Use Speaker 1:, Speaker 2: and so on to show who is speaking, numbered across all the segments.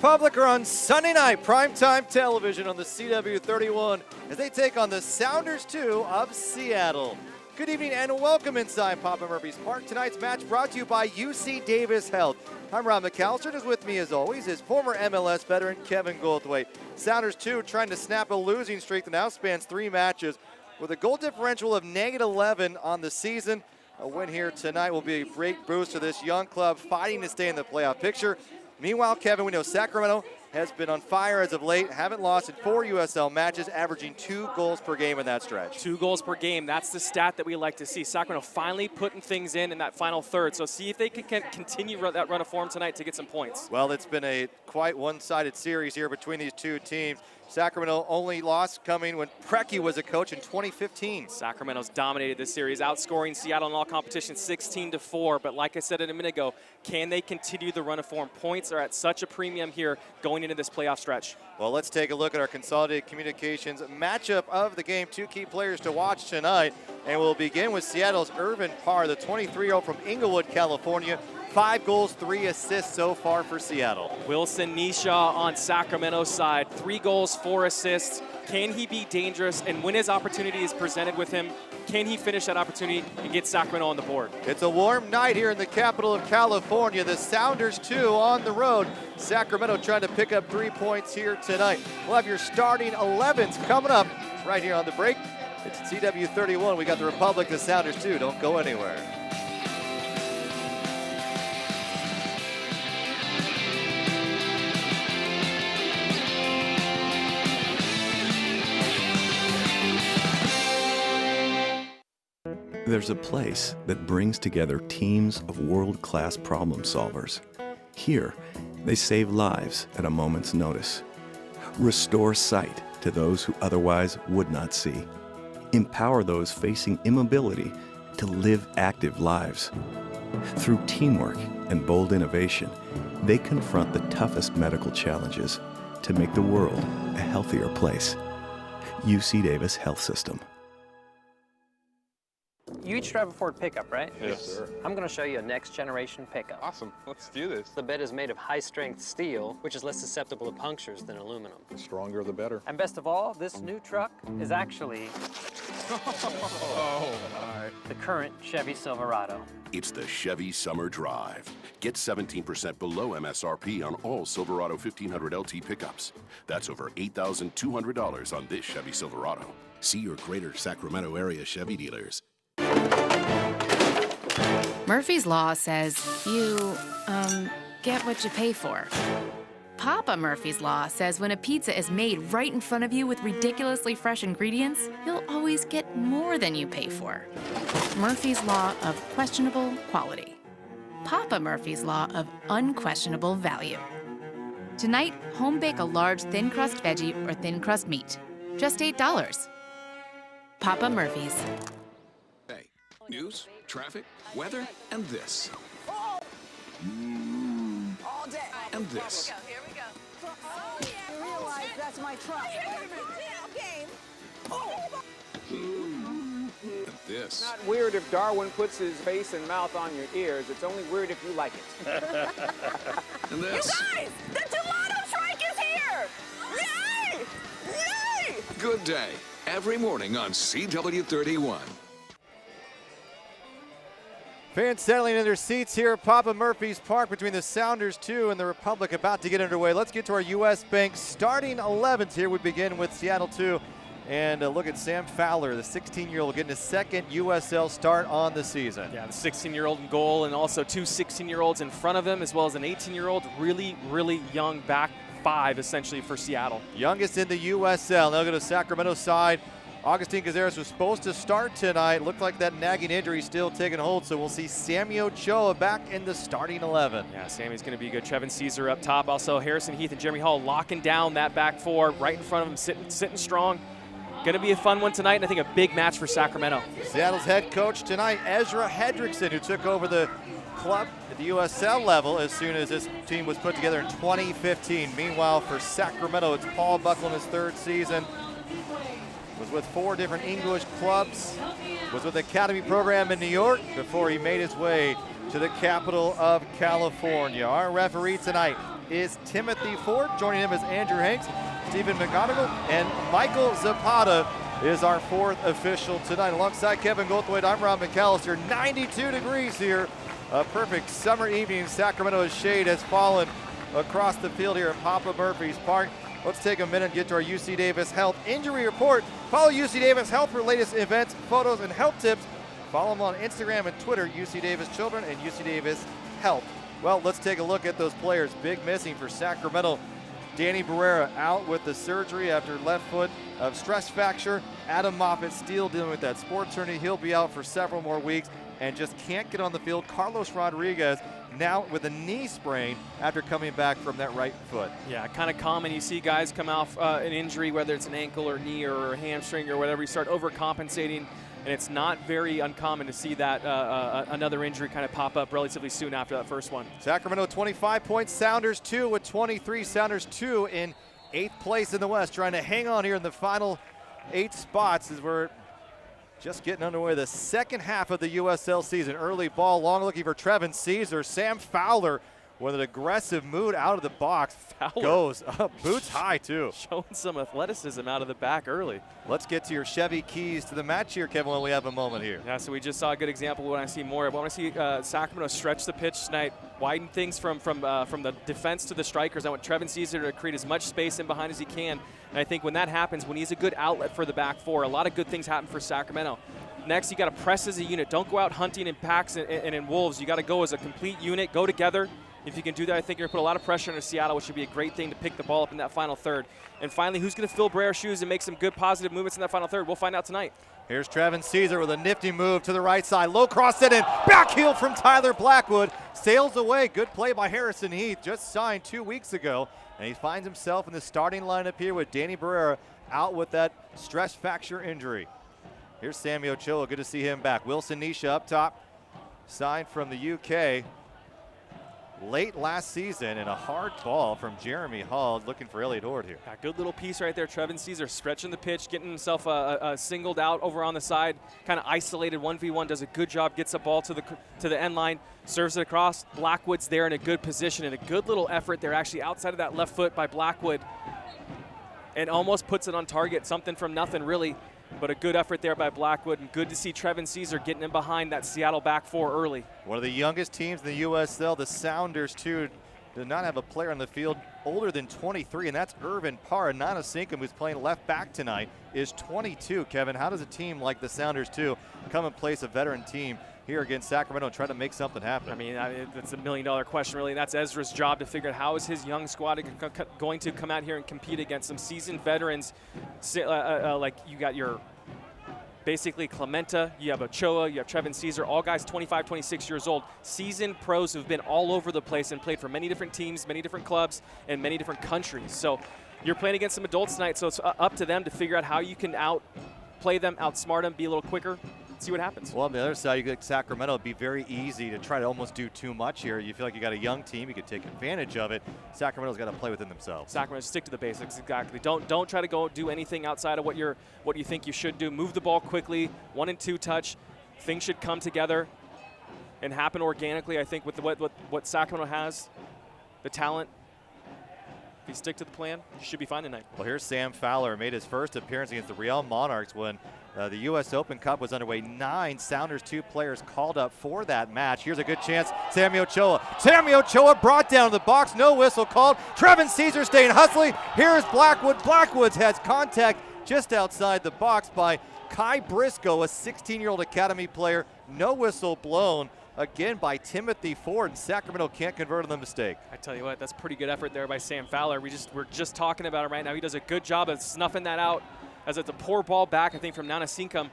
Speaker 1: Republic are on Sunday night, primetime television on the CW31 as they take on the Sounders 2 of Seattle. Good evening and welcome inside Papa Murphy's Park. Tonight's match brought to you by UC Davis Health. I'm Rob McAllister, and is with me as always is former MLS veteran Kevin Goldthwait. Sounders 2 trying to snap a losing streak that now spans 3 matches with a goal differential of -11 on the season. A win here tonight will be a great boost to this young club fighting to stay in the playoff picture. Meanwhile, Kevin, we know Sacramento has been on fire as of late, haven't lost in 4 USL matches, averaging 2 goals per game in that stretch.
Speaker 2: 2 goals per game, that's the stat that we like to see. Sacramento finally putting things in that final third, so see if they can continue that run of form tonight to get some points.
Speaker 1: Well, it's been a quite one-sided series here between these two teams. Sacramento only lost coming when Preki was a coach in 2015.
Speaker 2: Sacramento's dominated this series, outscoring Seattle in all competitions 16-4. But like I said a minute ago, can they continue the run of form? Points are at such a premium here going into this playoff stretch.
Speaker 1: Well, let's take a look at our consolidated communications matchup of the game. 2 key players to watch tonight. And we'll begin with Seattle's Irvin Parr, the 23-year-old from Inglewood, California. 5 goals, 3 assists so far for Seattle.
Speaker 2: Wilson Nishaw on Sacramento's side, 3 goals, 4 assists. Can he be dangerous? And when his opportunity is presented with him, can he finish that opportunity and get Sacramento on the board?
Speaker 1: It's a warm night here in the capital of California. The Sounders 2 on the road. Sacramento trying to pick up 3 points here tonight. We'll have your starting 11s coming up right here on the break. It's CW31. We got the Republic, the Sounders 2. Don't go anywhere.
Speaker 3: There's a place that brings together teams of world-class problem solvers. Here, they save lives at a moment's notice, restore sight to those who otherwise would not see, empower those facing immobility to live active lives. Through teamwork and bold innovation, they confront the toughest medical challenges to make the world a healthier place. UC Davis Health System.
Speaker 4: You each drive a Ford pickup, right?
Speaker 5: Yes, sir.
Speaker 4: I'm going to show you a next-generation pickup.
Speaker 5: Awesome. Let's do this.
Speaker 4: The bed is made of high-strength steel, which is less susceptible to punctures than aluminum.
Speaker 5: The stronger, the better.
Speaker 4: And best of all, this new truck is actually
Speaker 5: Oh, my.
Speaker 4: the current Chevy Silverado.
Speaker 6: It's the Chevy Summer Drive. Get 17% below MSRP on all Silverado 1500 LT pickups. That's over $8,200 on this Chevy Silverado. See your greater Sacramento area Chevy dealers.
Speaker 7: Murphy's Law says you, get what you pay for. Papa Murphy's Law says when a pizza is made right in front of you with ridiculously fresh ingredients, you'll always get more than you pay for. Murphy's Law of questionable quality. Papa Murphy's Law of unquestionable value. Tonight, home bake a large thin crust veggie or thin crust meat. Just $8. Papa Murphy's.
Speaker 8: News, traffic, weather, and this.
Speaker 9: All day.
Speaker 8: And this.
Speaker 9: Here we go. Oh, yeah. You realize that's my truck. Game.
Speaker 8: And this.
Speaker 10: It's not weird if Darwin puts his face and mouth on your ears. It's only weird if you like it.
Speaker 8: And this.
Speaker 9: You guys, the Gelato Strike is here! Yay! Yay!
Speaker 8: Good day. Every morning on CW31.
Speaker 1: Fans settling in their seats here at Papa Murphy's Park between the Sounders 2 and the Republic about to get underway. Let's get to our U.S. Bank starting 11s here. We begin with Seattle 2. And look at Sam Fowler, the 16-year-old, getting his second USL start on the season.
Speaker 2: Yeah, the 16-year-old in goal and also 2 16-year-olds in front of him, as well as an 18-year-old, really, really young back 5, essentially, for Seattle.
Speaker 1: Youngest in the USL. Now go to Sacramento side. Augustine Cazares was supposed to start tonight. Looked like that nagging injury still taking hold, so we'll see Sammy Ochoa back in the starting 11.
Speaker 2: Yeah, Sammy's going to be good. Trevin Caesar up top. Also, Harrison Heath and Jeremy Hall locking down that back 4 right in front of him, sitting strong. Going to be a fun one tonight, and I think a big match for Sacramento.
Speaker 1: Seattle's head coach tonight, Ezra Hedrickson, who took over the club at the USL level as soon as this team was put together in 2015. Meanwhile, for Sacramento, it's Paul Buckle in his 3rd season. Was with 4 different English clubs, was with the academy program in New York before he made his way to the capital of California. Our referee tonight, is Timothy Ford. Joining him is Andrew Hanks, Stephen McGonigal, and Michael Zapata is our fourth official tonight. Alongside Kevin Goldthwait, I'm Rob McAllister. 92 degrees here. A perfect summer evening in Sacramento as shade has fallen across the field here at Papa Murphy's Park. Let's take a minute and get to our UC Davis Health Injury Report. Follow UC Davis Health for latest events, photos, and health tips. Follow them on Instagram and Twitter, UC Davis Children and UC Davis Health. Well, let's take a look at those players. Big missing for Sacramento. Danny Barrera out with the surgery after left foot of stress fracture. Adam Moffitt still dealing with that sports hernia. He'll be out for several more weeks and just can't get on the field. Carlos Rodriguez now with a knee sprain after coming back from that right foot. Yeah, kind of common. You see guys come off an injury, whether it's an ankle or knee or a hamstring or whatever, you start overcompensating, and it's not very uncommon to see that another injury kind of pop up relatively soon after that first one. Sacramento 25 points, Sounders 2 with 23. Sounders 2 in 8th place in the West, trying to hang on here in the final 8 spots as we're just getting underway the second half of the USL season. Early ball, long looking for Trevin Caesar. Sam Fowler with an aggressive mood out of the box. Fowler goes up, boots high too. Showing some athleticism out of the back early. Let's get to your Chevy keys to the match here, Kevin, when we have a moment here. Yeah, so we just saw a good example of what I see more. I want to see Sacramento stretch the pitch tonight, widen things from the defense to the strikers. I want Trevin Caesar to create as much space in behind as he can. And I think when that happens, when he's a good outlet for the back four, a lot of good things happen for Sacramento. Next, you got to press as a unit. Don't go out hunting in packs and in wolves. You got to go as a complete unit, go together. If you can do that, I think you're going to put a lot of pressure on Seattle, which would be a great thing to pick the ball up in that final third. And finally, who's going to fill Barrera's shoes and make some good positive movements in that final third? We'll find out tonight. Here's Trevin Caesar with a nifty move to the right side. Low cross it in. Back heel from Tyler Blackwood. Sails away. Good play by Harrison Heath. Just signed 2 weeks ago. And he finds himself in the starting lineup here with Danny Barrera out with that stress fracture injury. Here's Sammy Ochoa. Good to see him back. Wilson Nisha up top. Signed from the UK. Late last season, and a hard ball from Jeremy Hall looking for Elliot Ord here. Yeah, good little piece right there. Trevin Caesar stretching the pitch, getting himself singled out over on the side, kind of isolated 1v1, does a good job, gets the ball to the end line, serves it across. Blackwood's there in a good position and a good little effort there, actually outside of that left foot by Blackwood, and almost puts it on target. Something from nothing, really. But a good effort there by Blackwood, and good to see Trevin Caesar getting in behind that Seattle back four early. One of the youngest teams in the USL, the Sounders, too, did not have a player on the field older than 23, and that's Irvin Parra. Nana Sinkum, who's playing left back tonight, is 22. Kevin, how does a team like the Sounders, too, come and place a veteran team here against Sacramento and try to make something happen? I mean, that's $1 million question, really. That's Ezra's job to figure out how is his young squad going to come out here and compete against some seasoned veterans. Like you got your basically Clementa, you have Ochoa, you have Trevin Caesar, all guys 25, 26 years old, seasoned pros who've been all over the place and played for many different teams, many different clubs, and many different countries. So you're playing against some adults tonight, so it's up to them to figure out how you can outplay them, outsmart them, be a little quicker, see what happens. Well, on the other side, you get Sacramento. It'd be very easy to try to almost do too much here. You feel like you got a young team, you could take advantage of it. Sacramento's got to play within themselves. Sacramento, stick to the basics, exactly. Don't try to go do anything outside of what you think you should do. Move the ball quickly, 1 and 2 touch. Things should come together and happen organically. I think with what Sacramento has, the talent. If you stick to the plan, you should be fine tonight. Well, here's Sam Fowler, made his first appearance against the Real Monarchs when the U.S. Open Cup was underway. 9 Sounders 2 players called up for that match. Here's a good chance. Sammy Ochoa. Sammy Ochoa brought down the box. No whistle called. Trevin Caesar staying hustling. Here's Blackwood. Blackwood has contact just outside the box by Kai Briscoe, a 16-year-old academy player. No whistle blown. Again by Timothy Ford, and Sacramento can't convert on the mistake. I tell you what, that's pretty good effort there by Sam Fowler. We're just talking about him right now. He does a good job of snuffing that out as it's a poor ball back, I think, from Nana Sinkum.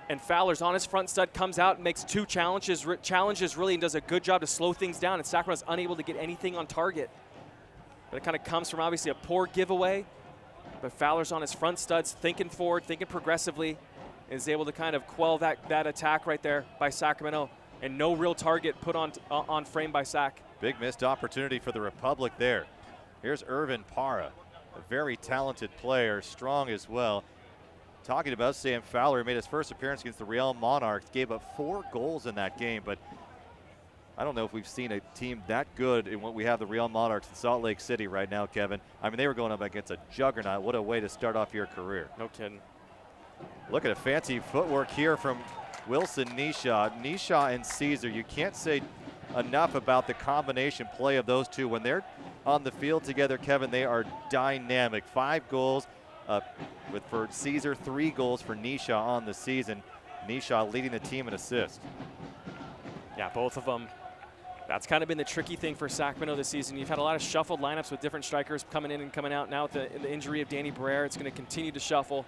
Speaker 1: And Fowler's on his front stud, comes out and makes 2 challenges really, and does a good job to slow things down, and Sacramento's unable to get anything on target. But it kind of comes from obviously a poor giveaway, but Fowler's on his front studs, thinking forward, thinking progressively, is able to kind of quell that attack right there by Sacramento, and no real target put on frame by Sac. Big missed opportunity for the Republic there. Here's Irvin Parra, a very talented player, strong as well. Talking about Sam Fowler, who made his first appearance against the Real Monarchs, gave up 4 goals in that game, but I don't know if we've seen a team that good in what we have the Real Monarchs in Salt Lake City right now, Kevin. I mean, they were going up against a juggernaut. What a way to start off your career.
Speaker 2: No kidding.
Speaker 1: Look at a fancy footwork here from Wilson Nisha. Nisha and Caesar, you can't say enough about the combination play of those two. When they're on the field together, Kevin, they are dynamic. 5 goals for Caesar, 3 goals for Nisha on the season. Nisha leading the team in assists.
Speaker 2: Yeah, both of them. That's kind of been the tricky thing for Sacramento this season. You've had a lot of shuffled lineups with different strikers coming in and coming out. Now with the injury of Danny Barrera, it's going to continue to shuffle.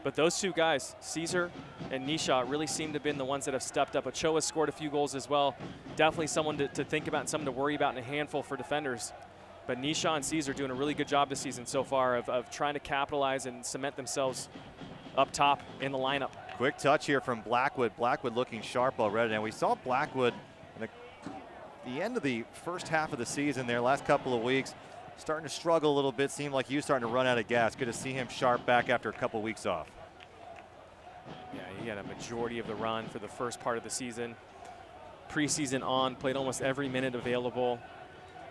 Speaker 2: But those two guys, Caesar and Nisha, really seem to have been the ones that have stepped up. Ochoa scored a few goals as well. Definitely someone to think about and someone to worry about, and a handful for defenders. But Nisha and Caesar doing a really good job this season so far of trying to capitalize and cement themselves up top in the lineup.
Speaker 1: Quick touch here from Blackwood. Blackwood looking sharp already. And we saw Blackwood in the end of the first half of the season there, last couple of weeks, starting to struggle a little bit. Seemed like he was starting to run out of gas. Good to see him sharp back after a couple weeks off.
Speaker 2: Yeah, he had a majority of the run for the first part of the season. Preseason on, played almost every minute available.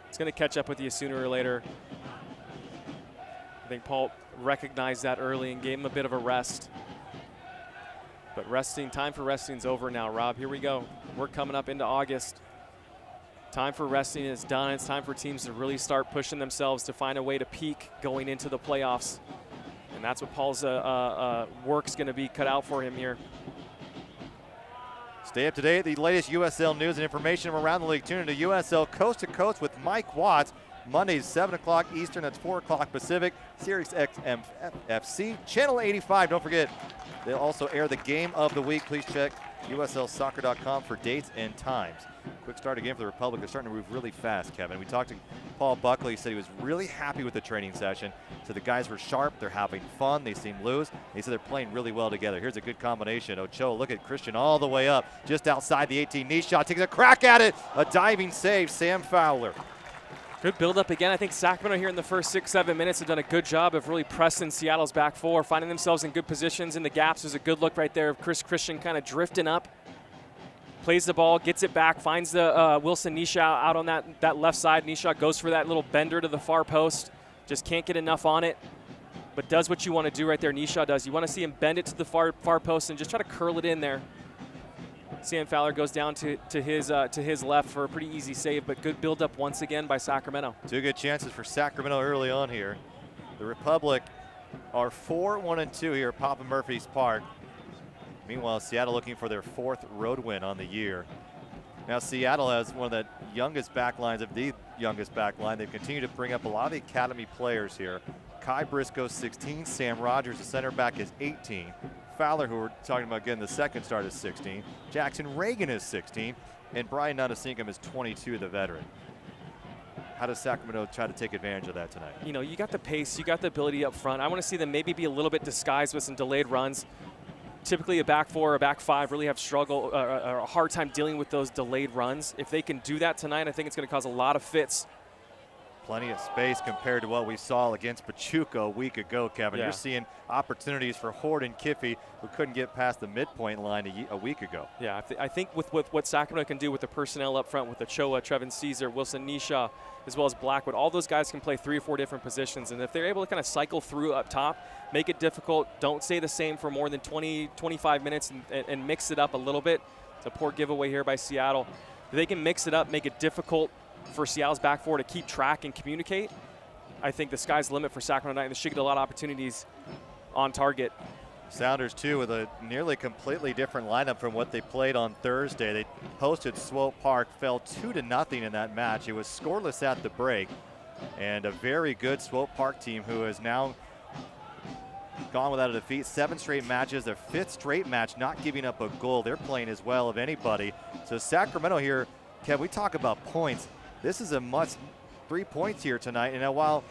Speaker 2: It's going to catch up with you sooner or later. I think Paul recognized that early and gave him a bit of a rest. But time for resting is over now, Rob. Here we go. We're coming up into August. Time for resting is done. It's time for teams to really start pushing themselves to find a way to peak going into the playoffs. And that's what Paul's work's going to be cut out for him here.
Speaker 1: Stay up to date. The latest USL news and information from around the league. Tune into USL Coast to Coast with Mike Watts. Mondays, 7 o'clock Eastern. That's 4 o'clock Pacific. Sirius XM FC. Channel 85. Don't forget, they'll also air the game of the week. Please check USLsoccer.com for dates and times. Quick start again for the Republic. They're starting to move really fast, Kevin. We talked to Paul Buckley. He said he was really happy with the training session. So the guys were sharp. They're having fun. They seem loose. He said they're playing really well together. Here's a good combination. Ochoa, look at Christian all the way up, just outside the 18. Knee shot, takes a crack at it. A diving save, Sam Fowler.
Speaker 2: Good build-up again. I think Sacramento here in the first 6-7 minutes have done a good job of really pressing Seattle's back four, finding themselves in good positions in the gaps. There's a good look right there of Christian kind of drifting up. Plays the ball, gets it back, finds the Wilson Nisha out on that left side. Nisha goes for that little bender to the far post. Just can't get enough on it, but does what you want to do right there. Nisha does. You want to see him bend it to the far post and just try to curl it in there. Sam Fowler goes down to his left for a pretty easy save, but good build-up once again by Sacramento.
Speaker 1: 2 good chances for Sacramento early on here. The Republic are 4-1-2 here at Papa Murphy's Park. Meanwhile, Seattle looking for their 4th road win on the year. Now, Seattle has one of the youngest backlines of the youngest backline. They've continued to bring up a lot of the academy players here. Kai Briscoe, 16. Sam Rogers, the center back, is 18. Fowler, who we're talking about getting the second start, is 16. Jackson Reagan is 16. And Brian Nunnasingham is 22, the veteran. How does Sacramento try to take advantage of that tonight?
Speaker 2: You know, you got the pace, you got the ability up front. I want to see them maybe be a little bit disguised with some delayed runs. Typically a back four or back five really have or a hard time dealing with those delayed runs. If they can do that tonight, I think it's going to cause a lot of fits.
Speaker 1: Plenty of space compared to what we saw against Pachuca a week ago, Kevin.
Speaker 2: Yeah.
Speaker 1: You're seeing opportunities for Horde and Kiffey, who couldn't get past the midpoint line a week ago.
Speaker 2: Yeah, I think with what Sacramento can do with the personnel up front with Ochoa, Trevin Caesar, Wilson Nisha, as well as Blackwood, all those guys can play 3 or 4 different positions. And if they're able to kind of cycle through up top, make it difficult, don't stay the same for more than 20, 25 minutes and mix it up a little bit. It's a poor giveaway here by Seattle. If they can mix it up, make it difficult for Seattle's back four to keep track and communicate, I think the sky's the limit for Sacramento tonight. They should get a lot of opportunities on target.
Speaker 1: Sounders, too, with a nearly completely different lineup from what they played on Thursday. They hosted Swope Park, fell 2-0 in that match. It was scoreless at the break, and a very good Swope Park team who has now gone without a defeat. 7 straight matches, their 5th straight match, not giving up a goal. They're playing as well of anybody. So Sacramento here, Kev, we talk about points. This is a must. 3 points here tonight. And while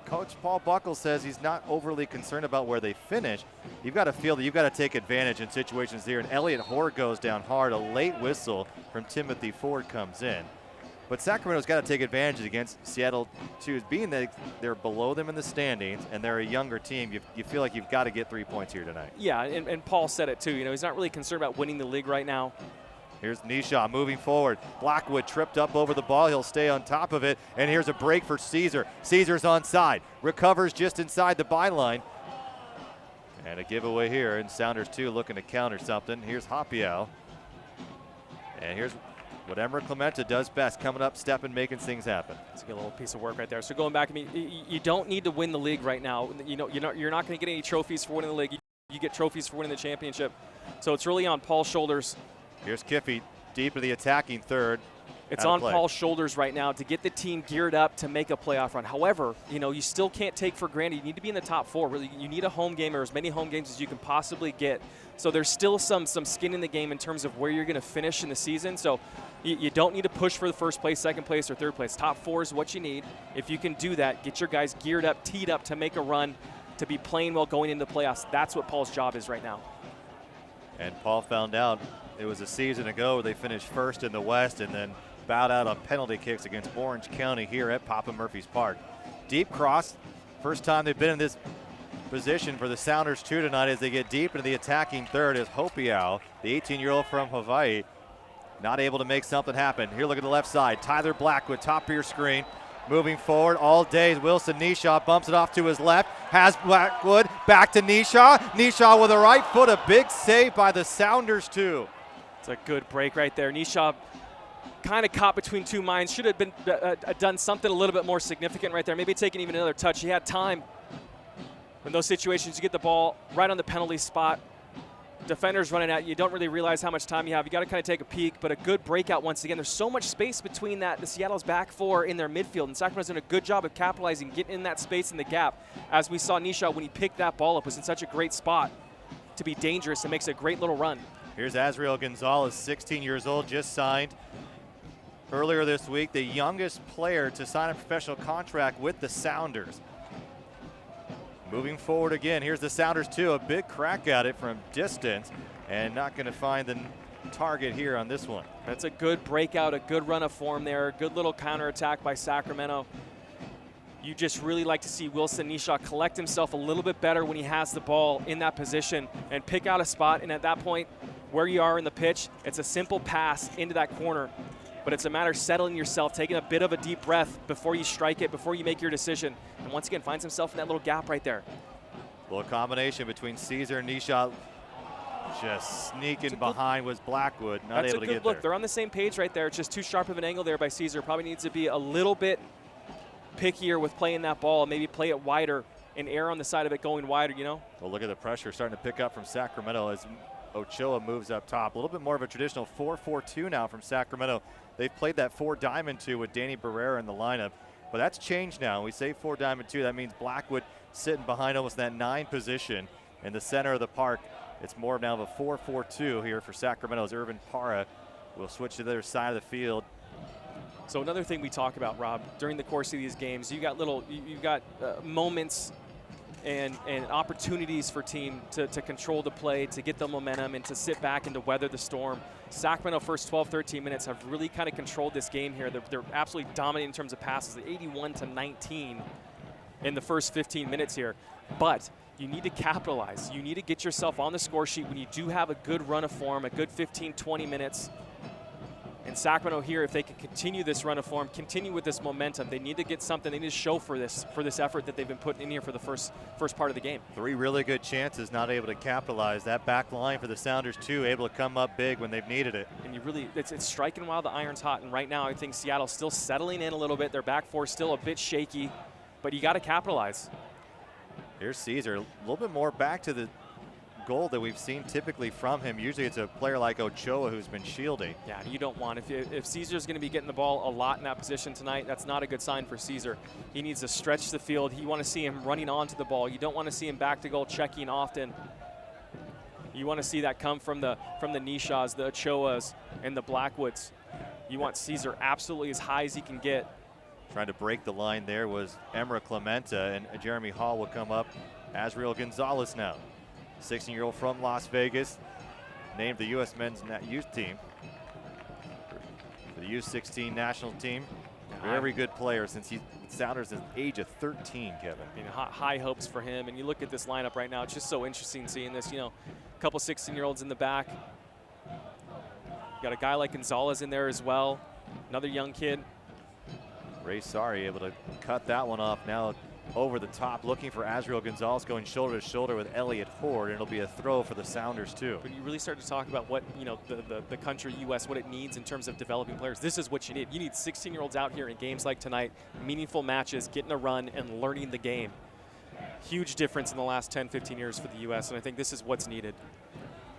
Speaker 1: Coach Paul Buckle says he's not overly concerned about where they finish, you've got to feel that you've got to take advantage in situations here. And Elliot Hoare goes down hard. A late whistle from Timothy Ford comes in. But Sacramento's got to take advantage against Seattle, too. Being that they're below them in the standings and they're a younger team, you feel like you've got to get 3 points here tonight.
Speaker 2: Yeah, and Paul said it, too. You know, he's not really concerned about winning the league right now.
Speaker 1: Here's Nisha moving forward. Blackwood tripped up over the ball. He'll stay on top of it. And here's a break for Caesar. Caesar's onside. Recovers just inside the byline. And a giveaway here. And Sounders 2 looking to counter something. Here's Hopiau. And here's what Emma Clementa does best, coming up, stepping, making things happen.
Speaker 2: It's a good little piece of work right there. So going back, I mean, you don't need to win the league right now. You know, you're not going to get any trophies for winning the league. You get trophies for winning the championship. So it's really on Paul's shoulders.
Speaker 1: Here's Kiffey deep in the attacking third.
Speaker 2: It's on Paul's shoulders right now to get the team geared up to make a playoff run. However, you know, you still can't take for granted. You need to be in the top 4. Really, you need a home game or as many home games as you can possibly get. So there's still some skin in the game in terms of where you're going to finish in the season. So you don't need to push for the first place, second place, or third place. Top 4 is what you need. If you can do that, get your guys geared up, teed up to make a run, to be playing well going into the playoffs. That's what Paul's job is right now.
Speaker 1: And Paul found out it was a season ago where they finished first in the West and then bowed out on penalty kicks against Orange County here at Papa Murphy's Park. Deep cross. First time they've been in this position for the Sounders 2 tonight as they get deep into the attacking third is Hopiau, the 18-year-old from Hawaii, not able to make something happen. Here, look at the left side. Tyler Blackwood, top of your screen. Moving forward all day, Wilson Nisha bumps it off to his left, has Blackwood, back to Nisha. Nisha with a right foot, a big save by the Sounders 2.
Speaker 2: It's a good break right there. Nisha kind of caught between two minds. Should have been done something a little bit more significant right there. Maybe taking even another touch. He had time. In those situations, you get the ball right on the penalty spot. Defenders running at you. You don't really realize how much time you have. You got to kind of take a peek, but a good breakout once again. There's so much space between the Seattle's back 4 in their midfield, and Sacramento's done a good job of capitalizing, getting in that space in the gap. As we saw Nisha when he picked that ball up, was in such a great spot to be dangerous and makes a great little run.
Speaker 1: Here's Azriel Gonzalez, 16 years old, just signed earlier this week, the youngest player to sign a professional contract with the Sounders. Moving forward again, here's the Sounders 2, a big crack at it from distance, and not going to find the target here on this one.
Speaker 2: That's a good breakout, a good run of form there, a good little counterattack by Sacramento. You just really like to see Wilson Nisha collect himself a little bit better when he has the ball in that position and pick out a spot, and at that point, where you are in the pitch, it's a simple pass into that corner. But it's a matter of settling yourself, taking a bit of a deep breath before you strike it, before you make your decision. And once again, finds himself in that little gap right there.
Speaker 1: Well, a combination between Caesar and Nisha, just sneaking behind was Blackwood, not able to get there. That's a good look.
Speaker 2: They're on the same page right there. It's just too sharp of an angle there by Caesar. Probably needs to be a little bit pickier with playing that ball, maybe play it wider and err on the side of it going wider, you know?
Speaker 1: Well, look at the pressure starting to pick up from Sacramento as Ochoa moves up top. A little bit more of a traditional 4-4-2 now from Sacramento. They've played that 4-diamond-2 with Danny Barrera in the lineup, but that's changed now. When we say 4-diamond-2, that means Blackwood sitting behind almost that 9 position in the center of the park. It's more now of a 4-4-2 here for Sacramento as Irvin Parra will switch to the other side of the field.
Speaker 2: So another thing we talk about, Rob, during the course of these games, you got moments and opportunities for team to control the play, to get the momentum, and to sit back and to weather the storm. Sacramento first 12, 13 minutes have really kind of controlled this game here. They're absolutely dominating in terms of passes, 81-19 in the first 15 minutes here. But you need to capitalize. You need to get yourself on the score sheet when you do have a good run of form, a good 15, 20 minutes. And Sacramento here, if they can continue this run of form, continue with this momentum, they need to get something. They need to show for this effort that they've been putting in here for the first part of the game. 3
Speaker 1: really good chances, not able to capitalize. That back line for the Sounders too, able to come up big when they've needed it.
Speaker 2: And it's striking while the iron's hot. And right now, I think Seattle's still settling in a little bit. Their back 4 still a bit shaky, but you got to capitalize.
Speaker 1: Here's Caesar, a little bit more back to the goal that we've seen typically from him. Usually it's a player like Ochoa who's been shielding.
Speaker 2: Yeah, you don't want, if Caesar's going to be getting the ball a lot in that position tonight, that's not a good sign for Caesar. He needs to stretch the field. You want to see him running onto the ball. You don't want to see him back to goal checking often. You want to see that come from the Nishas, the Ochoas, and the Blackwoods. You want Caesar absolutely as high as he can get.
Speaker 1: Trying to break the line there was Emra Clementa, and Jeremy Hall will come up. Azriel Gonzalez now. 16-year-old from Las Vegas, named the U.S. men's youth team, the U16 national team. Very good player since he's Sounders at the age of 13, Kevin.
Speaker 2: You know, high hopes for him. And you look at this lineup right now, it's just so interesting seeing this, you know, a couple 16-year-olds in the back. got a guy like Gonzalez in there as well, another young kid.
Speaker 1: Ray Sari able to cut that one off. Now over the top, looking for Azriel Gonzalez, going shoulder to shoulder with Elliott Horde, and it'll be a throw for the Sounders too.
Speaker 2: When you really start to talk about what, you know, the country U.S., what it needs in terms of developing players, this is what you need. You need 16-year-olds out here in games like tonight, meaningful matches, getting a run, and learning the game. Huge difference in the last 10, 15 years for the U.S., and I think this is what's needed.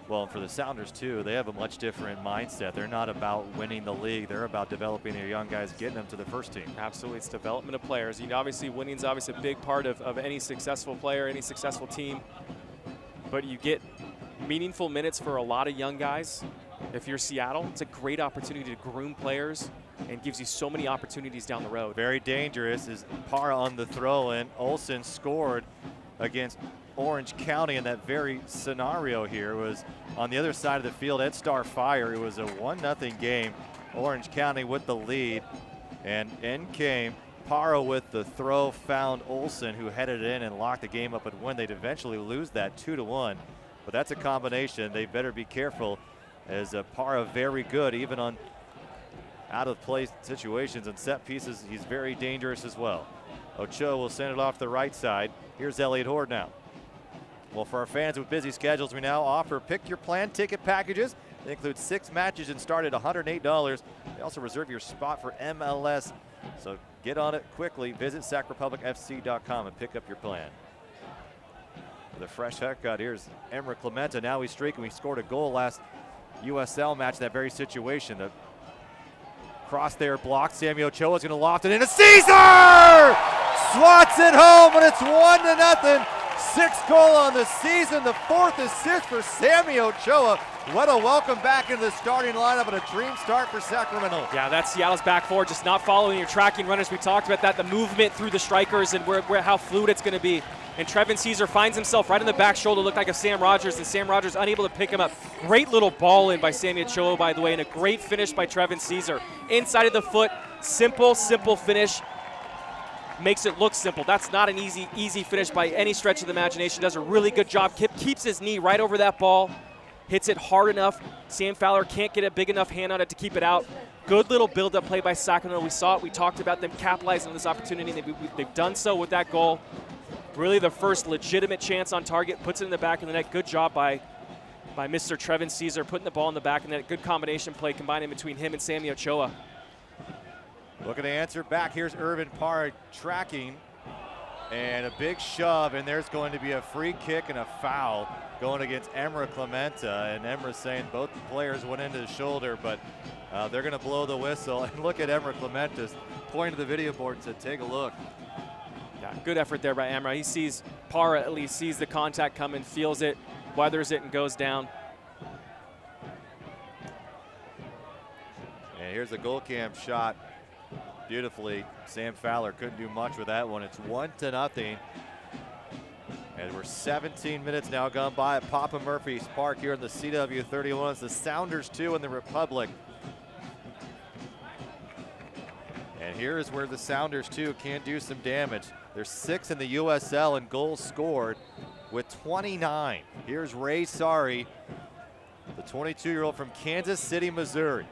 Speaker 1: Well, for the Sounders too, they have a much different mindset. They're not about winning the league. They're about developing their young guys, getting them to the first team.
Speaker 2: Absolutely, it's development of players. You know, obviously, winning's obviously a big part of any successful player, any successful team. But you get meaningful minutes for a lot of young guys. If you're Seattle, it's a great opportunity to groom players and gives you so many opportunities down the road.
Speaker 1: Very dangerous is Parra on the throw-in. Olsen scored against Orange County in that very scenario here. Was on the other side of the field at Star Fire. It was a 1-0 game. Orange County with the lead, and in came Parra with the throw, found Olsen, who headed it in and locked the game up and win. They'd eventually lose that 2-1, but that's a combination. They better be careful, as Parra very good even on out of play situations and set pieces. He's very dangerous as well. Ochoa will send it off the right side. Here's Elliott Horde now. Well, for our fans with busy schedules, we now offer pick your plan ticket packages. They include 6 matches and start at $108. They also reserve your spot for MLS. So get on it quickly. Visit sacrepublicfc.com and pick up your plan. With a fresh haircut, here's Emra Clementa. Now he's streaking. We scored a goal last USL match in that very situation. The cross there blocked. Sammy Ochoa is going to loft it into Caesar! Swats it home, and it's 1-0. 6th goal on the season, the 4th assist for Sammy Ochoa. What a welcome back into the starting lineup and a dream start for Sacramento.
Speaker 2: Yeah, that's Seattle's back four, just not following your tracking runners. We talked about that, the movement through the strikers and how fluid it's going to be. And Trevin Caesar finds himself right in the back shoulder, looked like a Sam Rogers, and Sam Rogers unable to pick him up. Great little ball in by Sammy Ochoa, by the way, and a great finish by Trevin Caesar. Inside of the foot, simple finish. Makes it look simple. That's not an easy finish by any stretch of the imagination. Does a really good job. Keeps his knee right over that ball. Hits it hard enough. Sam Fowler can't get a big enough hand on it to keep it out. Good little build-up play by Sacramento. We saw it. We talked about them capitalizing on this opportunity. They've done so with that goal. Really the first legitimate chance on target. Puts it in the back of the net. Good job by Mr. Trevin Caesar putting the ball in the back of the net. Good combination play combining between him and Sammy Ochoa.
Speaker 1: Looking to answer back. Here's Irvin Parra tracking, and a big shove, and there's going to be a free kick and a foul going against Emra Clementa. And Emra saying both players went into the shoulder, but they're going to blow the whistle. And look at Emra Clementa pointing to the video board and said, take a look.
Speaker 2: Yeah, good effort there by Emra. He sees, Parra at least sees the contact coming, feels it, weathers it, and goes down.
Speaker 1: And here's a goal cam shot. Beautifully, Sam Fowler couldn't do much with that one. It's 1-0. And we're 17 minutes now gone by at Papa Murphy's Park here in the CW31. It's the Sounders 2 in the Republic. And here is where the Sounders 2 can do some damage. They're 6th in the USL in goals scored with 29. Here's Ray Sari, the 22-year-old from Kansas City, Missouri.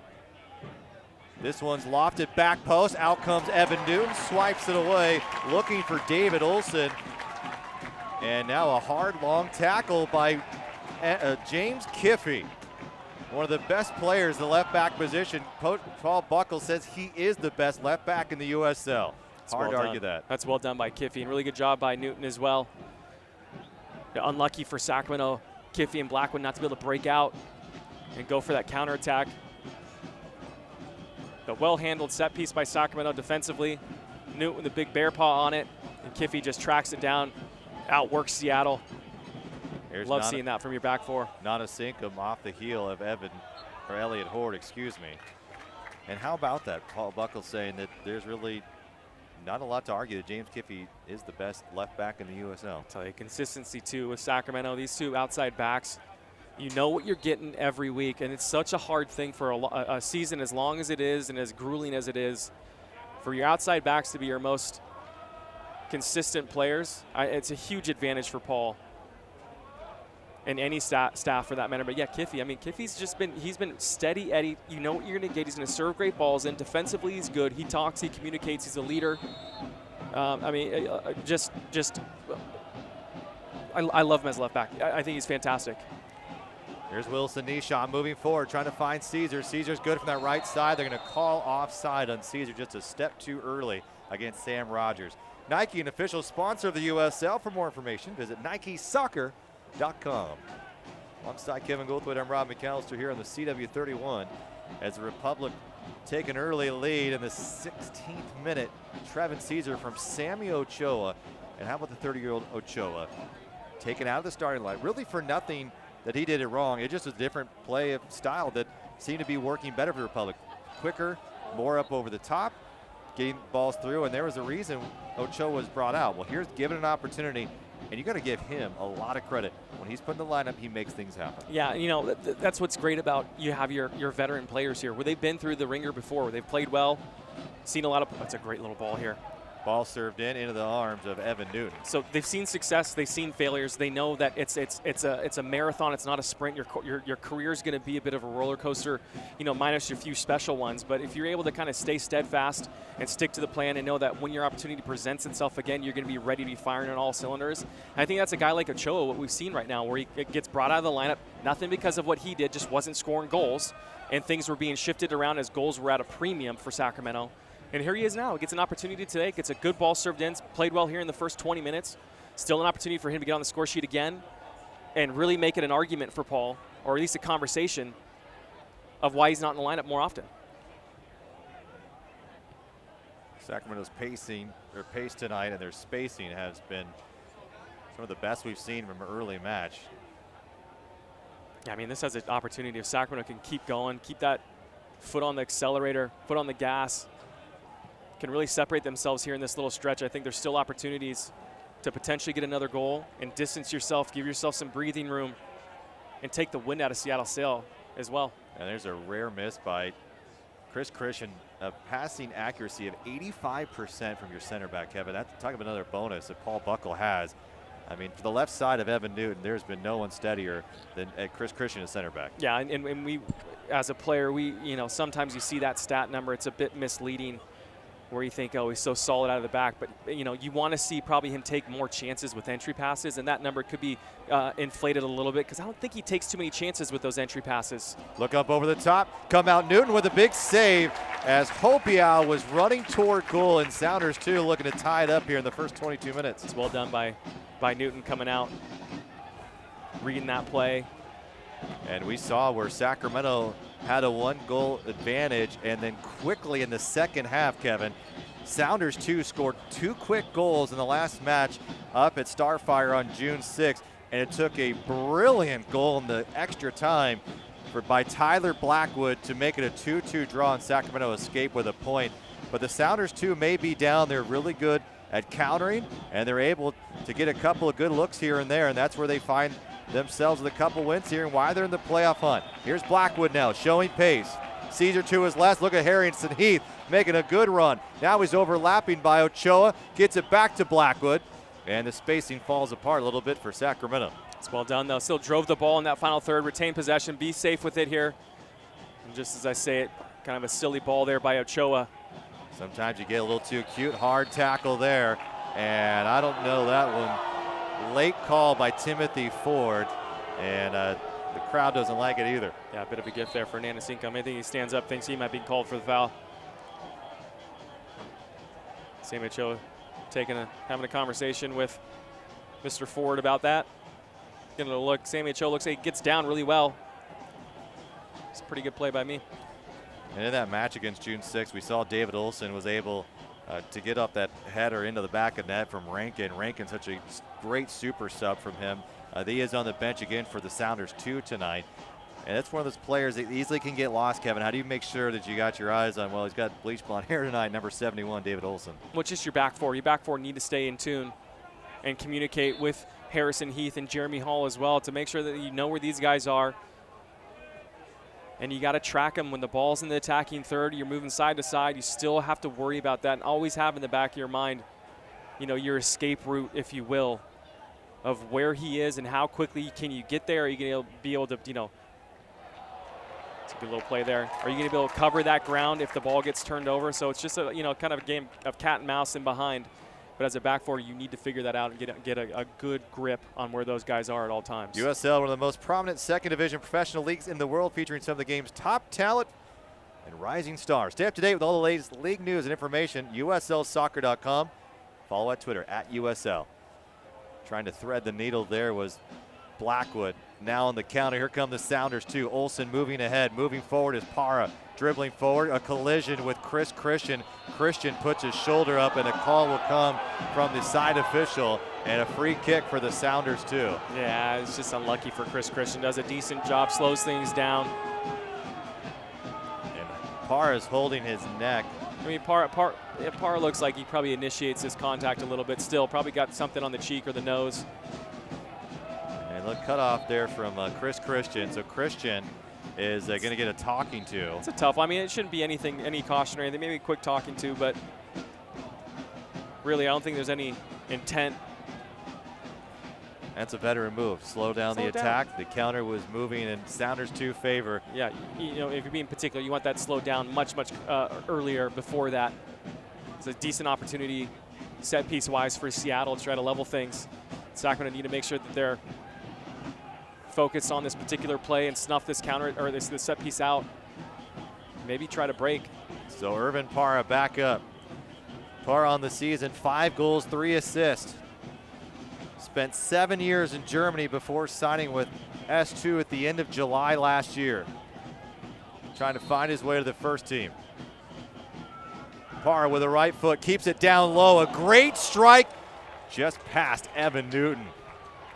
Speaker 1: This one's lofted back post. Out comes Evan Newton, swipes it away, looking for David Olsen. And now a hard, long tackle by James Kiffey, one of the best players in the left back position. Paul Buckle says he is the best left back in the USL. It's hard to argue that.
Speaker 2: That's well done by Kiffey, and really good job by Newton as well. Unlucky for Sacramento, Kiffey and Blackwood not to be able to break out and go for that counterattack. The well-handled set piece by Sacramento defensively. Newton with the big bear paw on it, and Kiffey just tracks it down, outworks Seattle. Love seeing that from your back four.
Speaker 1: Nanasinkum off the heel of Elliott Horde, excuse me. And how about that? Paul Buckle saying that there's really not a lot to argue that James Kiffey is the best left back in the USL.
Speaker 2: I'll tell you, consistency too with Sacramento. These two outside backs, you know what you're getting every week, and it's such a hard thing for a season as long as it is and as grueling as it is, for your outside backs to be your most consistent players. It's a huge advantage for Paul. and any staff for that matter. But yeah, Kiffy, I mean, Kiffy's just been, he's been steady Eddie. You know what you're going to get. He's going to serve great balls in. Defensively, he's good. He talks, he communicates, he's a leader. I mean, I love him as left back. I think he's fantastic.
Speaker 1: Here's Wilson Nishan moving forward, trying to find Caesar. Caesar's good from that right side. They're going to call offside on Caesar just a step too early against Sam Rogers. Nike, an official sponsor of the USL. For more information, visit NikeSoccer.com. Alongside Kevin Goldthwait, I'm Rob McAllister here on the CW31 as the Republic take an early lead in the 16th minute. Trevin Caesar from Sammy Ochoa. And how about the 30-year-old Ochoa? Taken out of the starting line, really for nothing that he did it wrong. It just was a different play of style that seemed to be working better for the Republic. Quicker, more up over the top, getting balls through, and there was a reason Ochoa was brought out. Well, here's given an opportunity, and you got to give him a lot of credit. When he's put in the lineup, he makes things happen.
Speaker 2: Yeah, you know, that's what's great about you have your veteran players here, where they've been through the ringer before, where they've played well, seen a lot of, that's a great little ball here.
Speaker 1: Ball served into the arms of Evan Newton.
Speaker 2: So they've seen success, they've seen failures. They know that it's a marathon. It's not a sprint. Your career is going to be a bit of a roller coaster, you know, minus your few special ones. But if you're able to kind of stay steadfast and stick to the plan and know that when your opportunity presents itself again, you're going to be ready to be firing on all cylinders. And I think that's a guy like Ochoa, what we've seen right now, where he gets brought out of the lineup, nothing because of what he did, just wasn't scoring goals, and things were being shifted around as goals were at a premium for Sacramento. And here he is now. He gets an opportunity today. Gets a good ball served in. Played well here in the first 20 minutes. Still an opportunity for him to get on the score sheet again and really make it an argument for Paul, or at least a conversation of why he's not in the lineup more often.
Speaker 1: Sacramento's pace tonight and their spacing has been some of the best we've seen from an early match.
Speaker 2: Yeah, I mean, this has an opportunity if Sacramento can keep going, keep that foot on the accelerator, foot on the gas, can really separate themselves here in this little stretch. I think there's still opportunities to potentially get another goal and distance yourself, give yourself some breathing room, and take the wind out of Seattle sail as well.
Speaker 1: And there's a rare miss by Chris Christian, a passing accuracy of 85% from your center back, Kevin. That's talking about another bonus that Paul Buckle has. I mean, for the left side of Evan Newton, there's been no one steadier than Chris Christian, a center back.
Speaker 2: Yeah, and we, as a player, you know, sometimes you see that stat number, it's a bit misleading, where you think, oh, he's so solid out of the back. But, you know, you want to see probably him take more chances with entry passes, and that number could be inflated a little bit because I don't think he takes too many chances with those entry passes.
Speaker 1: Look up over the top. Come out Newton with a big save as Hopiau was running toward goal, and Sounders, too, looking to tie it up here in the first 22 minutes.
Speaker 2: It's well done by Newton coming out, reading that play.
Speaker 1: And we saw where Sacramento had a 1-goal advantage, and then quickly in the second half, Kevin, Sounders too scored 2 quick goals in the last match up at Starfire on June 6th, and it took a brilliant goal in the extra time by Tyler Blackwood to make it a 2-2 draw, and Sacramento escaped with a point. But the Sounders too may be down. They're really good at countering, and they're able to get a couple of good looks here and there, and that's where they find themselves with a couple wins here and why they're in the playoff hunt. Here's Blackwood now showing pace. Caesar to his left. Look at Harrington Heath making a good run. Now he's overlapping by Ochoa. Gets it back to Blackwood. And the spacing falls apart a little bit for Sacramento.
Speaker 2: It's well done, though. Still drove the ball in that final third. Retain possession. Be safe with it here. And just as I say it, kind of a silly ball there by Ochoa.
Speaker 1: Sometimes you get a little too cute. Hard tackle there. And I don't know that one. Late call by Timothy Ford, and the crowd doesn't like it either.
Speaker 2: Yeah, a bit of a gift there for Hernandez Income. I think he stands up, thinks he might be called for the foul. Sammy Ochoa having a conversation with Mr. Ford about that. Getting a look. Sammy Ochoa looks like he gets down really well. It's a pretty good play by me.
Speaker 1: And in that match against June 6th, we saw David Olson was able to get up that header into the back of net from Rankin. Rankin, such a great super sub from him. He is on the bench again for the Sounders too tonight. And that's one of those players that easily can get lost, Kevin. How do you make sure that you got your eyes on, well, he's got bleach blonde hair tonight, number 71, David Olson.
Speaker 2: Well, just your back four. Your back four need to stay in tune and communicate with Harrison Heath and Jeremy Hall as well to make sure that you know where these guys are. And you got to track them when the ball's in the attacking third. You're moving side to side. You still have to worry about that and always have in the back of your mind, you know, your escape route, if you will. where he is and how quickly can you get there. Are you going to be able to, it's a good little play there. Are you going to be able to cover that ground if the ball gets turned over? So it's just a, kind of a game of cat and mouse in behind. But as a back four, you need to figure that out and get a good grip on where those guys are at all times.
Speaker 1: USL, one of the most prominent second division professional leagues in the world, featuring some of the game's top talent and rising stars. Stay up to date with all the latest league news and information. USLsoccer.com. Follow at Twitter at USL. Trying to thread the needle there was Blackwood. Now on the counter, here come the Sounders too. Olsen moving ahead, moving forward is Para. Dribbling forward, a collision with Chris Christian. Christian puts his shoulder up and a call will come from the side official and a free kick for the Sounders too.
Speaker 2: Yeah, it's just unlucky for Chris Christian. Does a decent job, slows things down.
Speaker 1: Para's holding his neck.
Speaker 2: I mean, Para looks like he probably initiates his contact a little bit still. Probably got something on the cheek or the nose.
Speaker 1: And look, cut off there from Chris Christian. So Christian is going to get a talking to.
Speaker 2: It's a tough one. I mean, it shouldn't be any caution or anything. Maybe a quick talking to, but really, I don't think there's any intent.
Speaker 1: That's a veteran move. Slow down the attack. The counter was moving in Sounders' favor.
Speaker 2: Yeah, if you're being particular, you want that slowed down much earlier before that. It's a decent opportunity set piece wise for Seattle to try to level things. Sacramento need to make sure that they're focused on this particular play and snuff this counter or this set piece out. Maybe try to break.
Speaker 1: So Irvin Para back up. Para on the season, 5 goals, 3 assists. Spent 7 years in Germany before signing with S2 at the end of July last year. Trying to find his way to the first team. Para with a right foot, keeps it down low. A great strike just past Evan Newton.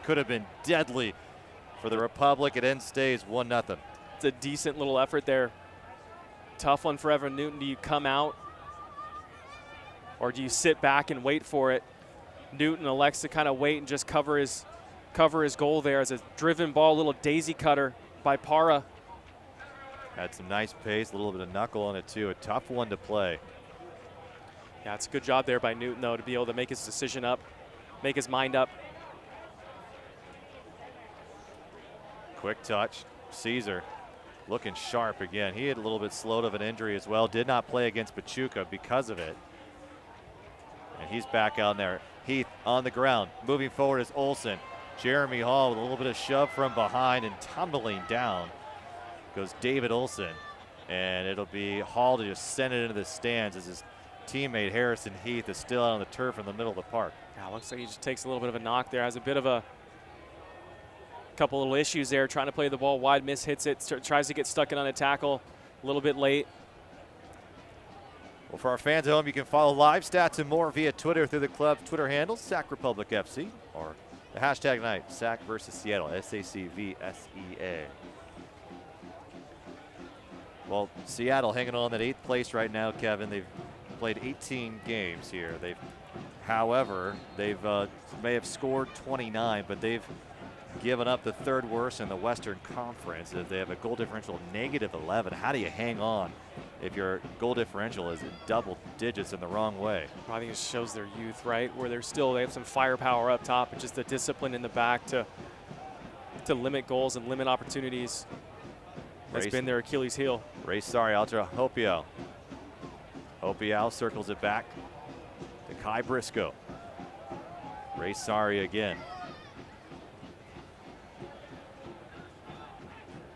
Speaker 1: Could have been deadly for the Republic. It ends stays 1-0.
Speaker 2: It's a decent little effort there. Tough one for Evan Newton. Do you come out or do you sit back and wait for it? Newton elects to kind of wait and just cover his goal there as a driven ball, little daisy cutter by Para.
Speaker 1: Had some nice pace, a little bit of knuckle on it too. A tough one to play.
Speaker 2: Yeah, it's a good job there by Newton though to be able to make his decision up, make his mind up.
Speaker 1: Quick touch, Caesar looking sharp again. He had a little bit slowed of an injury as well. Did not play against Pachuca because of it. And he's back out there. Heath on the ground. Moving forward is Olsen. Jeremy Hall with a little bit of shove from behind and tumbling down goes David Olsen. And it'll be Hall to just send it into the stands as his teammate Harrison Heath is still out on the turf in the middle of the park.
Speaker 2: Yeah, looks like he just takes a little bit of a knock there. Has a bit of a couple little issues there, trying to play the ball wide, hits it, tries to get stuck in on a tackle a little bit late.
Speaker 1: Well, for our fans at home, you can follow live stats and more via Twitter through the club's Twitter handles, Sac Republic FC, or the hashtag night, Sac versus Seattle, SACVSEA. Well, Seattle hanging on that 8th place right now, Kevin. They've played 18 games here. However, they've may have scored 29, but they've given up the 3rd worst in the Western Conference. They have a goal differential of -11. How do you hang on if your goal differential is in double digits in the wrong way?
Speaker 2: I think it shows their youth, right? Where they have some firepower up top, and just the discipline in the back to limit goals and limit opportunities. That's been their Achilles heel.
Speaker 1: Ray Sari out to Hopiao. Hopiao circles it back to Kai Briscoe. Ray Sari again.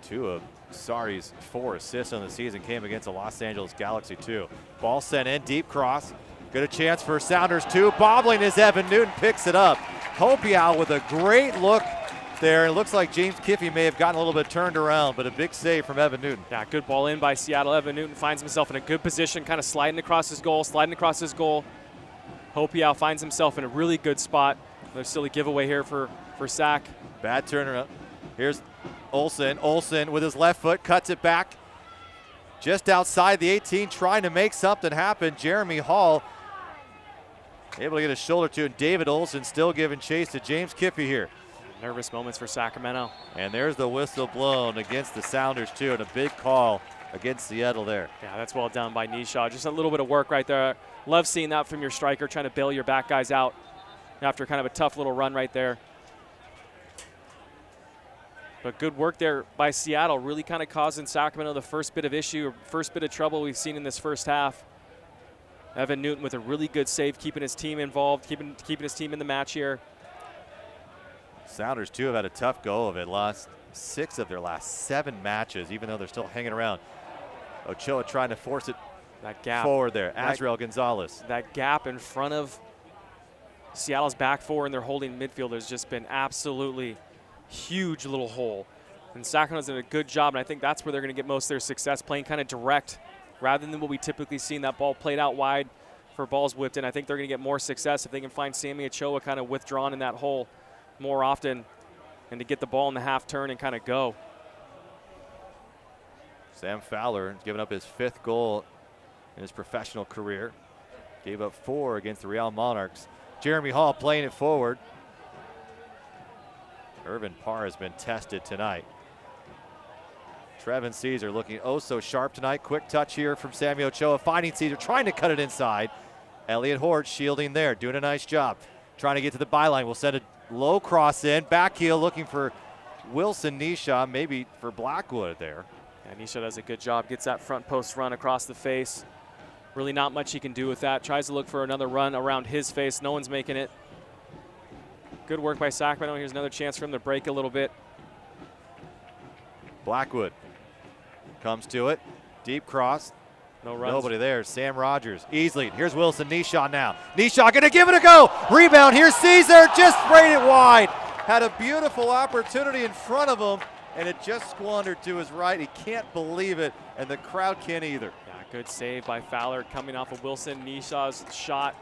Speaker 1: 2 of Sari's 4 assists on the season came against the Los Angeles Galaxy too. Ball sent in, deep cross. Good a chance for Sounders too. Bobbling as Evan Newton picks it up. Hopiao with a great look there. It looks like James Kiffey may have gotten a little bit turned around, but a big save from Evan Newton.
Speaker 2: Yeah, good ball in by Seattle. Evan Newton finds himself in a good position, kind of sliding across his goal. Hopiao finds himself in a really good spot. There's still a giveaway here for Sac.
Speaker 1: Bad turnaround. Here's Olsen. Olsen with his left foot cuts it back just outside the 18, trying to make something happen. Jeremy Hall able to get a shoulder to it. David Olsen still giving chase to James Kiffey here.
Speaker 2: Nervous moments for Sacramento.
Speaker 1: And there's the whistle blown against the Sounders too, and a big call against Seattle there.
Speaker 2: Yeah, that's well done by Nishaw. Just a little bit of work right there. Love seeing that from your striker, trying to bail your back guys out after kind of a tough little run right there. But good work there by Seattle, really kind of causing Sacramento the first bit of issue, first bit of trouble we've seen in this first half. Evan Newton with a really good save, keeping his team involved, keeping his team in the match here.
Speaker 1: Sounders, too, have had a tough go of it. Lost 6 of their last 7 matches, even though they're still hanging around. Ochoa trying to force it
Speaker 2: that gap
Speaker 1: forward there. Azrael Gonzalez.
Speaker 2: That gap in front of Seattle's back four and their holding midfield has just been absolutely huge little hole. And Sacramento's done a good job, and I think that's where they're going to get most of their success, playing kind of direct rather than what we typically see in that ball played out wide for balls whipped in. I think they're going to get more success if they can find Sammy Ochoa kind of withdrawn in that hole more often and to get the ball in the half turn and kind of go.
Speaker 1: Sam Fowler has given up his 5th goal in his professional career. Gave up 4 against the Real Monarchs. Jeremy Hall playing it forward. Irvin Parr has been tested tonight. Trevin Caesar looking oh so sharp tonight. Quick touch here from Sammy Ochoa, finding Caesar, trying to cut it inside. Elliott Hort shielding there, doing a nice job. Trying to get to the byline. We'll send a low cross in. Back heel looking for Wilson Nisha, maybe for Blackwood there.
Speaker 2: Yeah, Nisha does a good job. Gets that front post run across the face. Really not much he can do with that. Tries to look for another run around his face. No one's making it. Good work by Sacramento. Here's another chance for him to break a little bit.
Speaker 1: Blackwood comes to it. Deep cross.
Speaker 2: No runs.
Speaker 1: Nobody there. Sam Rogers easily. Here's Wilson Nisha now. Nisha going to give it a go. Rebound. Here's Caesar. Just sprayed it wide. Had a beautiful opportunity in front of him, and it just squandered to his right. He can't believe it, and the crowd can't either.
Speaker 2: Yeah, good save by Fowler coming off of Wilson Nisha's shot.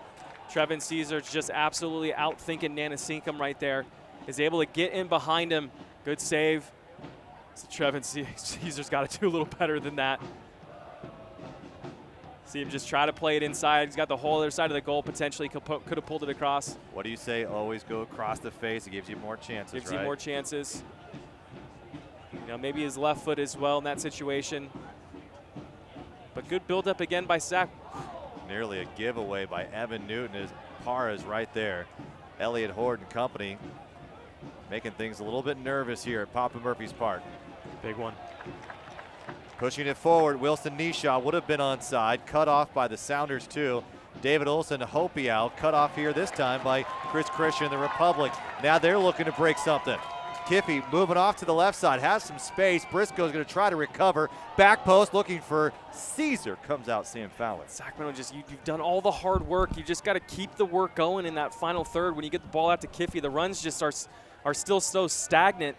Speaker 2: Trevin Caesar's just absolutely out-thinking Nanasinkum right there. Is able to get in behind him. Good save. So Trevin Caesar's got to do a little better than that. See him just try to play it inside. He's got the whole other side of the goal potentially. Could have pulled it across.
Speaker 1: What do you say? Always go across the face. It gives you more chances,
Speaker 2: Gives
Speaker 1: right?
Speaker 2: you more chances. You know, maybe his left foot as well in that situation. But good build-up again by Sac.
Speaker 1: Nearly a giveaway by Evan Newton as Parr is right there. Elliott Hort and company making things a little bit nervous here at Papa Murphy's Park.
Speaker 2: Big one.
Speaker 1: Pushing it forward, Wilson Nisha would have been onside, cut off by the Sounders too. David Olson, Hopiau, cut off here this time by Chris Christian, the Republic. Now they're looking to break something. Kiffey moving off to the left side, has some space. Briscoe's going to try to recover. Back post looking for Caesar. Comes out Sam Fowler.
Speaker 2: Sacramento, just you've done all the hard work. You just got to keep the work going in that final third. When you get the ball out to Kiffey, the runs just are still so stagnant.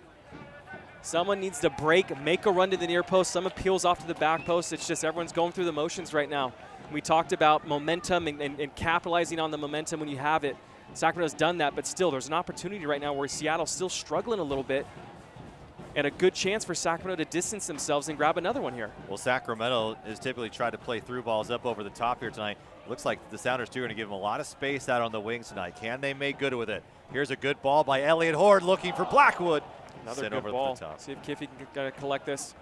Speaker 2: Someone needs to break, make a run to the near post. Someone peels off to the back post. It's just everyone's going through the motions right now. We talked about momentum and capitalizing on the momentum when you have it. Sacramento's done that, but still there's an opportunity right now where Seattle's still struggling a little bit, and a good chance for Sacramento to distance themselves and grab another one here.
Speaker 1: Well, Sacramento has typically tried to play through balls up over the top here tonight. Looks like the Sounders too are going to give them a lot of space out on the wings tonight. Can they make good with it? Here's a good ball by Elliott Hort looking for Blackwood.
Speaker 2: Another
Speaker 1: Sent
Speaker 2: good
Speaker 1: over
Speaker 2: ball.
Speaker 1: the top.
Speaker 2: See if Kiffey can collect this.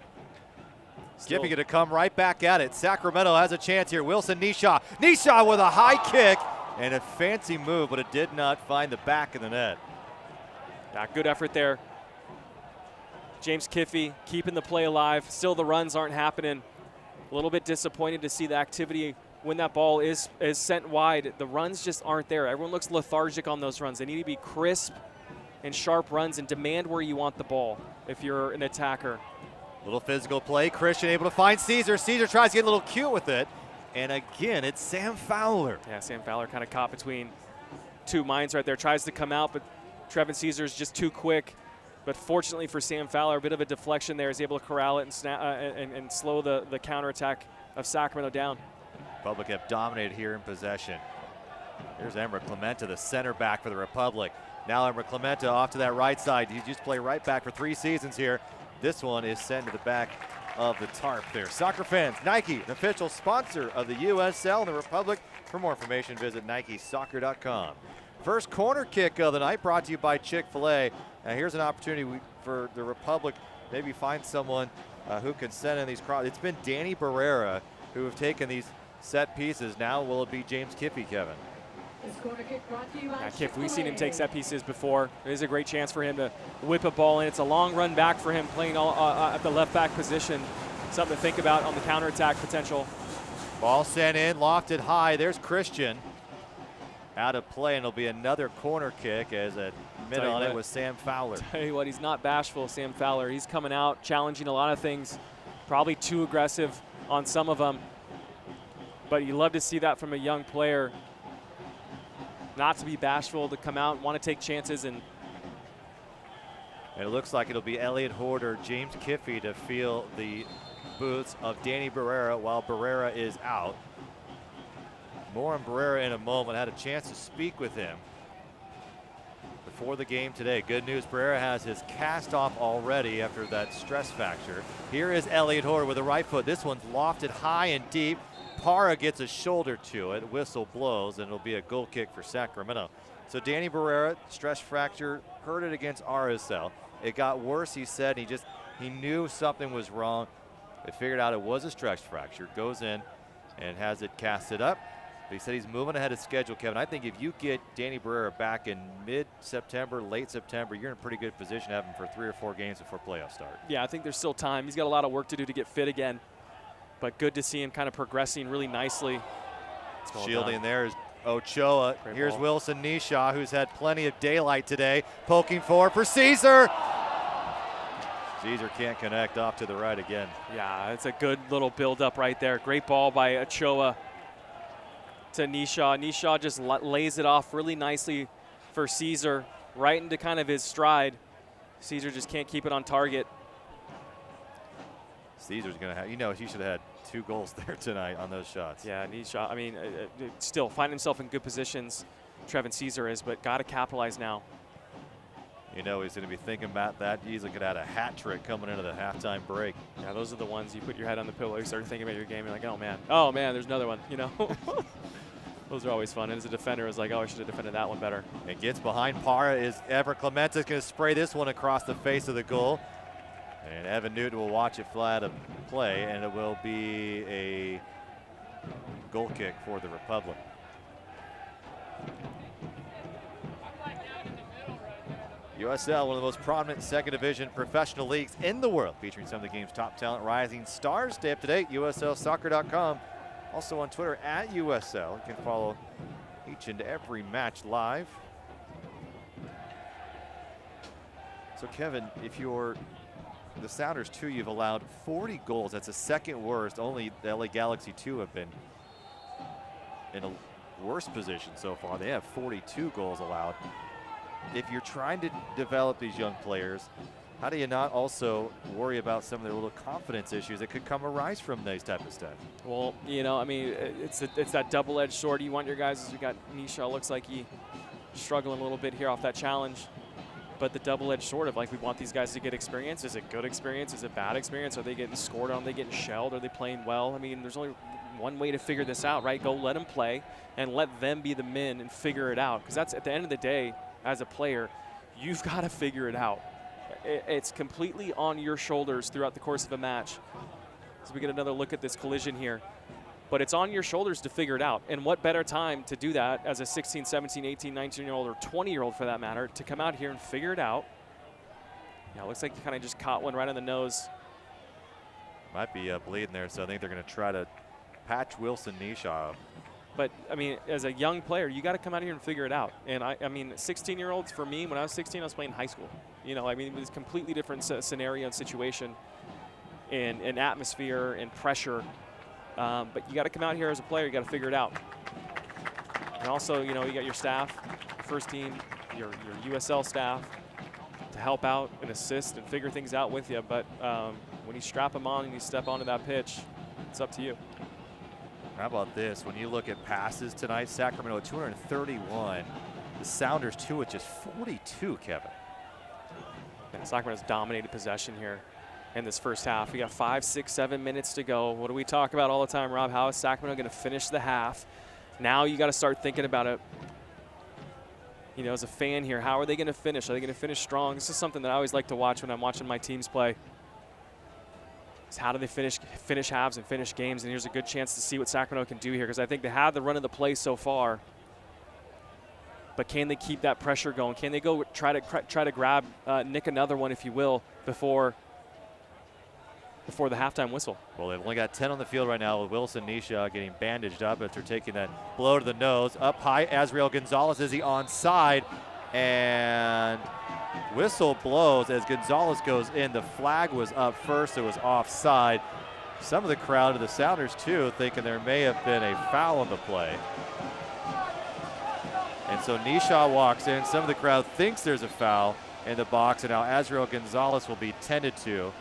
Speaker 1: Kiffey going to come right back at it. Sacramento has a chance here. Wilson Nisha. Nisha with a high kick and a fancy move, but it did not find the back of the net.
Speaker 2: Yeah, good effort there. James Kiffey keeping the play alive. Still the runs aren't happening. A little bit disappointed to see the activity when that ball is sent wide. The runs just aren't there. Everyone looks lethargic on those runs. They need to be crisp and sharp runs and demand where you want the ball if you're an attacker.
Speaker 1: Little physical play. Christian able to find Caesar. Caesar tries to get a little cute with it. And again, it's Sam Fowler.
Speaker 2: Yeah, Sam Fowler kind of caught between two minds right there. Tries to come out, but Trevin Caesar is just too quick. But fortunately for Sam Fowler, a bit of a deflection there. Is able to corral it and slow the counterattack of Sacramento down.
Speaker 1: Republic have dominated here in possession. Here's Emra Clementa, the center back for the Republic. Now Emra Clementa off to that right side. He used to play right back for 3 seasons here. This one is sent to the back of the tarp there. Soccer fans, Nike, an official sponsor of the USL and the Republic. For more information, visit NikeSoccer.com. First corner kick of the night brought to you by Chick-fil-A. Now here's an opportunity for the Republic, maybe find someone who can send in these crosses. It's been Danny Barrera who have taken these set pieces. Now will it be James Kiffey, Kevin?
Speaker 2: Yeah, Kiff, we've seen him take set pieces before. It is a great chance for him to whip a ball in. It's a long run back for him playing all, at the left back position. Something to think about on the counterattack potential.
Speaker 1: Ball sent in, lofted high. There's Christian. Out of play, and it'll be another corner kick as a minute on it was Sam Fowler.
Speaker 2: Tell you what, he's not bashful, Sam Fowler. He's coming out, challenging a lot of things. Probably too aggressive on some of them. But you love to see that from a young player. Not to be bashful, to come out and want to take chances. And
Speaker 1: it looks like it'll be Elliot Horde or James Kiffey to feel the boots of Danny Barrera while Barrera is out. More on Barrera in a moment. Had a chance to speak with him before the game today. Good news, Barrera has his cast off already after that stress fracture. Here is Elliot Horde with a right foot. This one's lofted high and deep. Parra gets a shoulder to it. Whistle blows, and it'll be a goal kick for Sacramento. So Danny Barrera, stress fracture, hurt it against RSL. It got worse, he said. He knew something was wrong. They figured out it was a stress fracture. Goes in and has it casted up. But he said he's moving ahead of schedule, Kevin. I think if you get Danny Barrera back in mid-September, late September, you're in a pretty good position to have him for 3 or 4 games before playoffs start.
Speaker 2: Yeah, I think there's still time. He's got a lot of work to do to get fit again. But good to see him kind of progressing really nicely.
Speaker 1: Shielding there is Ochoa. Here's ball. Wilson Nishaw, who's had plenty of daylight today. Poking forward for Caesar. Caesar can't connect, off to the right again.
Speaker 2: Yeah, it's a good little build-up right there. Great ball by Ochoa to Nishaw. Nishaw just lays it off really nicely for Caesar, right into kind of his stride. Caesar just can't keep it on target.
Speaker 1: Caesar's going to have, he should have had 2 goals there tonight on those shots.
Speaker 2: Yeah, Nishaw, I mean, still find himself in good positions, Trevin Caesar is, but got to capitalize now.
Speaker 1: He's going to be thinking about that. He easily could have had a hat trick coming into the halftime break.
Speaker 2: Yeah, those are the ones you put your head on the pillow, you start thinking about your game, you're like, oh man, there's another one, Those are always fun. And as a defender, I was like, oh, I should have defended that one better.
Speaker 1: It gets behind Parra. Is Ever Clemenza going to spray this one across the face of the goal? And Evan Newton will watch it fly out of play, and it will be a goal kick for the Republic. USL, one of the most prominent second division professional leagues in the world, featuring some of the game's top talent, rising stars. Stay up to date, USLsoccer.com. Also on Twitter at USL. You can follow each and every match live. So Kevin, if you're the Sounders too, you've allowed 40 goals. That's the second worst. Only the LA Galaxy 2 have been in a worse position so far. They have 42 goals allowed. If you're trying to develop these young players, how do you not also worry about some of their little confidence issues that could arise from these type of stuff?
Speaker 2: Well, I mean, it's that double-edged sword. You want your guys, as we got Nisha, looks like he struggling a little bit here off that challenge. But the double-edged sword of, like, we want these guys to get experience. Is it good experience? Is it bad experience? Are they getting scored on? Are they getting shelled? Are they playing well? I mean, there's only one way to figure this out, right? Go let them play and let them be the men and figure it out. Because that's, at the end of the day, as a player, you've got to figure it out. It's completely on your shoulders throughout the course of a match. So we get another look at this collision here. But it's on your shoulders to figure it out. And what better time to do that as a 16, 17, 18, 19-year-old or 20-year-old for that matter, to come out here and figure it out. Yeah, it looks like he kind of just caught one right on the nose.
Speaker 1: Might be bleeding there, so I think they're going to try to patch Wilson Nishaw.
Speaker 2: But, I mean, as a young player, you got to come out here and figure it out. And, I mean, 16-year-olds, for me, when I was 16, I was playing high school. I mean, it was a completely different scenario and situation and atmosphere and pressure. But you got to come out here as a player. You got to figure it out. And also, you got your staff, your first team, your USL staff to help out and assist and figure things out with you. But when you strap them on and you step onto that pitch, it's up to you.
Speaker 1: How about this? When you look at passes tonight, Sacramento 231. The Sounders 2 with just 42, Kevin.
Speaker 2: And Sacramento's dominated possession here in this first half. We got 5, 6, 7 minutes to go. What do we talk about all the time, Rob? How is Sacramento going to finish the half? Now you got to start thinking about it. As a fan here, how are they going to finish? Are they going to finish strong? This is something that I always like to watch when I'm watching my teams play. Is how do they finish halves and finish games? And here's a good chance to see what Sacramento can do here, because I think they have the run of the play so far. But can they keep that pressure going? Can they go try to grab, nick another one, if you will, before the halftime whistle?
Speaker 1: Well, they've only got 10 on the field right now with Wilson Nisha getting bandaged up after taking that blow to the nose. Up high, Azriel Gonzalez, is he onside? And whistle blows as Gonzalez goes in. The flag was up first, it was offside. Some of the crowd of the Sounders too thinking there may have been a foul on the play. And so Nisha walks in. Some of the crowd thinks there's a foul in the box, and now Azriel Gonzalez will be tended to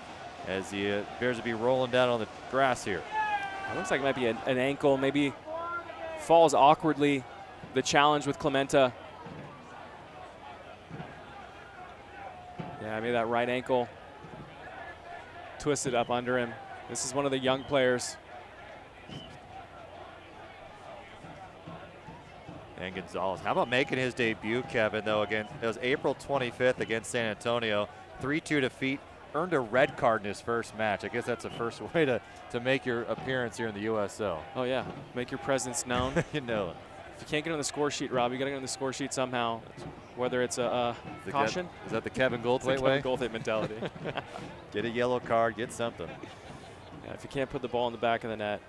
Speaker 1: as he appears to be rolling down on the grass here.
Speaker 2: It looks like it might be an ankle, maybe falls awkwardly. The challenge with Clementa. Yeah, maybe that right ankle twisted up under him. This is one of the young players.
Speaker 1: And Gonzalez, how about making his debut, Kevin, though, again, it was April 25th against San Antonio, 3-2 defeat, earned a red card in his first match. I guess that's the first way to make your appearance here in the USL.
Speaker 2: Oh, yeah, make your presence known.
Speaker 1: You know it.
Speaker 2: If you can't get on the score sheet, Rob, you got to get on the score sheet somehow, whether it's a caution.
Speaker 1: Is that the Kevin Goldthwait way?
Speaker 2: Kevin Goldthwait mentality.
Speaker 1: Get a yellow card, get something.
Speaker 2: Yeah, if you can't put the ball in the back of the net,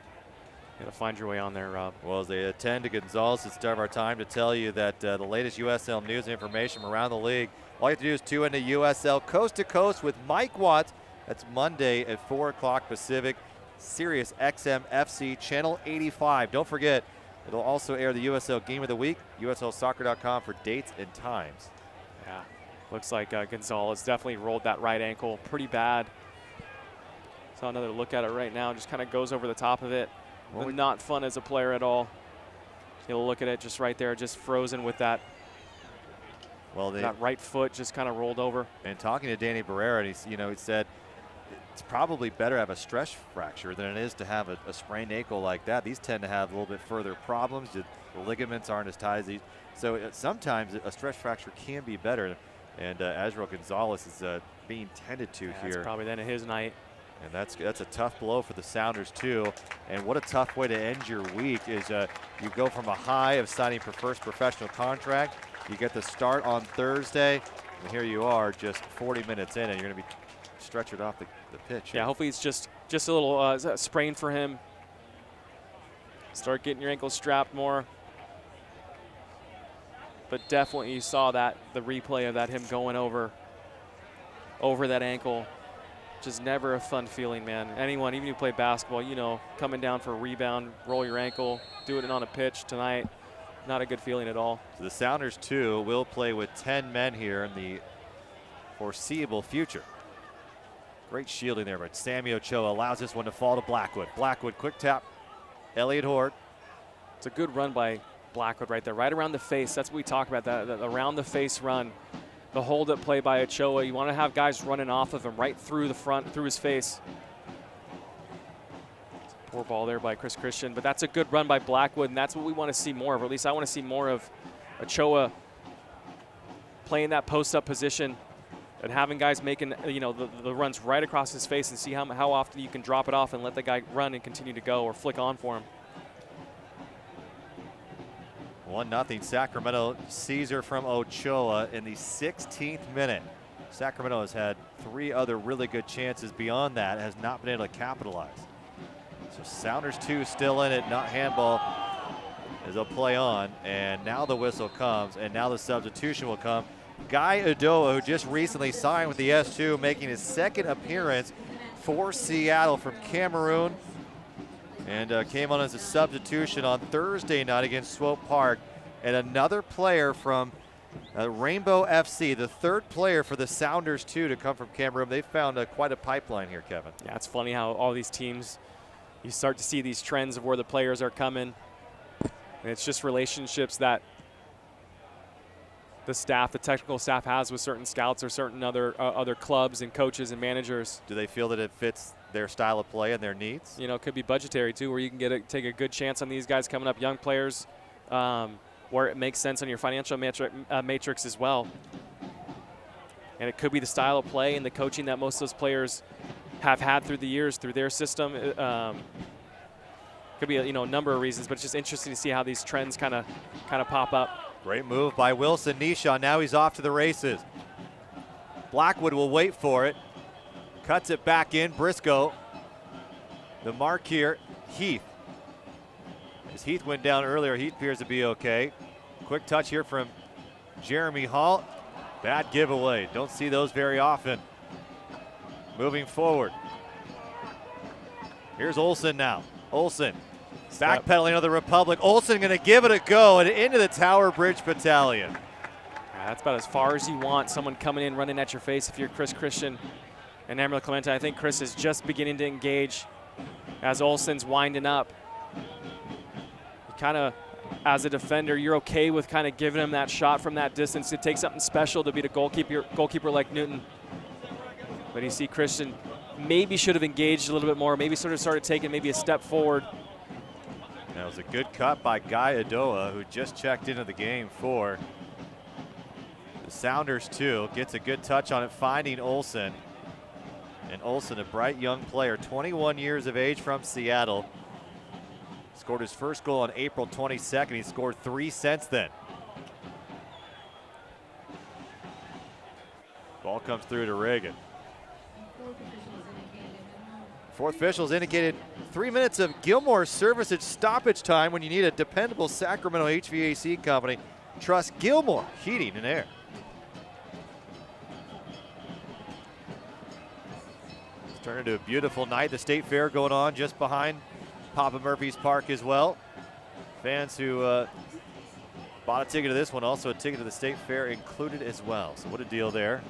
Speaker 2: you got to find your way on there, Rob.
Speaker 1: Well, as they attend to Gonzalez, it's time of our time to tell you that the latest USL news and information from around the league. All you have to do is tune into USL Coast to Coast with Mike Watts. That's Monday at 4 o'clock Pacific, Sirius XM FC, Channel 85. Don't forget, it'll also air the USL Game of the Week, USLsoccer.com for dates and times.
Speaker 2: Yeah, looks like Gonzalez definitely rolled that right ankle pretty bad. Saw another look at it right now, just kind of goes over the top of it. Well, not fun as a player at all. You'll look at it just right there, just frozen with that. Well, that right foot just kind of rolled over.
Speaker 1: And talking to Danny Barrera, he said it's probably better to have a stress fracture than it is to have a sprained ankle like that. These tend to have a little bit further problems. The ligaments aren't as tight as these. So sometimes a stress fracture can be better. And Azriel Gonzalez is being tended to here.
Speaker 2: That's probably then his night.
Speaker 1: And that's a tough blow for the Sounders too. And what a tough way to end your week is you go from a high of signing your first professional contract. You get the start on Thursday, and here you are just 40 minutes in, and you're going to be stretchered off the pitch.
Speaker 2: Yeah, hopefully it's just a little sprain for him. Start getting your ankles strapped more. But definitely you saw the replay of that, him going over that ankle. Just never a fun feeling, man. Anyone, even if you play basketball, coming down for a rebound, roll your ankle, do it on a pitch tonight, not a good feeling at all.
Speaker 1: So the Sounders, too, will play with 10 men here in the foreseeable future. Great shielding there, but Sammy Ochoa allows this one to fall to Blackwood. Blackwood, quick tap. Elliott Hort.
Speaker 2: It's a good run by Blackwood right there, right around the face. That's what we talk about, that around the face run. The hold-up play by Ochoa. You want to have guys running off of him right through the front, through his face. Poor ball there by Chris Christian, but that's a good run by Blackwood, and that's what we want to see more of, or at least I want to see more of Ochoa playing that post-up position and having guys making the runs right across his face, and see how often you can drop it off and let the guy run and continue to go or flick on for him.
Speaker 1: 1-0 Sacramento. Caesar from Ochoa in the 16th minute. Sacramento has had 3 other really good chances beyond that, has not been able to capitalize. So Sounders 2 still in it, not handball as they'll play on. And now the whistle comes, and now the substitution will come. Guy Udoa, who just recently signed with the S2, making his second appearance for Seattle from Cameroon. And came on as a substitution on Thursday night against Swope Park. And another player from Rainbow FC, the third player for the Sounders, too, to come from Cameroon. They found quite a pipeline here, Kevin.
Speaker 2: Yeah, it's funny how all these teams, you start to see these trends of where the players are coming. And it's just relationships that the technical staff has with certain scouts or certain other clubs and coaches and managers.
Speaker 1: Do they feel that it fits their style of play and their needs?
Speaker 2: It could be budgetary too, where you can take a good chance on these guys coming up, young players, where it makes sense on your financial matrix as well. And it could be the style of play and the coaching that most of those players have had through the years, through their system. Could be a number of reasons, but it's just interesting to see how these trends kind of pop up.
Speaker 1: Great move by Wilson Nishan. Now he's off to the races. Blackwood will wait for it. Cuts it back in. Briscoe. The mark here, Heath. As Heath went down earlier, Heath appears to be okay. Quick touch here from Jeremy Hall. Bad giveaway. Don't see those very often. Moving forward. Here's Olsen now. Olsen backpedaling to the Republic. Olsen going to give it a go and into the Tower Bridge Battalion.
Speaker 2: Yeah, that's about as far as you want. Someone coming in, running at your face if you're Chris Christian and Emerald Clemente. I think Chris is just beginning to engage as Olsen's winding up. Kind of, as a defender, you're okay with kind of giving him that shot from that distance. It takes something special to beat a goalkeeper like Newton. But you see Christian maybe should have engaged a little bit more, maybe sort of started taking maybe a step forward.
Speaker 1: That was a good cut by Guy Adoa, who just checked into the game for the Sounders too. Gets a good touch on it, finding Olsen. And Olsen, a bright young player, 21 years of age from Seattle. Scored his first goal on April 22nd. He scored 3 since then. Ball comes through to Reagan. Fourth officials indicated 3 minutes of Gilmore's service at stoppage time. When you need a dependable Sacramento HVAC company, trust Gilmore Heating and Air. It's turned into a beautiful night. The State Fair going on just behind Papa Murphy's Park as well. Fans who bought a ticket to this one, also a ticket to the State Fair included as well. So what a deal there.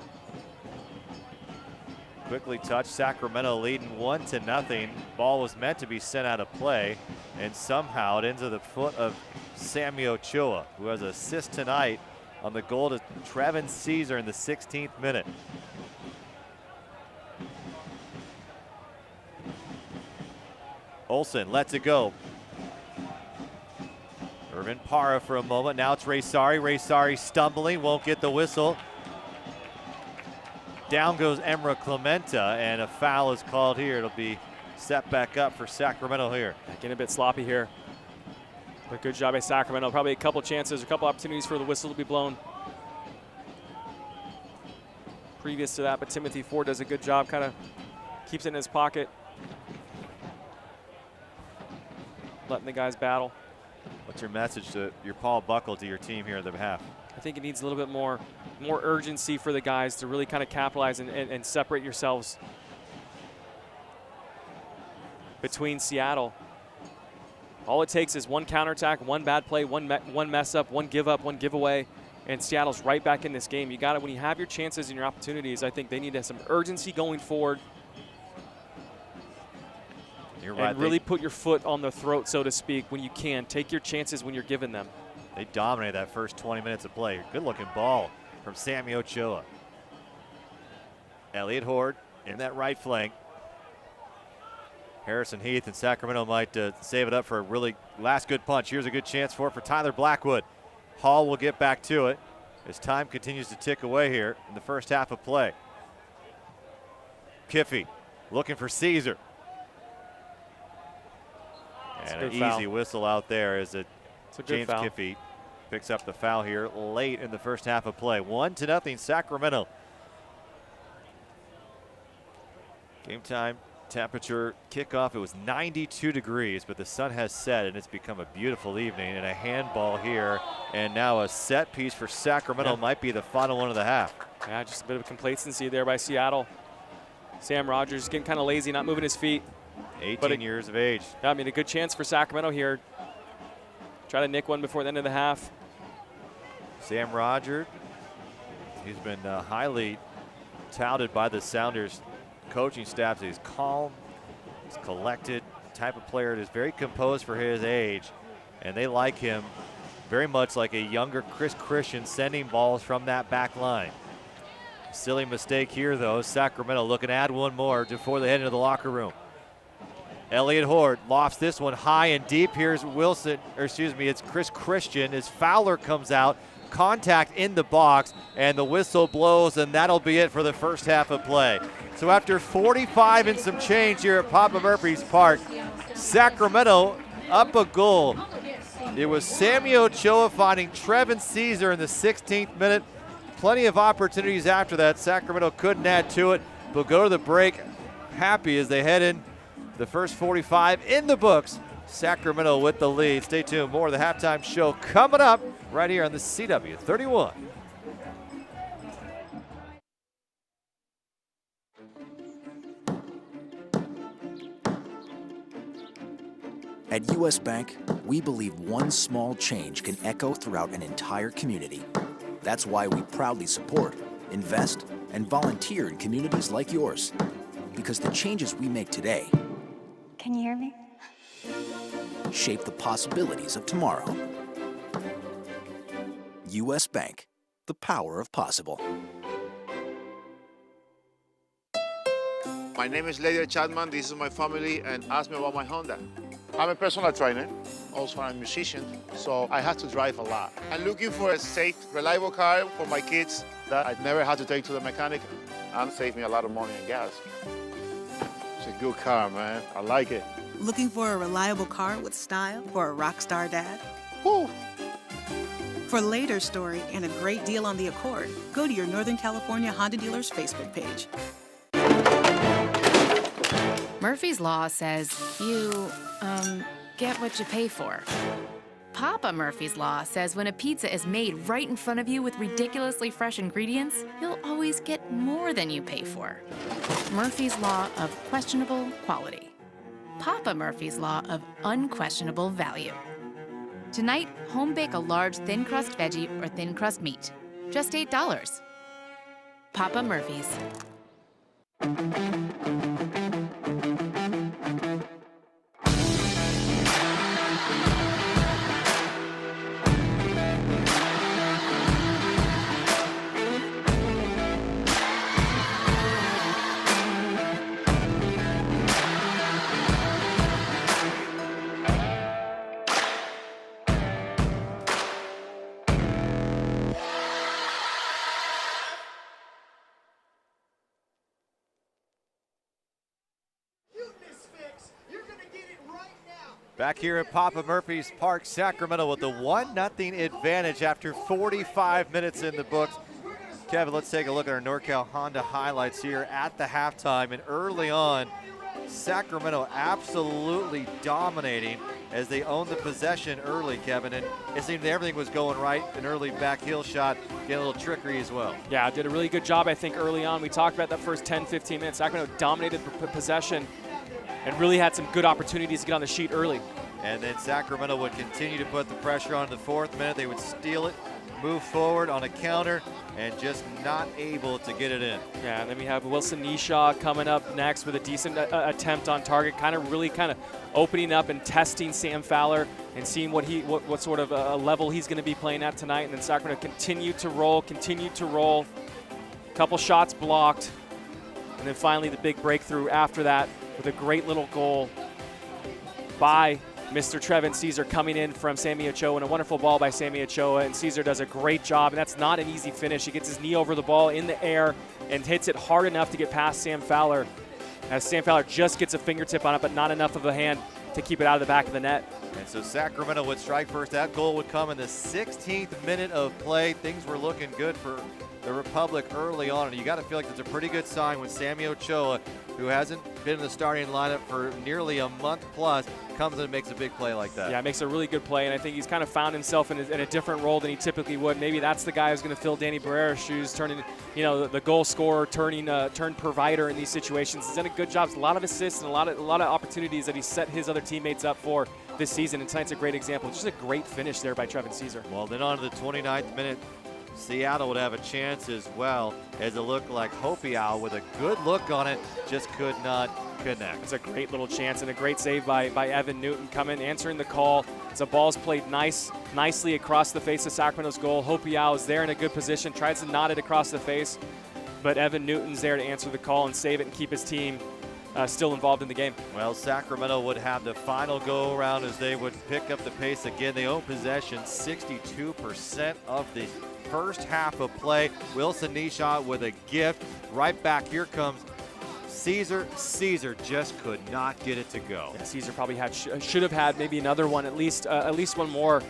Speaker 1: Quickly touched, Sacramento leading 1-0. Ball was meant to be sent out of play, and somehow it ends at the foot of Sammy Ochoa, who has an assist tonight on the goal to Trevin Caesar in the 16th minute. Olsen lets it go. Irvin Parra for a moment. Now it's Ray Sari. Ray Sari stumbling, won't get the whistle. Down goes Emra Clementa, and a foul is called here. It'll be set back up for Sacramento here.
Speaker 2: Getting a bit sloppy here. But good job by Sacramento. Probably a couple chances, a couple opportunities for the whistle to be blown previous to that, but Timothy Ford does a good job, kind of keeps it in his pocket, letting the guys battle.
Speaker 1: What's your message to your Paul Buckle to your team here on the behalf?
Speaker 2: I think it needs a little bit more urgency for the guys to really kind of capitalize and separate yourselves between Seattle. All it takes is one counterattack, one bad play, one mess up, one give up, one giveaway, and Seattle's right back in this game. You got it when you have your chances and your opportunities. I think they need to have some urgency going forward.
Speaker 1: You're right.
Speaker 2: And really put your foot on the throat, so to speak, when you can. Take your chances when you're given them.
Speaker 1: They dominated that first 20 minutes of play. Good looking ball from Sammy Ochoa. Elliott Horde in that right flank. Harrison Heath and Sacramento might save it up for a really last good punch. Here's a good chance for Tyler Blackwood. Hall will get back to it as time continues to tick away here in the first half of play. Kiffey looking for Caesar. And an easy whistle out there as James Kiffey picks up the foul here late in the first half of play. 1-0 Sacramento. Game time temperature kickoff, it was 92 degrees, but the sun has set and it's become a beautiful evening, and a handball here, and now a set piece for Sacramento. Might be the final one of the half.
Speaker 2: Yeah, just a bit of complacency there by Seattle. Sam Rogers getting kind of lazy, not moving his feet.
Speaker 1: 18 years of age.
Speaker 2: Yeah, I mean, a good chance for Sacramento here. Try to nick one before the end of the half.
Speaker 1: Sam Rogers, he's been highly touted by the Sounders coaching staff. He's calm, he's collected, type of player that is very composed for his age, and they like him very much like a younger Chris Christian, sending balls from that back line. Silly mistake here, though. Sacramento looking to add one more before they head into the locker room. Elliott Horde lofts this one high and deep. Here's it's Chris Christian as Fowler comes out. Contact in the box, and the whistle blows, and that'll be it for the first half of play. So after 45 and some change here at Papa Murphy's Park, Sacramento up a goal It was Sammy Ochoa finding Trevin Caesar in the 16th minute. Plenty of opportunities after that. Sacramento couldn't add to it, but go to the break happy as they head in the first 45 in the books. Sacramento with the lead. Stay tuned. More of the halftime show coming up right here on the CW 31.
Speaker 11: At US Bank, we believe one small change can echo throughout an entire community. That's why we proudly support, invest, and volunteer in communities like yours. Because the changes we make today
Speaker 12: Can you hear me?
Speaker 11: shape the possibilities of tomorrow. US Bank, the power of possible.
Speaker 13: My name is Lady Chapman, this is my family, and ask me about my Honda. I'm a personal trainer, also I'm a musician, so I have to drive a lot. I'm looking for a safe, reliable car for my kids that I never had to take to the mechanic and save me a lot of money and gas. It's a good car, man. I like it.
Speaker 14: Looking for a reliable car with style for a rock star dad?
Speaker 13: Woo!
Speaker 14: For later story and a great deal on the Accord, go to your Northern California Honda dealer's Facebook page.
Speaker 7: Murphy's Law says you, get what you pay for. Papa Murphy's Law says when a pizza is made right in front of you with ridiculously fresh ingredients, you'll always get more than you pay for. Murphy's Law of questionable quality. Papa Murphy's Law of unquestionable value. Tonight, home bake a large thin crust veggie or thin crust meat. Just $8. Papa Murphy's.
Speaker 1: Back here at Papa Murphy's Park, Sacramento with the 1-0 advantage after 45 minutes in the books. Kevin, let's take a look at our NorCal Honda highlights here at the halftime. And early on, Sacramento absolutely dominating as they owned the possession early, Kevin. And it seemed everything was going right. An early back heel shot, getting a little trickery as well.
Speaker 2: Yeah, did a really good job, I think, early on. We talked about that first 10, 15 minutes. Sacramento dominated possession and really had some good opportunities to get on the sheet early.
Speaker 1: And then Sacramento would continue to put the pressure on in the 4th minute. They would steal it, move forward on a counter, and just not able to get it in.
Speaker 2: Yeah, and then we have Wilson Nishaw coming up next with a decent attempt on target, really opening up and testing Sam Fowler and seeing what sort of level he's going to be playing at tonight. And then Sacramento continued to roll. Couple shots blocked, and then finally the big breakthrough after that with a great little goal by Mr. Trevin Caesar coming in from Sammy Ochoa, and a wonderful ball by Sammy Ochoa, and Caesar does a great job, and that's not an easy finish. He gets his knee over the ball in the air and hits it hard enough to get past Sam Fowler, as Sam Fowler just gets a fingertip on it, but not enough of a hand to keep it out of the back of the net.
Speaker 1: And so Sacramento would strike first. That goal would come in the 16th minute of play. Things were looking good for the Republic early on, and you got to feel like that's a pretty good sign when Sammy Ochoa, who hasn't been in the starting lineup for nearly a month plus, comes in and makes a big play like that.
Speaker 2: Yeah, makes a really good play, and I think he's kind of found himself in a different role than he typically would. Maybe that's the guy who's going to fill Danny Barrera's shoes, turning, the goal scorer, turn provider in these situations. He's done a good job. A lot of assists and a lot of opportunities that he set his other teammates up for this season, and tonight's a great example. Just a great finish there by Trevin Caesar.
Speaker 1: Well, then on to the 29th minute, Seattle would have a chance as well, as it looked like Hopiau with a good look on it, just could not connect.
Speaker 2: It's a great little chance and a great save by Evan Newton coming, answering the call. It's a ball's played nicely across the face of Sacramento's goal. Hopiau is there in a good position, tries to knot it across the face, but Evan Newton's there to answer the call and save it and keep his team still involved in the game.
Speaker 1: Well, Sacramento would have the final go around as they would pick up the pace again. They own possession 62% of the first half of play. Wilson Nishaw with a gift. Right back, here comes Caesar just could not get it to go.
Speaker 2: Yeah, Caesar probably should have had maybe another one, at least one more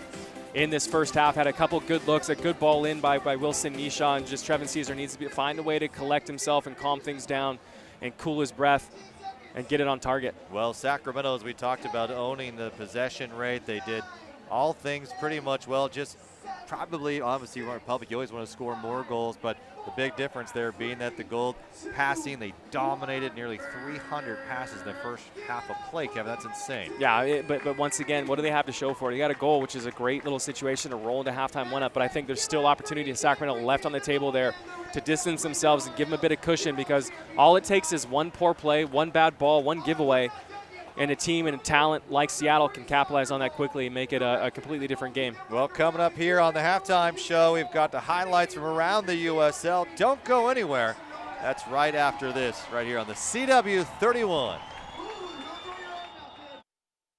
Speaker 2: in this first half. Had a couple good looks, a good ball in by Wilson Nisha, and just Trevin Caesar needs to find a way to collect himself and calm things down and cool his breath and get it on target.
Speaker 1: Well, Sacramento, as we talked about, owning the possession rate, they did all things pretty much well. Just probably, obviously, Republic, you always want to score more goals, but the big difference there being that the goal passing, they dominated nearly 300 passes in the first half of play, Kevin. That's insane.
Speaker 2: Yeah, but once again, what do they have to show for it? You got a goal, which is a great little situation to roll into halftime one up, but I think there's still opportunity in Sacramento left on the table there to distance themselves and give them a bit of cushion, because all it takes is one poor play, one bad ball, one giveaway, and a team and a talent like Seattle can capitalize on that quickly and make it a completely different game.
Speaker 1: Well, coming up here on the halftime show, we've got the highlights from around the USL. Don't go anywhere. That's right after this, right here on the CW 31.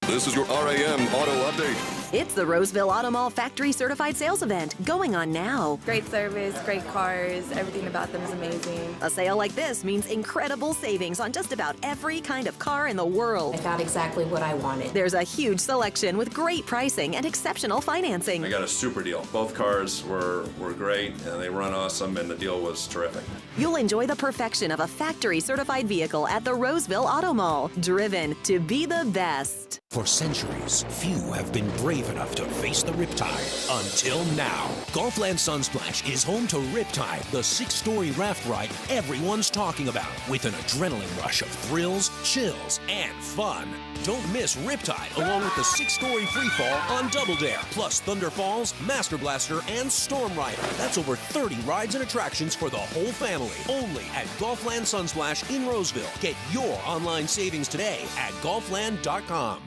Speaker 8: This is your RAM Auto Update.
Speaker 12: It's the Roseville Auto Mall Factory Certified Sales Event going on now.
Speaker 15: Great service, great cars, everything about them is amazing.
Speaker 12: A sale like this means incredible savings on just about every kind of car in the world.
Speaker 15: I got exactly what I wanted.
Speaker 12: There's a huge selection with great pricing and exceptional financing.
Speaker 16: I got a super deal. Both cars were great, and they run awesome, and the deal was terrific.
Speaker 12: You'll enjoy the perfection of a factory certified vehicle at the Roseville Auto Mall. Driven to be the best.
Speaker 17: For centuries, few have been brave enough to face the Riptide. Until now. Golfland Sunsplash is home to Riptide, the 6-story raft ride everyone's talking about, with an adrenaline rush of thrills, chills, and fun. Don't miss Riptide, along with the 6-story freefall on Double Dare, plus Thunder Falls, Master Blaster, and Storm Rider. That's over 30 rides and attractions for the whole family, only at Golfland Sunsplash in Roseville. Get your online savings today at golfland.com.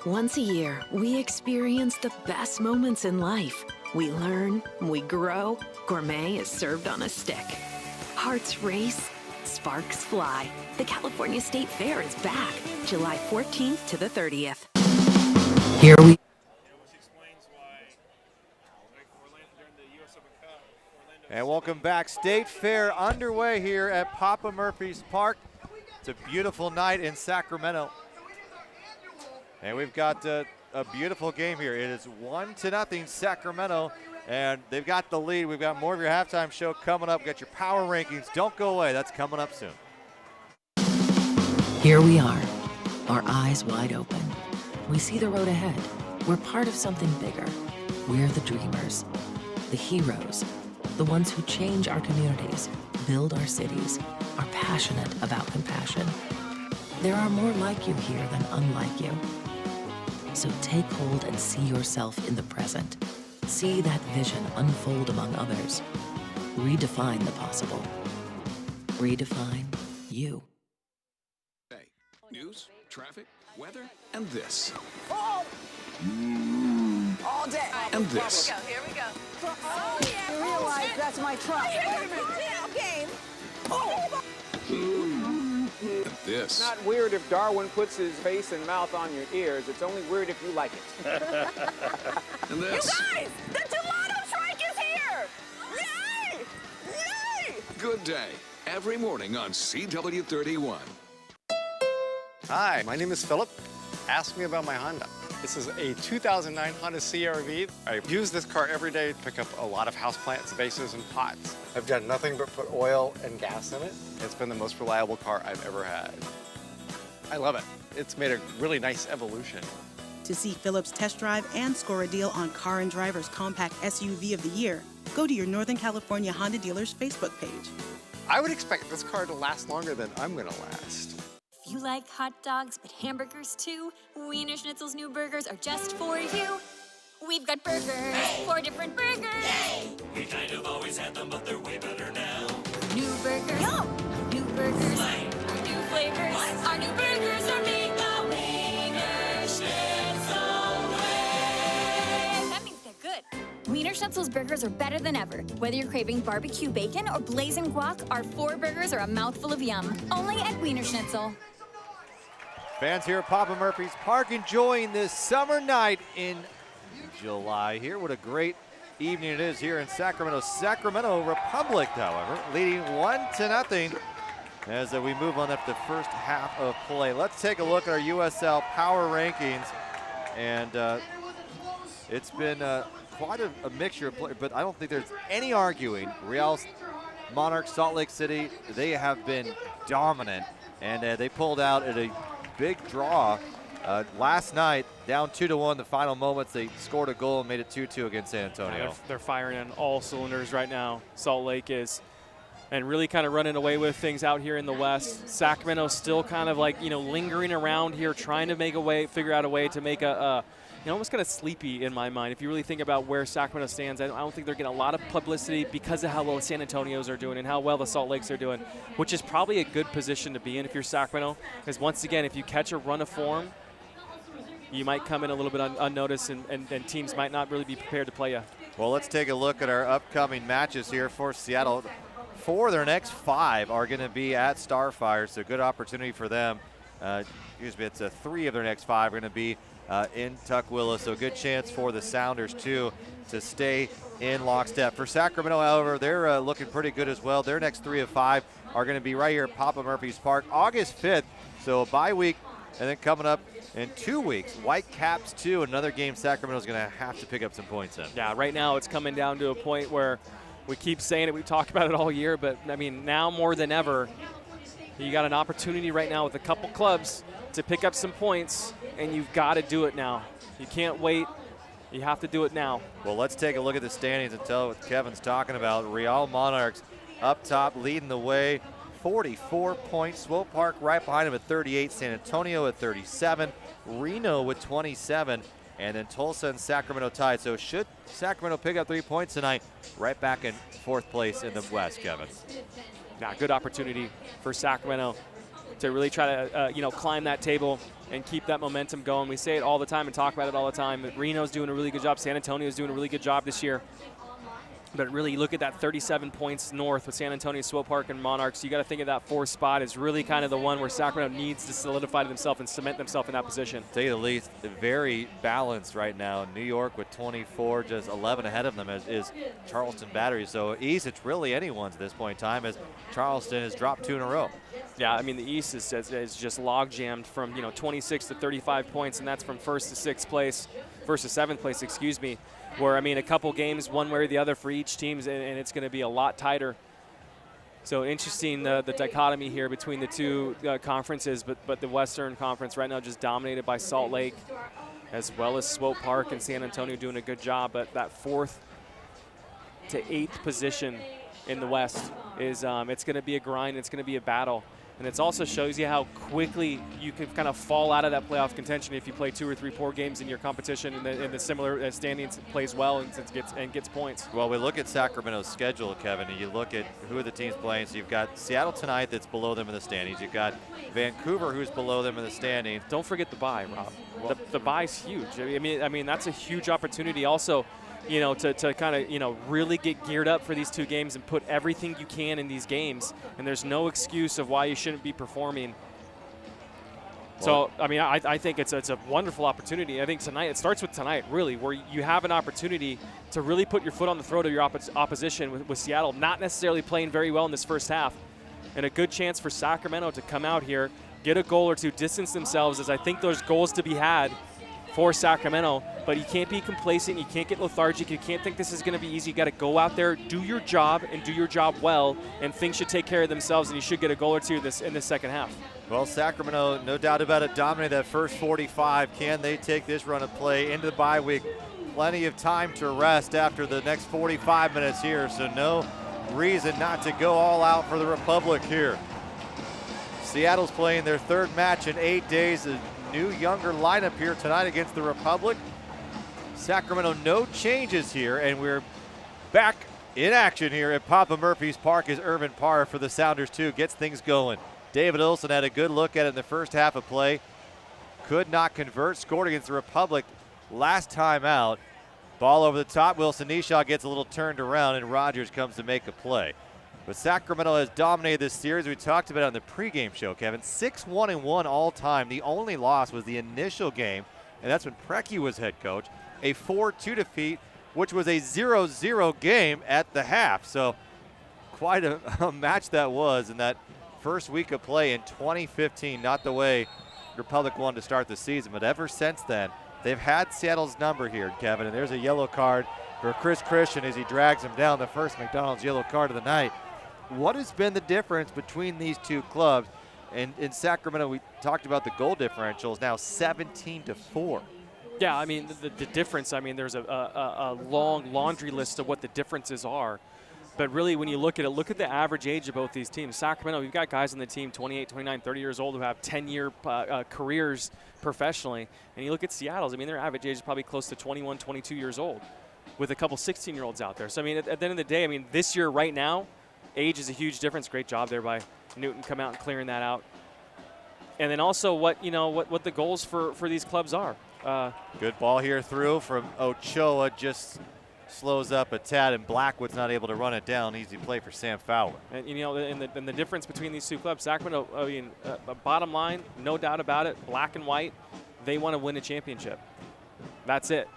Speaker 12: Once a year, we experience the best moments in life. We learn, we grow, gourmet is served on a stick. Hearts race, sparks fly. The California State Fair is back, July 14th to the 30th.
Speaker 18: Here we
Speaker 1: And welcome back. State Fair underway here at Papa Murphy's Park. It's a beautiful night in Sacramento. And we've got a beautiful game here. It is 1-0 Sacramento, and they've got the lead. We've got more of your halftime show coming up. We've got your power rankings. Don't go away. That's coming up soon.
Speaker 18: Here we are, our eyes wide open. We see the road ahead. We're part of something bigger. We're the dreamers, the heroes, the ones who change our communities, build our cities, are passionate about compassion. There are more like you here than unlike you. So take hold and see yourself in the present. See that vision unfold among others. Redefine the possible. Redefine you.
Speaker 8: News, traffic, weather, and this.
Speaker 9: Oh! All day.
Speaker 8: And this.
Speaker 9: Here we go. Oh, yeah. You realize that's my truck. Game. Oh.
Speaker 8: And this.
Speaker 10: It's not weird if Darwin puts his face and mouth on your ears. It's only weird if you like it.
Speaker 8: And this.
Speaker 9: You guys, the gelato strike is here! Yay! Yay!
Speaker 8: Good day. Every morning on CW31.
Speaker 19: Hi, my name is Philip. Ask me about my Honda. This is a 2009 Honda CR-V. I use this car every day to pick up a lot of houseplants, vases, and pots. I've done nothing but put oil and gas in it. It's been the most reliable car I've ever had. I love it. It's made a really nice evolution.
Speaker 14: To see Philip's test drive and score a deal on Car and Driver's Compact SUV of the Year, go to your Northern California Honda dealer's Facebook page.
Speaker 19: I would expect this car to last longer than I'm gonna last.
Speaker 20: If you like hot dogs but hamburgers too, Wiener Schnitzel's new burgers are just for you. We've got burgers, 4 different burgers.
Speaker 21: We kind of always had them, but they're way better now.
Speaker 20: New burgers, new burgers, our new flavors. Schnitzel's burgers are better than ever. Whether you're craving barbecue bacon or blazing guac, our 4 burgers are a mouthful of yum. Only at Wiener Schnitzel.
Speaker 1: Fans here at Papa Murphy's Park enjoying this summer night in July here. What a great evening it is here in Sacramento. Sacramento Republic, however, leading 1-0 as we move on up the first half of play. Let's take a look at our USL power rankings. And it's been quite a mixture of play, but I don't think there's any arguing. Real Monarchs, Salt Lake City, they have been dominant, and they pulled out at a big draw last night, down 2-1. The final moments, they scored a goal and made it 2-2 against San Antonio.
Speaker 2: Yeah, they're firing on all cylinders right now. Salt Lake is, and really kind of running away with things out here in the West. Sacramento still kind of like, lingering around here, trying to figure out a way to make almost kind of sleepy in my mind. If you really think about where Sacramento stands, I don't think they're getting a lot of publicity because of how well the San Antonios are doing and how well the Salt Lakes are doing, which is probably a good position to be in if you're Sacramento. Because once again, if you catch a run of form, you might come in a little bit unnoticed, and teams might not really be prepared to play you.
Speaker 1: Well, let's take a look at our upcoming matches here for Seattle. 4 of their next 5 are going to be at Starfire, so good opportunity for them. It's 3 of their next 5 are going to be in Tukwila, so good chance for the Sounders too to stay in lockstep. For Sacramento, however, they're looking pretty good as well. Their next 3 of 5 are going to be right here at Papa Murphy's Park, August 5th. So a bye week, and then coming up in 2 weeks, Whitecaps 2, another game Sacramento's going to have to pick up some points in.
Speaker 2: Yeah, right now it's coming down to a point where we keep saying it, we've talked about it all year, but I mean, now more than ever, you got an opportunity right now with a couple clubs to pick up some points, and you've got to do it now. You can't wait. You have to do it now.
Speaker 1: Well, let's take a look at the standings and tell what Kevin's talking about. Real Monarchs up top, leading the way, 44 points. Swope Park right behind him at 38. San Antonio at 37. Reno with 27. And then Tulsa and Sacramento tied. So should Sacramento pick up 3 points tonight, right back in 4th place in the West, Kevin.
Speaker 2: Yeah, good opportunity for Sacramento to really try to climb that table and keep that momentum going. We say it all the time and talk about it all the time. But Reno's doing a really good job. San Antonio's doing a really good job this year. But really look at that 37 points north with San Antonio, Swope Park, and Monarchs. You got to think of that 4th spot as really kind of the one where Sacramento needs to solidify themselves and cement themselves in that position.
Speaker 1: To say the least, very balanced right now. New York with 24, just 11 ahead of them is Charleston Battery. So East, it's really anyone's at this point in time, as Charleston has dropped 2 in a row.
Speaker 2: Yeah, I mean, the East is just log jammed from 26 to 35 points, and that's from 1st to 6th place, 1st to 7th place, excuse me. Where, I mean, a couple games one way or the other for each team, and it's going to be a lot tighter. So interesting, the dichotomy here between the two conferences, but the Western Conference right now just dominated by Salt Lake, as well as Swope Park and San Antonio doing a good job. But that 4th to 8th position in the West is it's going to be a grind. It's going to be a battle. And it also shows you how quickly you can kind of fall out of that playoff contention if you play 2 or 3 poor games in your competition and the similar standings plays well and gets points.
Speaker 1: Well, we look at Sacramento's schedule, Kevin, and you look at who are the teams playing. So you've got Seattle tonight that's below them in the standings. You've got Vancouver who's below them in the standings.
Speaker 2: Don't forget the bye, Rob. Well, the bye's huge. I mean that's a huge opportunity also, to kind of, really get geared up for these 2 games and put everything you can in these games. And there's no excuse of why you shouldn't be performing. So, I mean, I think it's a wonderful opportunity. I think tonight, it starts with tonight, really, where you have an opportunity to really put your foot on the throat of your opposition with Seattle, not necessarily playing very well in this first half. And a good chance for Sacramento to come out here, get a goal or 2, distance themselves, as I think there's goals to be had for Sacramento, but you can't be complacent. You can't get lethargic. You can't think this is going to be easy. You got to go out there, do your job, and do your job well, and things should take care of themselves, and you should get a goal or 2 in the second half.
Speaker 1: Well, Sacramento, no doubt about it, dominated that first 45. Can they take this run of play into the bye week? Plenty of time to rest after the next 45 minutes here, so no reason not to go all out for the Republic here. Seattle's playing their 3rd match in 8 days. New younger lineup here tonight against the Republic. Sacramento, no changes here, and we're back in action here at Papa Murphy's Park as Irvin Parr for the Sounders 2 gets things going. David Olson had a good look at it in the first half of play. Could not convert, scored against the Republic last time out. Ball over the top. Wilson Nishaw gets a little turned around, and Rogers comes to make a play. But Sacramento has dominated this series. We talked about it on the pregame show, Kevin. 6-1-1 all time. The only loss was the initial game, and that's when Preki was head coach. A 4-2 defeat, which was a 0-0 game at the half. So quite a match that was in that first week of play in 2015. Not the way Republic wanted to start the season, but ever since then, they've had Seattle's number here, Kevin. And there's a yellow card for Chris Christian as he drags him down, the first McDonald's yellow card of the night. What has been the difference between these two clubs? And in Sacramento, we talked about the goal differential is now 17-4.
Speaker 2: Yeah, I mean, the difference, I mean, there's a long laundry list of what the differences are. But really, when you look at it, look at the average age of both these teams. Sacramento, you've got guys on the team 28, 29, 30 years old who have 10-year careers professionally. And you look at Seattle's, I mean, their average age is probably close to 21, 22 years old with a couple 16-year-olds out there. So, I mean, at the end of the day, I mean, this year right now, age is a huge difference. Great job there by Newton coming out and clearing that out. And then also what the goals for these clubs are.
Speaker 1: Good ball here through from Ochoa, just slows up a tad, and Blackwood's not able to run it down. Easy play for Sam Fowler.
Speaker 2: And and the difference between these two clubs, Sacramento, I mean, bottom line, no doubt about it, black and white, they want to win a championship. That's it.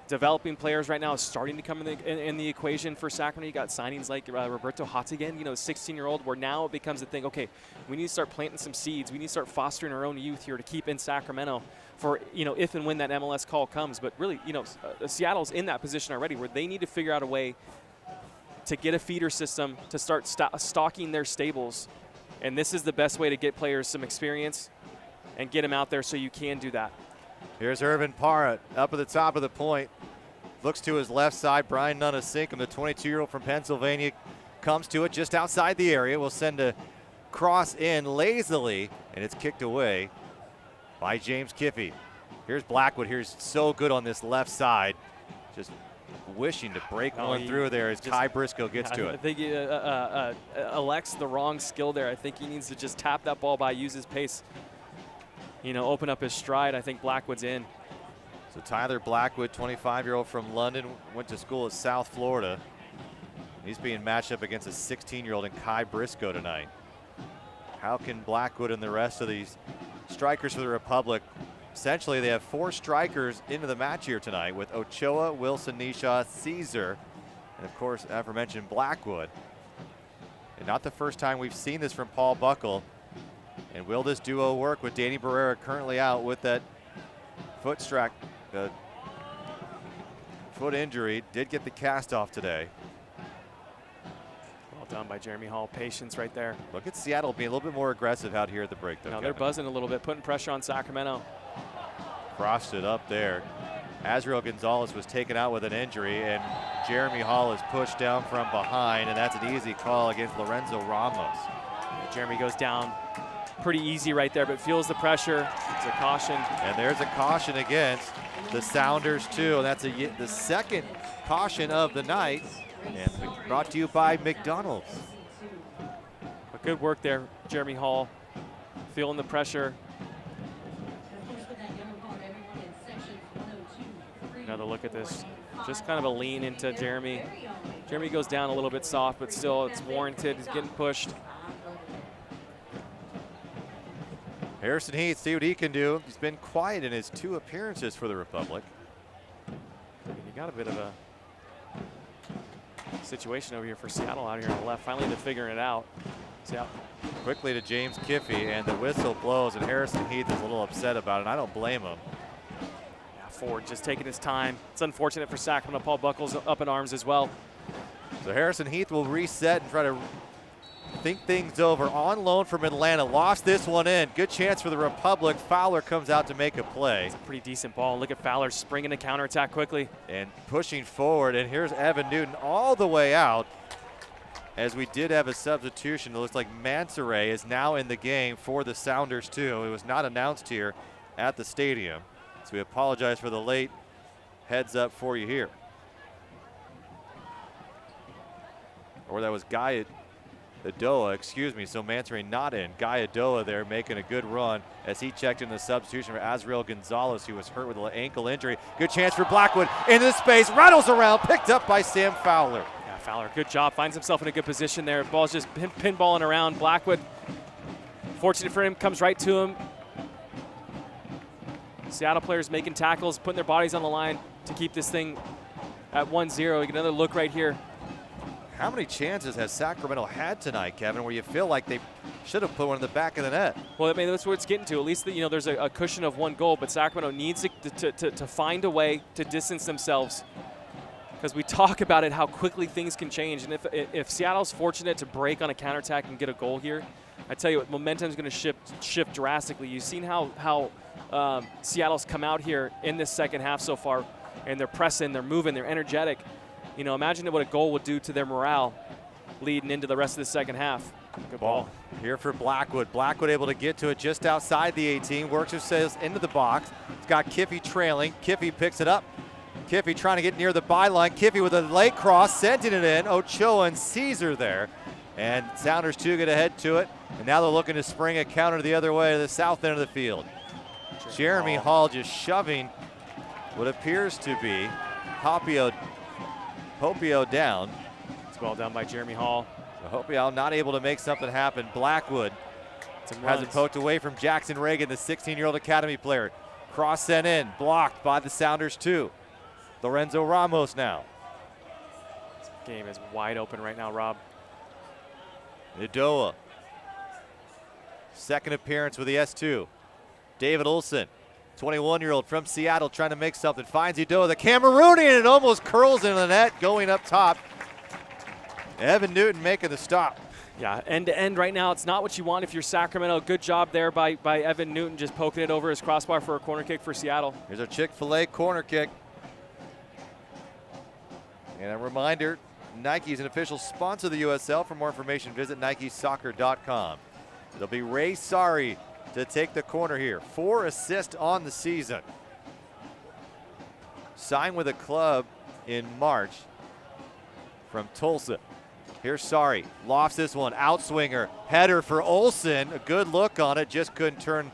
Speaker 2: Developing players right now is starting to come in the equation for Sacramento. You got signings like Roberto Hatigan, the 16-year-old, where now it becomes a thing, okay, we need to start planting some seeds. We need to start fostering our own youth here to keep in Sacramento for, if and when that MLS call comes. But really, Seattle's in that position already where they need to figure out a way to get a feeder system to start stocking their stables. And this is the best way to get players some experience and get them out there so you can do that.
Speaker 1: Here's Irvin Parra up at the top of the point. Looks to his left side. Brian Nunasinkum, the 22-year-old from Pennsylvania, comes to it just outside the area. Will send a cross in lazily, and it's kicked away by James Kiffey. Here's Blackwood. Here's so good on this left side. Just wishing to break one through there as Kai Briscoe gets to it.
Speaker 2: I think he elects the wrong skill there. I think he needs to just tap that ball by, use his pace. Open up his stride. I think Blackwood's in.
Speaker 1: So Tyler Blackwood, 25-year-old from London, went to school at South Florida. He's being matched up against a 16-year-old in Kai Briscoe tonight. How can Blackwood and the rest of these strikers for the Republic, essentially they have 4 strikers into the match here tonight with Ochoa, Wilson, Nishaw, Caesar, and of course, aforementioned Blackwood. And not the first time we've seen this from Paul Buckle. And will this duo work with Danny Barrera currently out with that foot injury? Did get the cast off today.
Speaker 2: Well done by Jeremy Hall. Patience right there.
Speaker 1: Look at Seattle being a little bit more aggressive out here at the break, though.
Speaker 2: Now they're buzzing a little bit, putting pressure on Sacramento.
Speaker 1: Crossed it up there. Azriel Gonzalez was taken out with an injury, and Jeremy Hall is pushed down from behind, and that's an easy call against Lorenzo Ramos.
Speaker 2: Jeremy goes down pretty easy right there, but feels the pressure. It's a caution.
Speaker 1: And there's a caution against the Sounders, too. And that's the second caution of the night. And brought to you by McDonald's.
Speaker 2: But good work there, Jeremy Hall. Feeling the pressure. Another look at this. Just kind of a lean into Jeremy. Jeremy goes down a little bit soft, but still it's warranted. He's getting pushed.
Speaker 1: Harrison Heath, see what he can do. He's been quiet in his 2 appearances for the Republic.
Speaker 2: You got a bit of a situation over here for Seattle out here on the left. Finally they're figuring it out. Yeah.
Speaker 1: Quickly to James Kiffey, and the whistle blows, and Harrison Heath is a little upset about it. I don't blame him.
Speaker 2: Yeah, Ford just taking his time. It's unfortunate for Sacramento. Paul Buckle's up in arms as well.
Speaker 1: So Harrison Heath will reset and try to think things over. On loan from Atlanta, lost this one in. Good chance for the Republic. Fowler comes out to make a play.
Speaker 2: It's a pretty decent ball. Look at Fowler springing to counterattack quickly.
Speaker 1: And pushing forward, and here's Evan Newton all the way out. As we did have a substitution, it looks like Mansoray is now in the game for the Sounders too. It was not announced here at the stadium. So we apologize for the late heads up for you here. Or that was Guy Adoa, excuse me, so Mansory not in. Guy Adoa there making a good run as he checked in the substitution for Azriel Gonzalez, who was hurt with an ankle injury. Good chance for Blackwood into the space, rattles around, picked up by Sam Fowler.
Speaker 2: Yeah, Fowler, good job, finds himself in a good position there. Ball's just pinballing around. Blackwood, fortunate for him, comes right to him. Seattle players making tackles, putting their bodies on the line to keep this thing at 1-0. You get another look right here.
Speaker 1: How many chances has Sacramento had tonight, Kevin, where you feel like they should have put one in the back of the net?
Speaker 2: Well, I mean, that's what it's getting to. At least, you know, there's a cushion of 1 goal, but Sacramento needs to find a way to distance themselves, because we talk about it, how quickly things can change. And if Seattle's fortunate to break on a counterattack and get a goal here, I tell you what, momentum's going to shift drastically. You've seen how Seattle's come out here in this second half so far, and they're pressing, they're moving, they're energetic. You know, imagine what a goal would do to their morale leading into the rest of the second half. Good ball.
Speaker 1: Here for Blackwood. Blackwood able to get to it just outside the 18. Works himself into the box. It's got Kiffey trailing. Kiffey picks it up. Kiffey trying to get near the byline. Kiffey with a late cross, sending it in. Ochoa and Caesar there. And Sounders 2 get ahead to it. And now they're looking to spring a counter the other way to the south end of the field. Jeremy Hall just shoving what appears to be Hopio down.
Speaker 2: It's well done by Jeremy Hall.
Speaker 1: So Hopio not able to make something happen. Blackwood has it poked away from Jackson Reagan, the 16-year-old academy player. Cross sent in, blocked by the Sounders 2. Lorenzo Ramos now.
Speaker 2: This game is wide open right now, Rob.
Speaker 1: Nadoa. Second appearance with the S2. David Olson, 21-year-old from Seattle, trying to make something. Finds Udoa, the Cameroonian, and it almost curls into the net, going up top. Evan Newton making the stop.
Speaker 2: Yeah, end to end right now, it's not what you want if you're Sacramento. Good job there by Evan Newton, just poking it over his crossbar for a corner kick for Seattle.
Speaker 1: Here's our Chick-fil-A corner kick. And a reminder, Nike is an official sponsor of the USL. For more information, visit NikeSoccer.com. It'll be Ray Sari to take the corner here. 4 assists on the season. Signed with a club in March from Tulsa. Here's Sari, lofts this one, outswinger, header for Olsen. A good look on it, just couldn't turn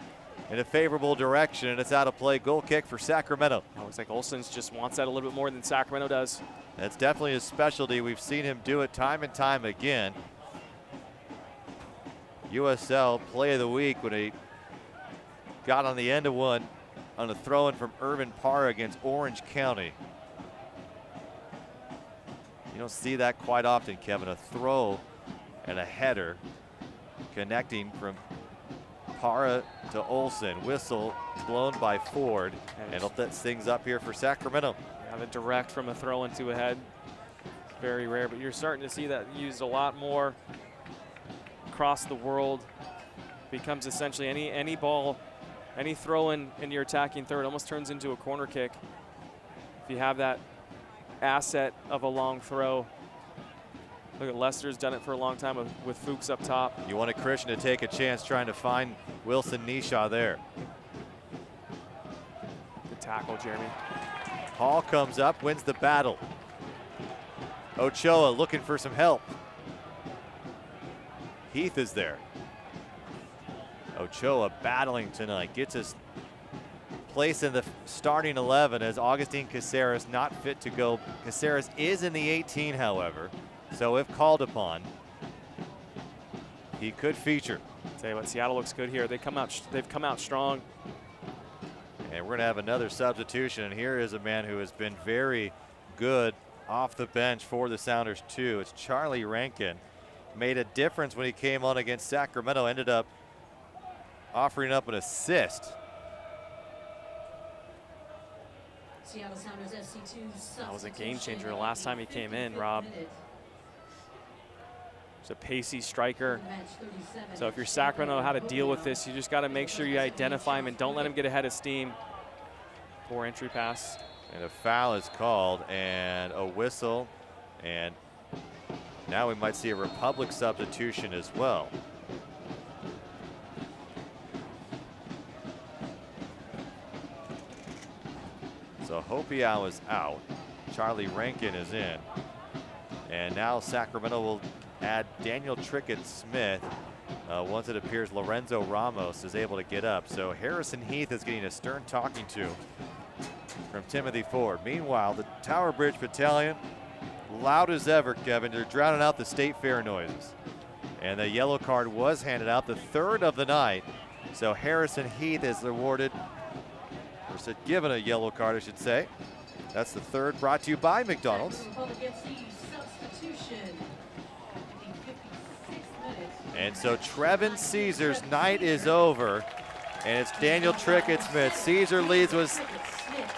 Speaker 1: in a favorable direction, and it's out of play. Goal kick for Sacramento.
Speaker 2: It looks like Olsen just wants that a little bit more than Sacramento does.
Speaker 1: That's definitely his specialty. We've seen him do it time and time again. USL play of the week when he got on the end of one on a throw-in from Irvin Parra against Orange County. You don't see that quite often, Kevin. A throw and a header connecting from Parra to Olsen. Whistle blown by Ford, and it'll set things up here for Sacramento.
Speaker 2: Yeah, the direct from a throw into a head, very rare, but you're starting to see that used a lot more across the world. Becomes essentially any ball, any throw in your attacking third almost turns into a corner kick if you have that asset of a long throw. Look at Leicester's done it for a long time with Fuchs up top.
Speaker 1: You wanted Christian to take a chance trying to find Wilson Nisha there.
Speaker 2: Good tackle, Jeremy.
Speaker 1: Hall comes up, wins the battle. Ochoa looking for some help. Heath is there. Ochoa battling tonight, gets his place in the starting 11 as Augustine Caceres not fit to go. Caceres is in the 18, however, so if called upon, he could feature.
Speaker 2: Tell you what, Seattle looks good here. They've come out strong.
Speaker 1: And we're gonna have another substitution, and here is a man who has been very good off the bench for the Sounders too. It's Charlie Rankin. Made a difference when he came on against Sacramento, ended up offering up an assist.
Speaker 2: That was a game changer the last time he came in, Rob. He's a pacey striker. So if you're Sacramento, how to deal with this, you just got to make sure you identify him and don't let him get ahead of steam. Poor entry pass.
Speaker 1: And a foul is called and a whistle. And now we might see a Republic substitution as well. So Hopiau is out. Charlie Rankin is in. And now Sacramento will add Daniel Trickett-Smith. Once it appears Lorenzo Ramos is able to get up. So Harrison Heath is getting a stern talking to from Timothy Ford. Meanwhile, the Tower Bridge Battalion, loud as ever, Kevin. They're drowning out the state fair noises. And the yellow card was handed out, the third of the night. So Harrison Heath is awarded, or said given a yellow card, I should say. That's the third, brought to you by McDonald's. And so Trevin Caesar's night is over, and it's Daniel Trickett-Smith. Caesar leads with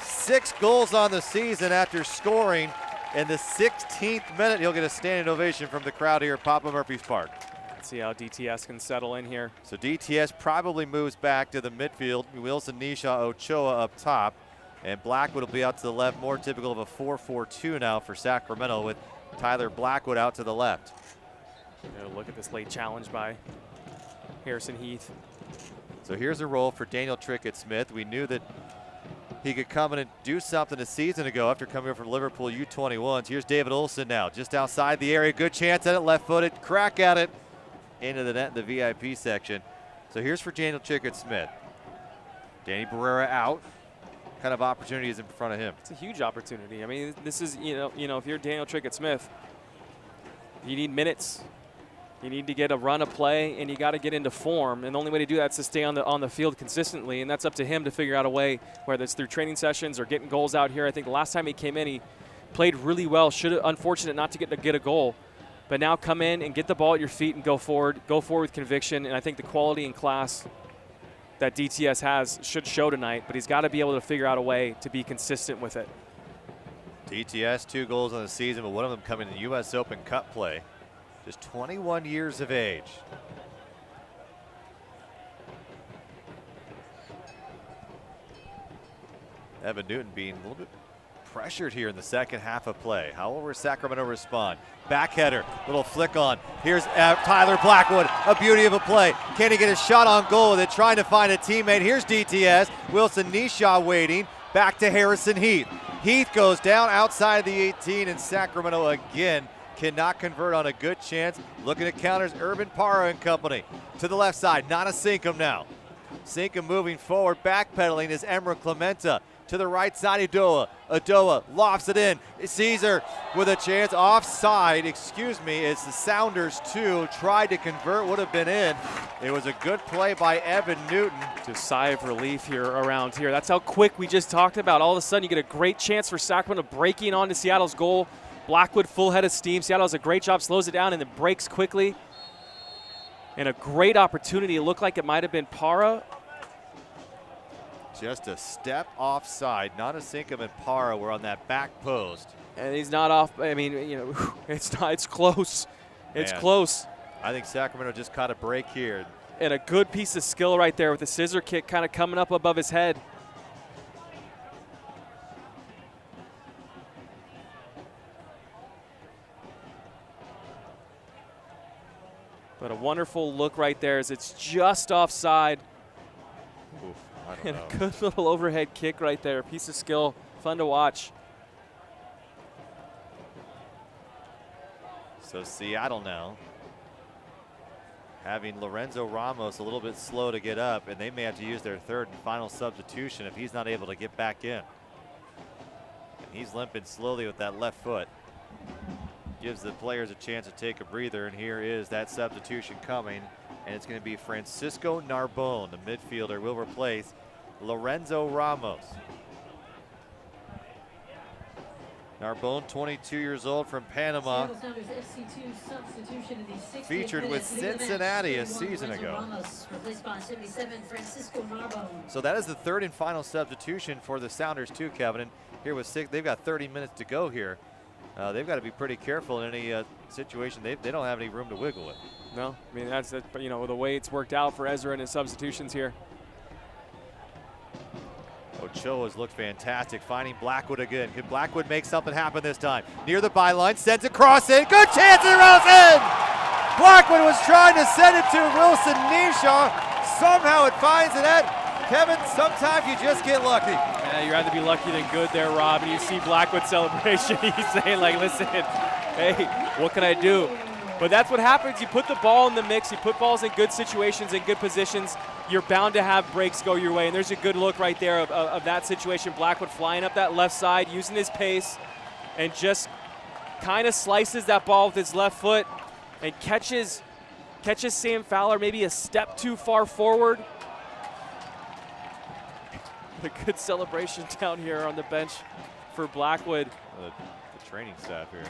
Speaker 1: 6 goals on the season after scoring in the 16th minute. He'll get a standing ovation from the crowd here at Papa Murphy's Park.
Speaker 2: Let's see how DTS can settle in here.
Speaker 1: So DTS probably moves back to the midfield. Wilson, Nisha, Ochoa up top, and Blackwood will be out to the left, more typical of a 4-4-2 now for Sacramento, with Tyler Blackwood out to the left.
Speaker 2: Look at this late challenge by Harrison Heath.
Speaker 1: So here's a role for Daniel Trickett-Smith. We knew that he could come in and do something a season ago after coming over from Liverpool U21s. Here's David Olson now, just outside the area. Good chance at it, left-footed, crack at it, into the net in the VIP section. So here's for Daniel Trickett-Smith. Danny Barrera out. What kind of opportunity is in front of him?
Speaker 2: It's a huge opportunity. I mean, this is, you know, if you're Daniel Trickett-Smith, you need minutes. You need to get a run of play, and you got to get into form. And the only way to do that is to stay on the field consistently, and that's up to him to figure out a way, whether it's through training sessions or getting goals out here. I think the last time he came in, he played really well. Unfortunate not to get a goal, but now come in and get the ball at your feet and go forward with conviction. And I think the quality and class that DTS has should show tonight, but he's got to be able to figure out a way to be consistent with it.
Speaker 1: DTS 2 goals on the season, but one of them coming in U.S. Open Cup play. Just 21 years of age. Evan Newton being a little bit pressured here in the second half of play. How will Sacramento respond? Back header, little flick on. Here's Tyler Blackwood, a beauty of a play. Can he get a shot on goal with it? Trying to find a teammate. Here's DTS. Wilson Nisha waiting. Back to Harrison Heath. Heath goes down outside the 18, and Sacramento again cannot convert on a good chance. Looking at counters, Urban Parra and company. To the left side, Nana Sinkum now. Sinkum moving forward, backpedaling is Emra Clementa. To the right side, Adoa lofts it in. Caesar with a chance, offside, excuse me, it's the Sounders 2. Tried to convert, would have been in. It was a good play by Evan Newton.
Speaker 2: Just sigh of relief here around here. That's how quick we just talked about. All of a sudden you get a great chance for Sacramento breaking onto Seattle's goal. Blackwood full head of steam. Seattle does a great job, slows it down, and then breaks quickly. And a great opportunity. It looked like it might have been Parra.
Speaker 1: Just a step offside. Nana Sinkum and Parra were on that back post.
Speaker 2: And he's not off. I mean, you know, it's close. It's close.
Speaker 1: I think Sacramento just caught a break here.
Speaker 2: And a good piece of skill right there with the scissor kick kind of coming up above his head. But a wonderful look right there as it's just offside.
Speaker 1: Oof,
Speaker 2: and a good little overhead kick right there. Piece of skill, fun to watch.
Speaker 1: So Seattle now having Lorenzo Ramos a little bit slow to get up, and they may have to use their third and final substitution if he's not able to get back in. And he's limping slowly with that left foot. Gives the players a chance to take a breather, and here is that substitution coming, and it's going to be Francisco Narbone, the midfielder, will replace Lorenzo Ramos. Narbone, 22 years old from Panama, featured with Cincinnati a season ago. So that is the third and final substitution for the Sounders too, Kevin. And here with 6, they've got 30 minutes to go here. They've got to be pretty careful in any situation. They don't have any room to wiggle with.
Speaker 2: No, I mean, that's you know, the way it's worked out for Ezra and his substitutions here.
Speaker 1: Ochoa's looked fantastic, finding Blackwood again. Could Blackwood make something happen this time? Near the byline, sends it cross in. Good chance, it rolls in! Blackwood was trying to send it to Wilson Nisha. Somehow it finds the net. Kevin, sometimes you just get lucky.
Speaker 2: Yeah, you'd rather be lucky than good there, Rob. And you see Blackwood's celebration. He's saying, like, listen, hey, what can I do? But that's what happens. You put the ball in the mix. You put balls in good situations, in good positions. You're bound to have breaks go your way. And there's a good look right there of that situation. Blackwood flying up that left side, using his pace, and just kind of slices that ball with his left foot and catches Sam Fowler maybe a step too far forward. A good celebration down here on the bench for Blackwood.
Speaker 1: The training staff here.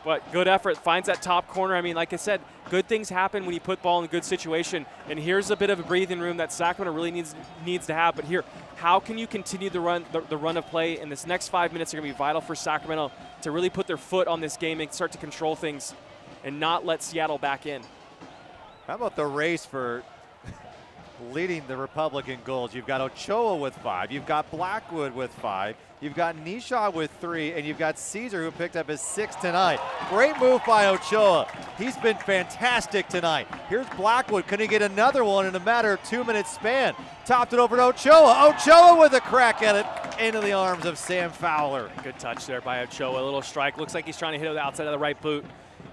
Speaker 2: But good effort, finds that top corner. I mean, like I said, good things happen when you put ball in a good situation. And here's a bit of a breathing room that Sacramento really needs to have. But here, how can you continue the run of play? And this next 5 minutes are going to be vital for Sacramento to really put their foot on this game and start to control things and not let Seattle back in.
Speaker 1: How about the race for leading the Republic in goals? You've got Ochoa with 5. You've got Blackwood with 5. You've got Nisha with 3. And you've got Caesar, who picked up his 6th tonight. Great move by Ochoa. He's been fantastic tonight. Here's Blackwood. Can he get another one in a matter of 2-minute span? Topped it over to Ochoa. Ochoa with a crack at it into the arms of Sam Fowler.
Speaker 2: Good touch there by Ochoa. A little strike. Looks like he's trying to hit it outside of the right boot.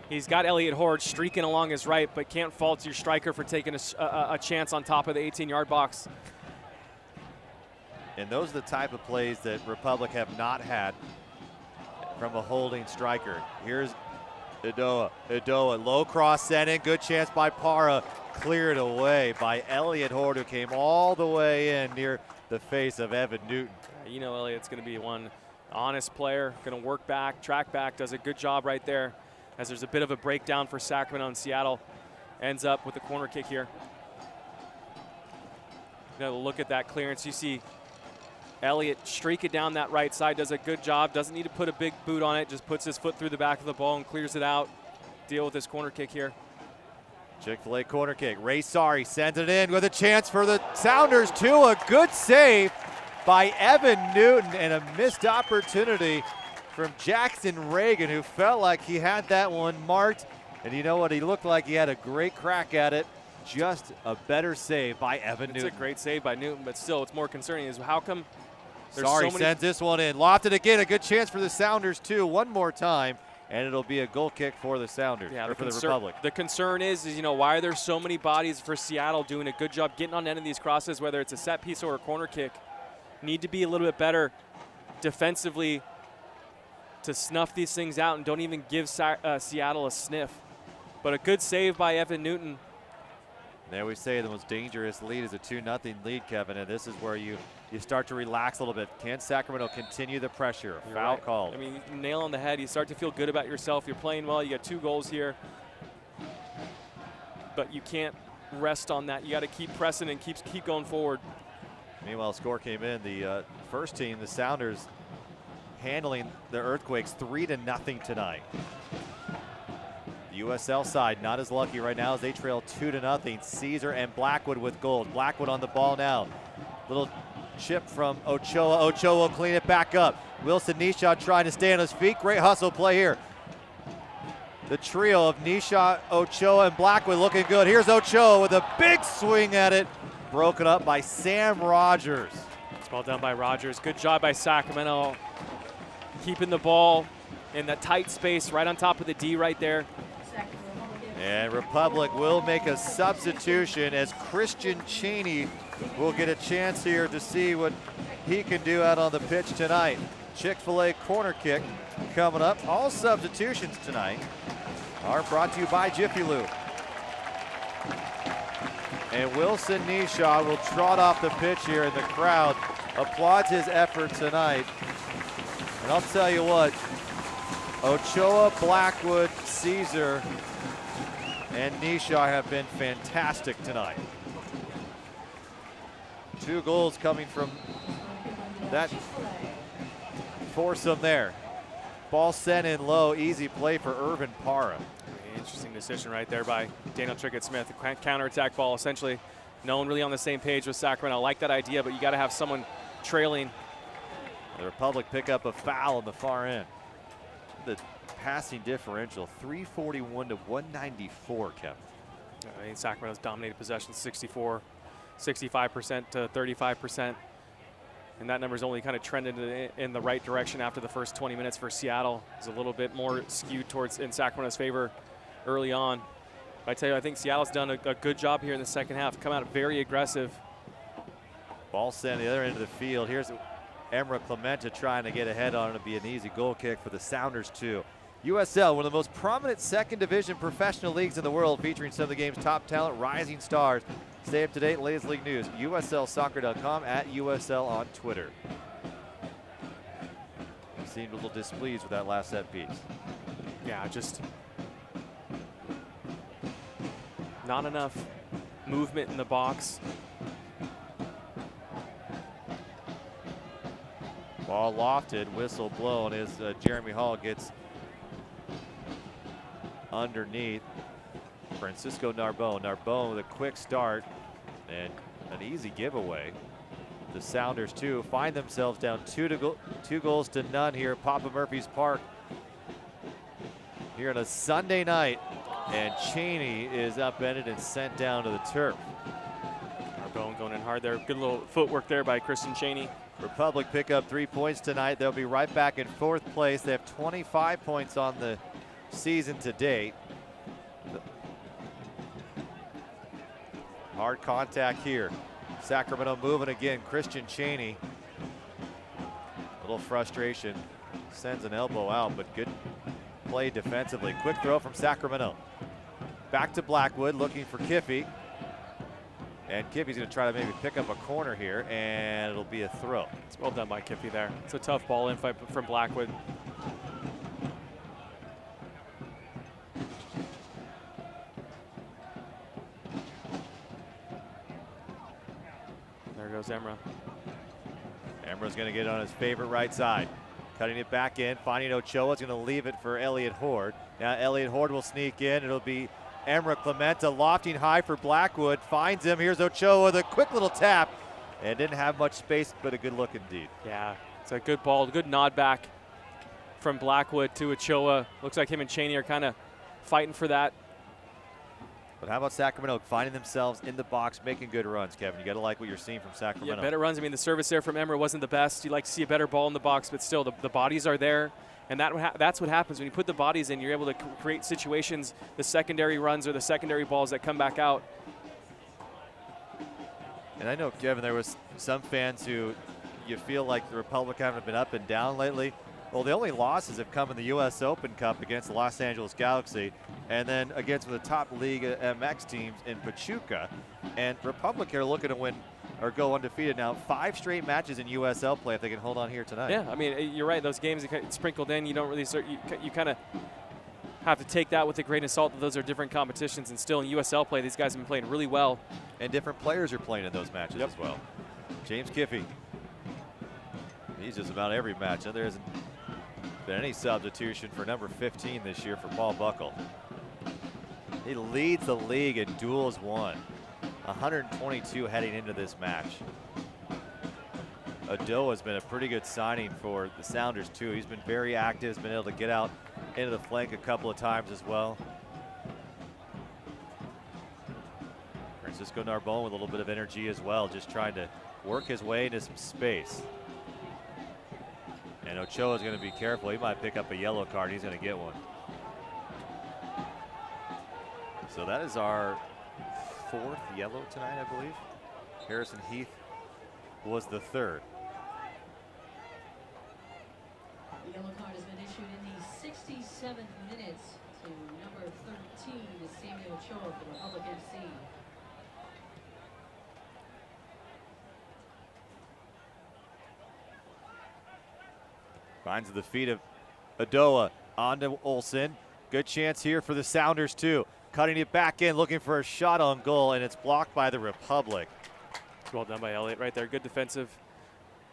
Speaker 2: He's got Elliott Horde streaking along his right, but can't fault your striker for taking a chance on top of the 18-yard box.
Speaker 1: And those are the type of plays that Republic have not had from a holding striker. Here's Idoa. Idoa, low cross sent in. Good chance by Para. Cleared away by Elliott Horde, who came all the way in near the face of Evan Newton.
Speaker 2: You know Elliott's going to be one honest player, going to work back, track back, does a good job right there. As there's a bit of a breakdown for Sacramento, and Seattle ends up with the corner kick here. Now look at that clearance. You see Elliott streak it down that right side, does a good job, doesn't need to put a big boot on it, just puts his foot through the back of the ball and clears it out. Deal with this corner kick here.
Speaker 1: Chick-fil-A corner kick. Ray Sari sends it in with a chance for the Sounders too. A good save by Evan Newton and a missed opportunity from Jackson Reagan, who felt like he had that one marked. And you know what? He looked like he had a great crack at it. Just a better save by Evan Newton.
Speaker 2: It's a great save by Newton, but still, what's more concerning is how come there's
Speaker 1: Sorry,
Speaker 2: so many.
Speaker 1: Sends this one in. Lofted again. A good chance for the Sounders, too. One more time, and it'll be a goal kick for the Sounders, or for the Republic.
Speaker 2: The concern is, you know, why are there so many bodies for Seattle doing a good job getting on end of these crosses, whether it's a set piece or a corner kick? Need to be a little bit better defensively to snuff these things out and don't even give Seattle a sniff. But a good save by Evan Newton.
Speaker 1: There we say the most dangerous lead is a 2-0 lead, Kevin, and this is where you start to relax a little bit. Can Sacramento continue the pressure?
Speaker 2: You're
Speaker 1: Foul
Speaker 2: right.
Speaker 1: called.
Speaker 2: I mean, nail on the head. You start to feel good about yourself. You're playing well. You got 2 goals here. But you can't rest on that. You got to keep pressing and keep going forward.
Speaker 1: Meanwhile, score came in. The first team, the Sounders, handling the Earthquakes 3-0 tonight. The USL side not as lucky right now as they trail 2-0. Caesar and Blackwood with goals. Blackwood on the ball now. Little chip from Ochoa. Ochoa will clean it back up. Wilson Nisha trying to stay on his feet. Great hustle play here. The trio of Nisha, Ochoa, and Blackwood looking good. Here's Ochoa with a big swing at it. Broken up by Sam Rogers.
Speaker 2: It's well done by Rogers. Good job by Sacramento. Keeping the ball in that tight space right on top of the D right there.
Speaker 1: And Republic will make a substitution as Christian Cheney will get a chance here to see what he can do out on the pitch tonight. Chick-fil-A corner kick coming up. All substitutions tonight are brought to you by Jiffy Lube. And Wilson Nisha will trot off the pitch here, and the crowd applauds his effort tonight. And I'll tell you what, Ochoa, Blackwood, Caesar, and Nisha have been fantastic tonight. 2 goals coming from that foursome there. Ball sent in low, easy play for Irvin Para.
Speaker 2: Interesting decision right there by Daniel Trickett-Smith. The counterattack ball, essentially no one really on the same page with Sacramento. I like that idea, but you got to have someone trailing.
Speaker 1: The Republic pick up a foul on the far end. The passing differential, 341 to 194, Kevin.
Speaker 2: I mean, Sacramento's dominated possession 65% to 35%. And that number's only kind of trended in the right direction after the first 20 minutes for Seattle. It's a little bit more skewed towards in Sacramento's favor early on. I tell you, I think Seattle's done a good job here in the second half. Come out very aggressive.
Speaker 1: Ball sent to the other end of the field. Here's Emra Clementa trying to get ahead on it. It'll be an easy goal kick for the Sounders, too. USL, one of the most prominent second division professional leagues in the world, featuring some of the game's top talent, rising stars. Stay up to date, latest league news. USLsoccer.com, at USL on Twitter. He seemed a little displeased with that last set piece.
Speaker 2: Yeah, just not enough movement in the box.
Speaker 1: Ball lofted, whistle blown as Jeremy Hall gets underneath. Francisco Narbone. Narbone with a quick start and an easy giveaway. The Sounders, too, find themselves down 2 goals to none here at Papa Murphy's Park here on a Sunday night. And Cheney is upended and sent down to the turf.
Speaker 2: Narbone going in hard there. Good little footwork there by Christian Cheney.
Speaker 1: Republic pick up 3 points tonight. They'll be right back in 4th place. They have 25 points on the season to date. Hard contact here. Sacramento moving again. Christian Cheney. A little frustration. Sends an elbow out, but good play defensively. Quick throw from Sacramento. Back to Blackwood, looking for Kiffey. And Kiffey's going to try to maybe pick up a corner here, and it'll be a throw.
Speaker 2: It's well done by Kiffey there. It's a tough ball in fight from Blackwood. There goes Emra.
Speaker 1: Emra's going to get on his favorite right side. Cutting it back in, finding Ochoa. Is going to leave it for Elliott Horde. Now Elliott Horde will sneak in. It'll be Emra Clementa lofting high for Blackwood. Finds him. Here's Ochoa with a quick little tap. And didn't have much space, but a good look indeed.
Speaker 2: Yeah, it's a good ball. Good nod back from Blackwood to Ochoa. Looks like him and Cheney are kind of fighting for that.
Speaker 1: But how about Sacramento finding themselves in the box, making good runs, Kevin? You got to like what you're seeing from Sacramento.
Speaker 2: Yeah, better runs. I mean, the service there from Emra wasn't the best. You like to see a better ball in the box, but still, the bodies are there. And that's what happens when you put the bodies in. You're able to create situations, the secondary runs or the secondary balls that come back out.
Speaker 1: And I know, Kevin, there was some fans who you feel like the Republic haven't been up and down lately. Well, the only losses have come in the U.S. Open Cup against the Los Angeles Galaxy and then against the top League MX teams in Pachuca. And Republic are looking to win or go undefeated now. 5 straight matches in USL play if they can hold on here tonight.
Speaker 2: Yeah, I mean, you're right. Those games sprinkled in, you don't really start, you kind of have to take that with a grain of salt. Those are different competitions, and still in USL play, these guys have been playing really well.
Speaker 1: And different players are playing in those matches as well. James Kiffey. He's just about every match. And there hasn't been any substitution for number 15 this year for Paul Buckle. He leads the league in duels won. 122 heading into this match. Ado has been a pretty good signing for the Sounders too. He's been very active, has been able to get out into the flank a couple of times as well. Francisco Narbone with a little bit of energy as well, just trying to work his way into some space. And Ochoa is going to be careful. He might pick up a yellow card. He's going to get one. So that is our 4th yellow tonight, I believe. Harrison Heath was the 3rd.
Speaker 3: The yellow card has been issued in the 67th minute to number 13, Samuel Ochoa for Republic FC.
Speaker 1: Finds the feet of Adoa onto Olsen. Good chance here for the Sounders too. Cutting it back in, looking for a shot on goal, and it's blocked by the Republic.
Speaker 2: It's well done by Elliott right there. Good defensive,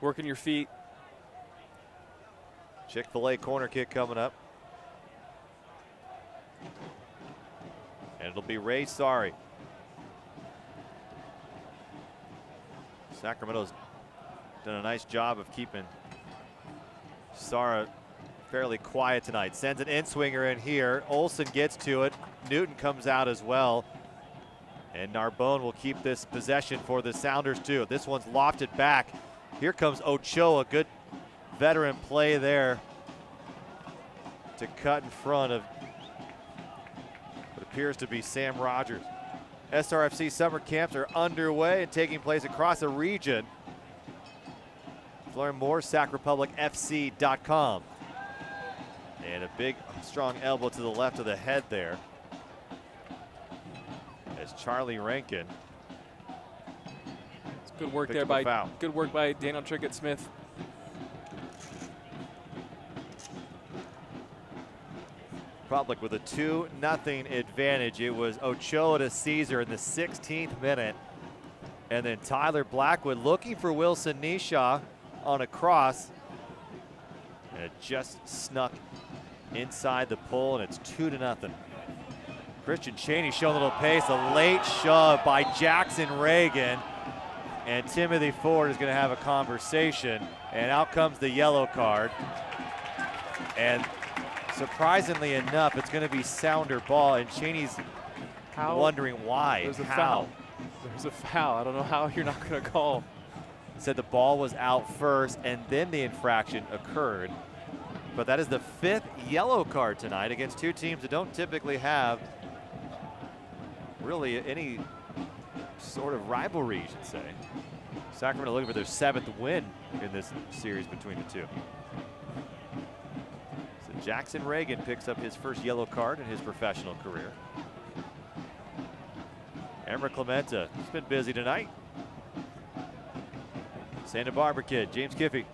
Speaker 2: working your feet.
Speaker 1: Chick-fil-A corner kick coming up. And it'll be Ray Sari. Sacramento's done a nice job of keeping Sara fairly quiet tonight. Sends an in-swinger in here. Olsen gets to it. Newton comes out as well. And Narbone will keep this possession for the Sounders too. This one's lofted back. Here comes Ochoa. Good veteran play there to cut in front of appears to be Sam Rogers. SRFC summer camps are underway and taking place across the region. Learn more, SacRepublicFC.com. And a big, strong elbow to the left of the head there. As Charlie Rankin.
Speaker 2: It's good work there by Daniel Trickett-Smith.
Speaker 1: Republic with a 2-0 advantage. It was Ochoa to Caesar in the 16th minute. And then Tyler Blackwood looking for Wilson Nishaw on a cross. And it just snuck inside the pole, and it's 2-0. Christian Cheney showing a little pace. A late shove by Jackson Reagan. And Timothy Ford is going to have a conversation. And out comes the yellow card. And surprisingly enough, it's going to be sounder ball, and Cheney's wondering why.
Speaker 2: There's a foul. There's a foul. I don't know how you're not going to call.
Speaker 1: Said the ball was out first, and then the infraction occurred. But that is the 5th yellow card tonight against two teams that don't typically have really any sort of rivalry, you should say. Sacramento looking for their 7th win in this series between the two. Jackson Reagan picks up his first yellow card in his professional career. Emma Clementa, he's been busy tonight. Santa Barbara kid, James Kiffey.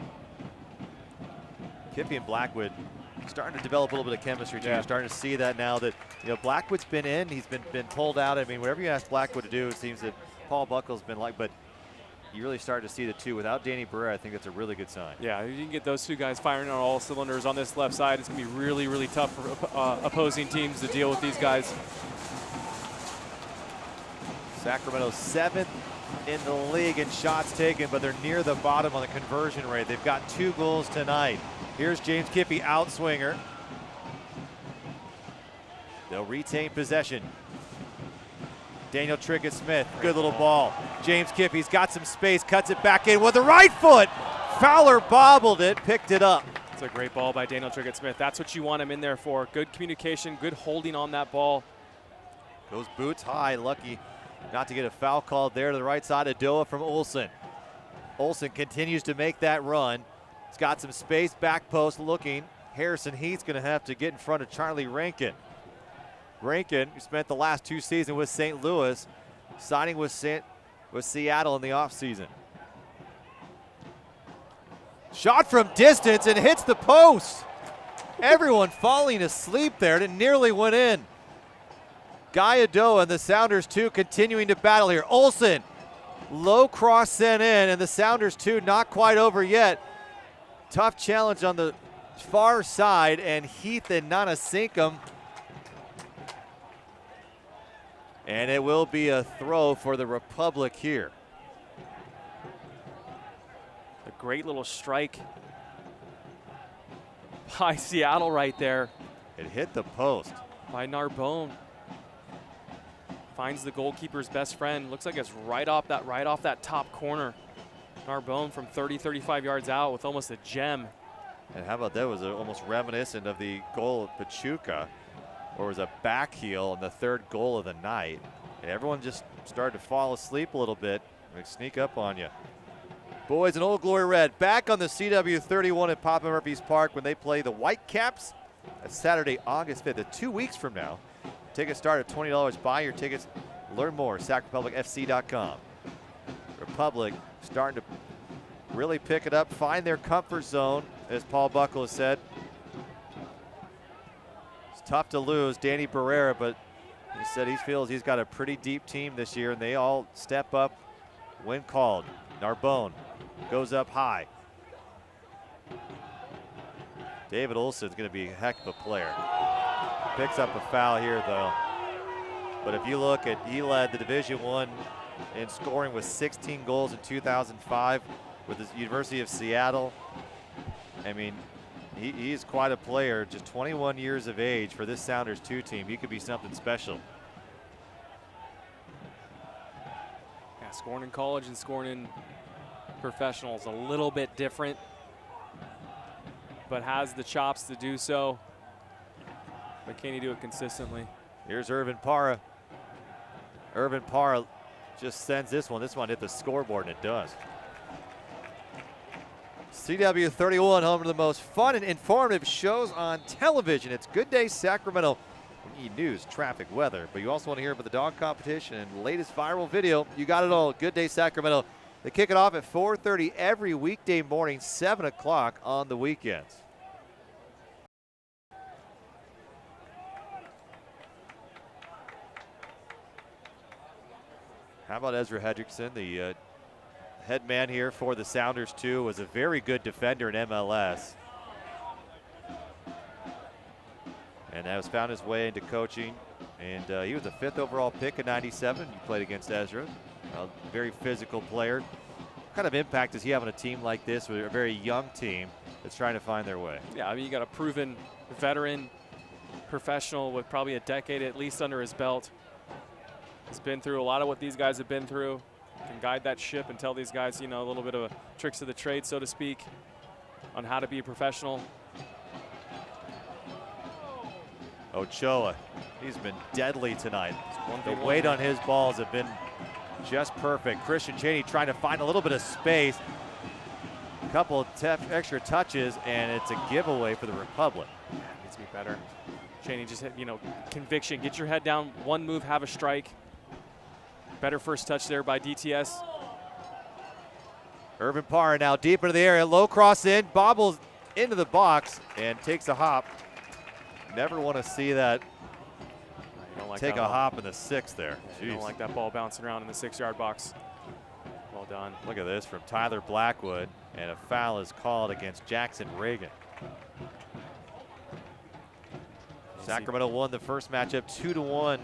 Speaker 1: Kiffey and Blackwood starting to develop a little bit of chemistry too. You're starting to see that now that Blackwood's been in, he's been pulled out. I mean, whatever you ask Blackwood to do, it seems that Paul Buckle's been like, but you really start to see the two. Without Danny Barrera, I think that's a really good sign.
Speaker 2: Yeah, you can get those two guys firing on all cylinders on this left side. It's going to be really, really tough for opposing teams to deal with these guys.
Speaker 1: Sacramento 7th in the league in shots taken, but they're near the bottom on the conversion rate. They've got 2 goals tonight. Here's James Kiffey, outswinger. They'll retain possession. Daniel Trickett-Smith, good little ball. James Kiffey's got some space, cuts it back in with the right foot. Fowler bobbled it, picked it up.
Speaker 2: It's a great ball by Daniel Trickett-Smith. That's what you want him in there for. Good communication, good holding on that ball.
Speaker 1: Goes boots high, lucky not to get a foul called there to the right side. Adoa from Olsen. Olsen continues to make that run. He's got some space, back post looking. Harrison Heath's going to have to get in front of Charlie Rankin. Rankin, who spent the last 2 seasons with St. Louis, signing with Seattle in the offseason. Shot from distance and hits the post. Everyone falling asleep there. It nearly went in. Guy Adoa and the Sounders 2 continuing to battle here. Olsen, low cross sent in, and the Sounders 2 not quite over yet. Tough challenge on the far side, and Heath and Nanasinkum. And it will be a throw for the Republic here.
Speaker 2: A great little strike by Seattle right there.
Speaker 1: It hit the post.
Speaker 2: By Narbonne. Finds the goalkeeper's best friend. Looks like it's right off that top corner. Narbonne from 30, 35 yards out with almost a gem.
Speaker 1: And how about that? Was almost reminiscent of the goal of Pachuca, or was a back heel in the 3rd goal of the night. And everyone just started to fall asleep a little bit. They sneak up on you. Boys in Old Glory Red back on the CW31 at Papa Murphy's Park when they play the Whitecaps. That's Saturday, August 5th. 2 weeks from now. Tickets start at $20. Buy your tickets. Learn more, SacRepublicFC.com. Republic starting to really pick it up, find their comfort zone, as Paul Buckle has said. It's tough to lose Danny Barrera, but he said he feels he's got a pretty deep team this year, and they all step up when called. Narbonne goes up high. David Olsen's going to be a heck of a player. Picks up a foul here, though. But if you look at, he led the Division I in scoring with 16 goals in 2005 with the University of Seattle. I mean, he's quite a player, just 21 years of age for this Sounders 2 team. He could be something special.
Speaker 2: Yeah, scoring in college and scoring in professional is a little bit different, but has the chops to do so. But can he do it consistently?
Speaker 1: Here's Irvin Parra. Irvin Parra just sends this one. This one hit the scoreboard, and it does. CW 31, home to the most fun and informative shows on television. It's Good Day Sacramento. We need news, traffic, weather, but you also want to hear about the dog competition and latest viral video. You got it all. Good Day Sacramento. They kick it off at 4:30 every weekday morning, 7 o'clock on the weekends. How about Ezra Hedrickson, the head man here for the Sounders too, was a very good defender in MLS. And has found his way into coaching. And he was a 5th overall pick in '97. You played against Ezra, a very physical player. What kind of impact does he have on a team like this, with a very young team that's trying to find their way?
Speaker 2: Yeah, I mean, you got a proven veteran professional with probably a decade at least under his belt. He's been through a lot of what these guys have been through. Can guide that ship and tell these guys, you know, a little bit of tricks of the trade, so to speak, on how to be a professional.
Speaker 1: Ochoa, he's been deadly tonight. The weight on his balls have been just perfect. Christian Cheney trying to find a little bit of space. A couple of extra touches, and it's a giveaway for the Republic.
Speaker 2: Needs to be better. Cheney just hit, you know, conviction. Get your head down, one move, have a strike. Better first touch there by DTS.
Speaker 1: Irvin Parra now deep into the area. Low cross in, bobbles into the box, and takes a hop. Never want to see that.
Speaker 2: Like
Speaker 1: take
Speaker 2: that
Speaker 1: a hop in the 6th there.
Speaker 2: You don't like that ball bouncing around in the 6-yard box. Well done.
Speaker 1: Look at this from Tyler Blackwood, and a foul is called against Jackson Reagan. Sacramento won the first matchup 2-1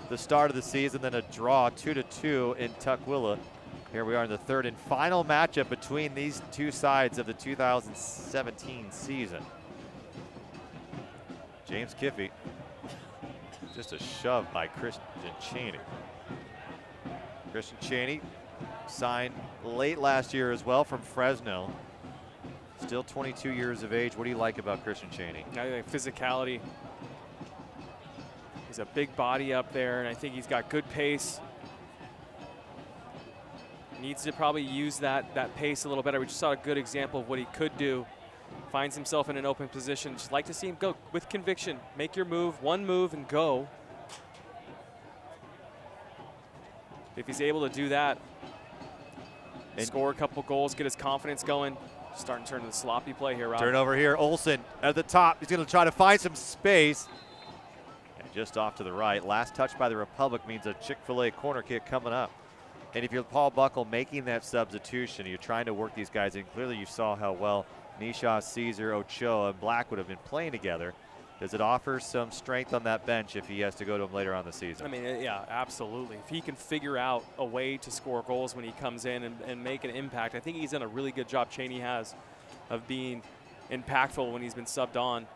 Speaker 1: the start of the season, then a draw 2-2 in Tukwila. Here we are in the 3rd and final matchup between these two sides of the 2017 season. James Kiffey, just a shove by Christian Cheney. Christian Cheney signed late last year as well from Fresno. Still 22 years of age. What do you like about Christian Cheney?
Speaker 2: I think physicality. He's a big body up there, and I think he's got good pace. Needs to probably use that pace a little better. We just saw a good example of what he could do. Finds himself in an open position. Just like to see him go with conviction. Make your move, one move, and go. If he's able to do that, and score a couple goals, get his confidence going, starting to turn to the sloppy play here, Rob.
Speaker 1: Turnover here, Olsen at the top. He's going to try to find some space. And just off to the right. Last touch by the Republic means a Chick-fil-A corner kick coming up. And if you're Paul Buckle making that substitution, you're trying to work these guys in. Clearly you saw how well Nisha, Caesar, Ochoa, and Blackwood have been playing together. Does it offer some strength on that bench if he has to go to him later on the season?
Speaker 2: I mean, yeah, absolutely. If he can figure out a way to score goals when he comes in and make an impact, I think he's done a really good job, Cheney has, of being impactful when he's been subbed on.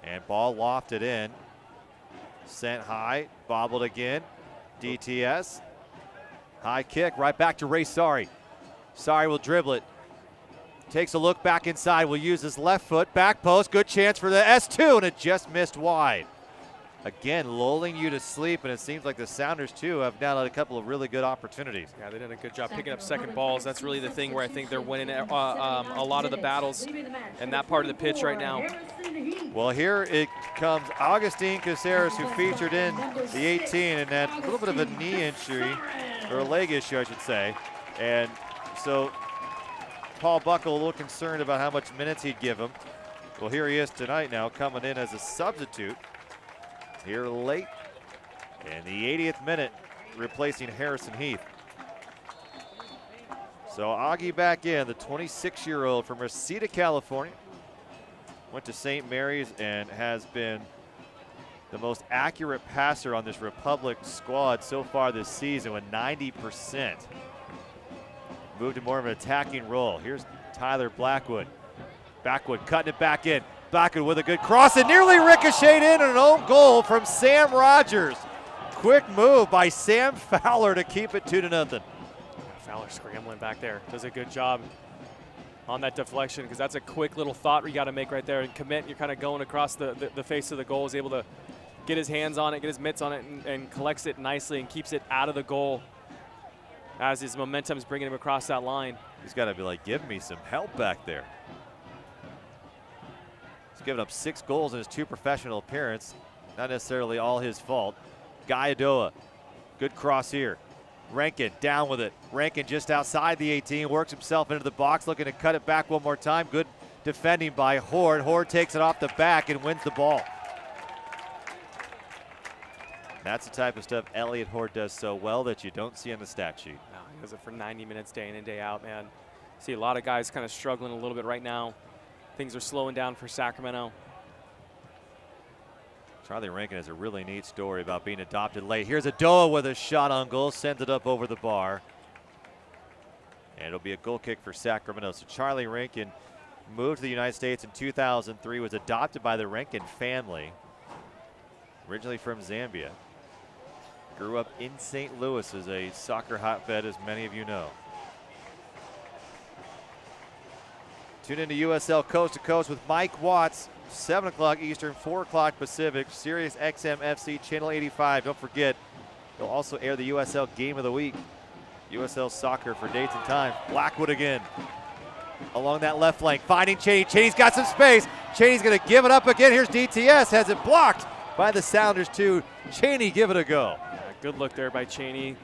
Speaker 1: And ball lofted in. Sent high, bobbled again. DTS. High kick, right back to Ray Sari. Sari will dribble it. Takes a look back inside, will use his left foot, back post, good chance for the S2, and it just missed wide. Again, lulling you to sleep, and it seems like the Sounders, too, have now had a couple of really good opportunities.
Speaker 2: Yeah, they did a good job picking up second balls. That's really the thing where I think they're winning a lot of the battles in that part of the pitch right now.
Speaker 1: Well, here it comes Augustine Caceres, who featured in the 18 and had a little bit of a knee injury, or a leg issue, I should say. And so Paul Buckle a little concerned about how much minutes he'd give him. Well, here he is tonight now, coming in as a substitute here late in the 80th minute, replacing Harrison Heath. So Augie back in, the 26-year-old from Reseda, California. Went to St. Mary's and has been the most accurate passer on this Republic squad so far this season with 90%. Moved to more of an attacking role. Here's Tyler Blackwood. Blackwood cutting it back in. Blackwood with a good cross and nearly ricocheted in an own goal from Sam Rogers. Quick move by Sam Fowler to keep it 2-0.
Speaker 2: Fowler scrambling back there. Does a good job. on that deflection, because that's a quick little thought you got to make right there and commit. You're kind of going across the face of the goal. Is able to get his hands on it, get his mitts on it, and collects it nicely and keeps it out of the goal as his momentum is bringing him across that line.
Speaker 1: He's got to be like, give me some help back there. He's given up 6 goals in his 2 professional appearances. Not necessarily all his fault. Gaiadoa, good cross here. Rankin down with it. Rankin just outside the 18, works himself into the box, looking to cut it back one more time. Good defending by Horde. Horde takes it off the back and wins the ball. That's the type of stuff Elliot Horde does so well that you don't see on the stat sheet.
Speaker 2: No, he does it for 90 minutes day in and day out, man. See a lot of guys kind of struggling a little bit right now. Things are slowing down for Sacramento.
Speaker 1: Charlie Rankin has a really neat story about being adopted late. Here's Adoa with a shot on goal, sends it up over the bar. And it'll be a goal kick for Sacramento. So Charlie Rankin moved to the United States in 2003, was adopted by the Rankin family, originally from Zambia. Grew up in St. Louis as a soccer hotbed, as many of you know. Tune into USL Coast to Coast with Mike Watts, 7 o'clock Eastern, 4 o'clock Pacific, Sirius XM FC, Channel 85. Don't forget, they'll also air the USL Game of the Week. USL Soccer for dates and times. Blackwood again. Along that left flank, finding Cheney. Cheney's got some space. Cheney's going to give it up again. Here's DTS, has it blocked by the Sounders too. Cheney, give it a go.
Speaker 2: Yeah, good look there by Cheney.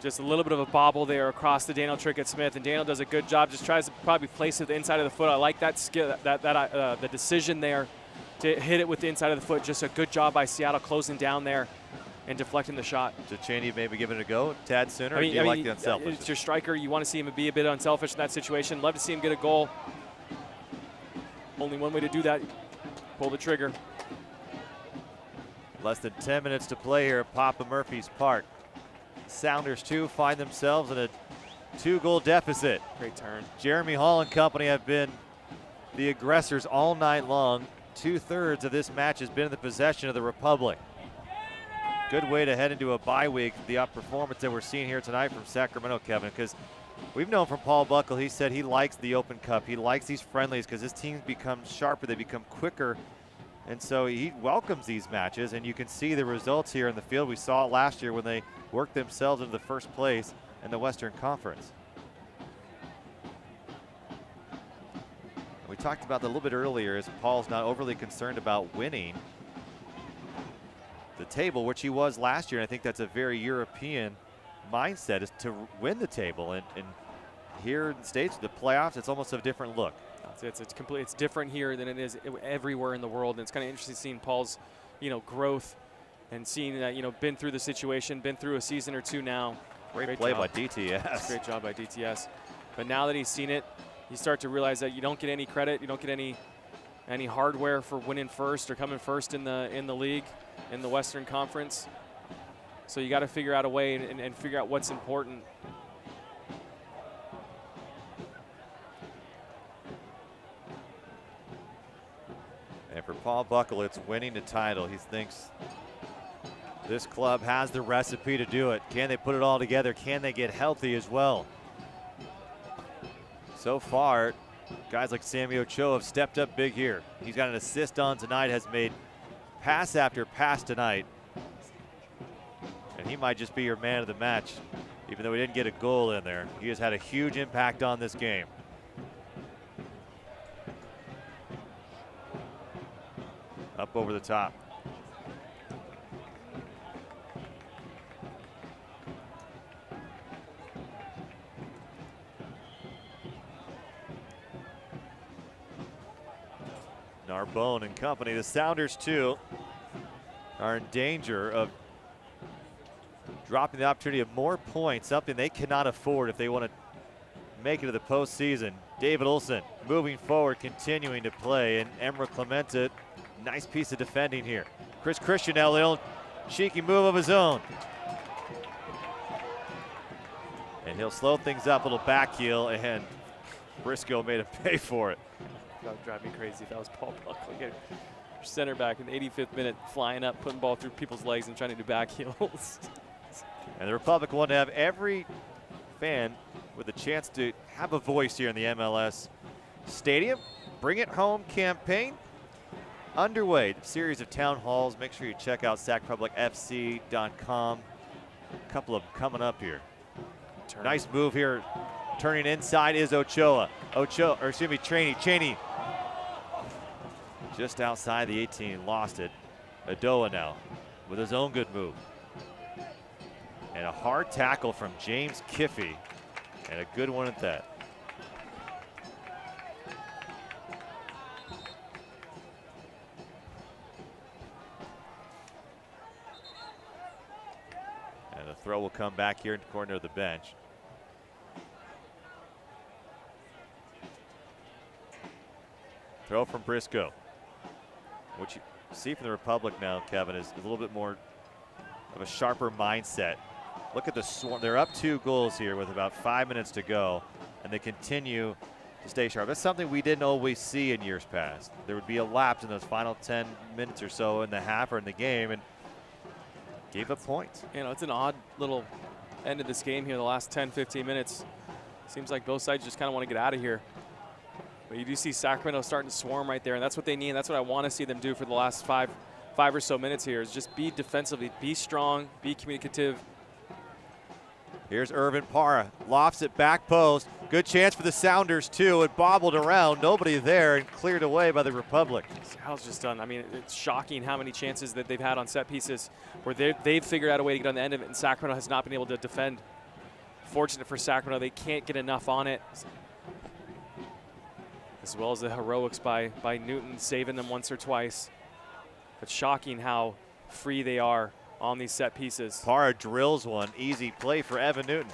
Speaker 2: Just a little bit of a bobble there across the Daniel Trickett-Smith, and Daniel does a good job. Just tries to probably place it the inside of the foot. I like that skill, the decision there to hit it with the inside of the foot. Just a good job by Seattle closing down there and deflecting the shot.
Speaker 1: So Cheney maybe giving it a go, tad sooner, or do you like the unselfish?
Speaker 2: It's your striker. You want to see him be a bit unselfish in that situation. Love to see him get a goal. Only one way to do that, pull the trigger.
Speaker 1: Less than 10 minutes to play here at Papa Murphy's Park. Sounders 2 find themselves in a 2-goal deficit.
Speaker 2: Great turn.
Speaker 1: Jeremy Hall and company have been the aggressors all night long. 2/3 of this match has been in the possession of the Republic. Good way to head into a bye week, the performance that we're seeing here tonight from Sacramento, Kevin, because we've known from Paul Buckle, he said he likes the Open Cup. He likes these friendlies because his teams become sharper, they become quicker. And so he welcomes these matches, and you can see the results here in the field. We saw it last year when they worked themselves into the first place in the Western Conference. We talked about that a little bit earlier, as Paul's not overly concerned about winning the table, which he was last year. And I think that's a very European mindset, is to win the table. And here in the States, the playoffs, it's almost a different look.
Speaker 2: It's different here than it is everywhere in the world, and it's kind of interesting seeing Paul's, growth and seeing that, been through the situation, been through a season or two now.
Speaker 1: Great play by DTS.
Speaker 2: Great job by DTS. But now that he's seen it, you start to realize that you don't get any credit, you don't get any hardware for winning first or coming first in the league, in the Western Conference. So you got to figure out a way and figure out what's important.
Speaker 1: And for Paul Buckle, it's winning the title. He thinks this club has the recipe to do it. Can they put it all together? Can they get healthy as well? So far, guys like Sammy Ochoa have stepped up big here. He's got an assist on tonight, has made pass after pass tonight. And he might just be your man of the match, even though he didn't get a goal in there. He has had a huge impact on this game. Up over the top. Narbonne and company. The Sounders, too, are in danger of dropping the opportunity of more points, something they cannot afford if they want to make it to the postseason. David Olsen moving forward, continuing to play, and Emra Clemente, nice piece of defending here. Chris Christian now, a little cheeky move of his own. And he'll slow things up, a little back heel, and Briscoe made him pay for it.
Speaker 2: That would drive me crazy if that was Paul Buckley. Center back in the 85th minute, flying up, putting ball through people's legs and trying to do back heels.
Speaker 1: And the Republic want to have every fan with a chance to have a voice here in the MLS Stadium. Bring It Home campaign underway. A series of town halls. Make sure you check out sacrapublicfc.com. A couple of them coming up here. Nice move here. Turning inside is Ochoa. Cheney. Just outside the 18, lost it. Adoa now with his own good move. And a hard tackle from James Kiffey. And a good one at that. And the throw will come back here in the corner of the bench. Throw from Briscoe. What you see from the Republic now, Kevin, is a little bit more of a sharper mindset. Look at the swarm. They're up 2 goals here with about 5 minutes to go, and they continue to stay sharp. That's something we didn't always see in years past. There would be a lapse in those final 10 minutes or so in the half or in the game, and gave up points. You know, it's an odd little end of this game here, the last 10, 15 minutes. Seems like both sides just kind of want to get out of here. But you do see Sacramento starting to swarm right there, and that's what they need, and that's what I want to see them do for the last five or so minutes here, is just be defensively, be strong, be communicative. Here's Irvin Parra, lofts it back post. Good chance for the Sounders too. It bobbled around, nobody there, and cleared away by the Republic. Seattle's just done, I mean, it's shocking how many chances that they've had on set pieces where they've figured out a way to get on the end of it, and Sacramento has not been able to defend. Fortunate for Sacramento, they can't get enough on it. As well as the heroics by Newton, saving them once or twice. But shocking how free they are on these set pieces. Parra drills one, easy play for Evan Newton.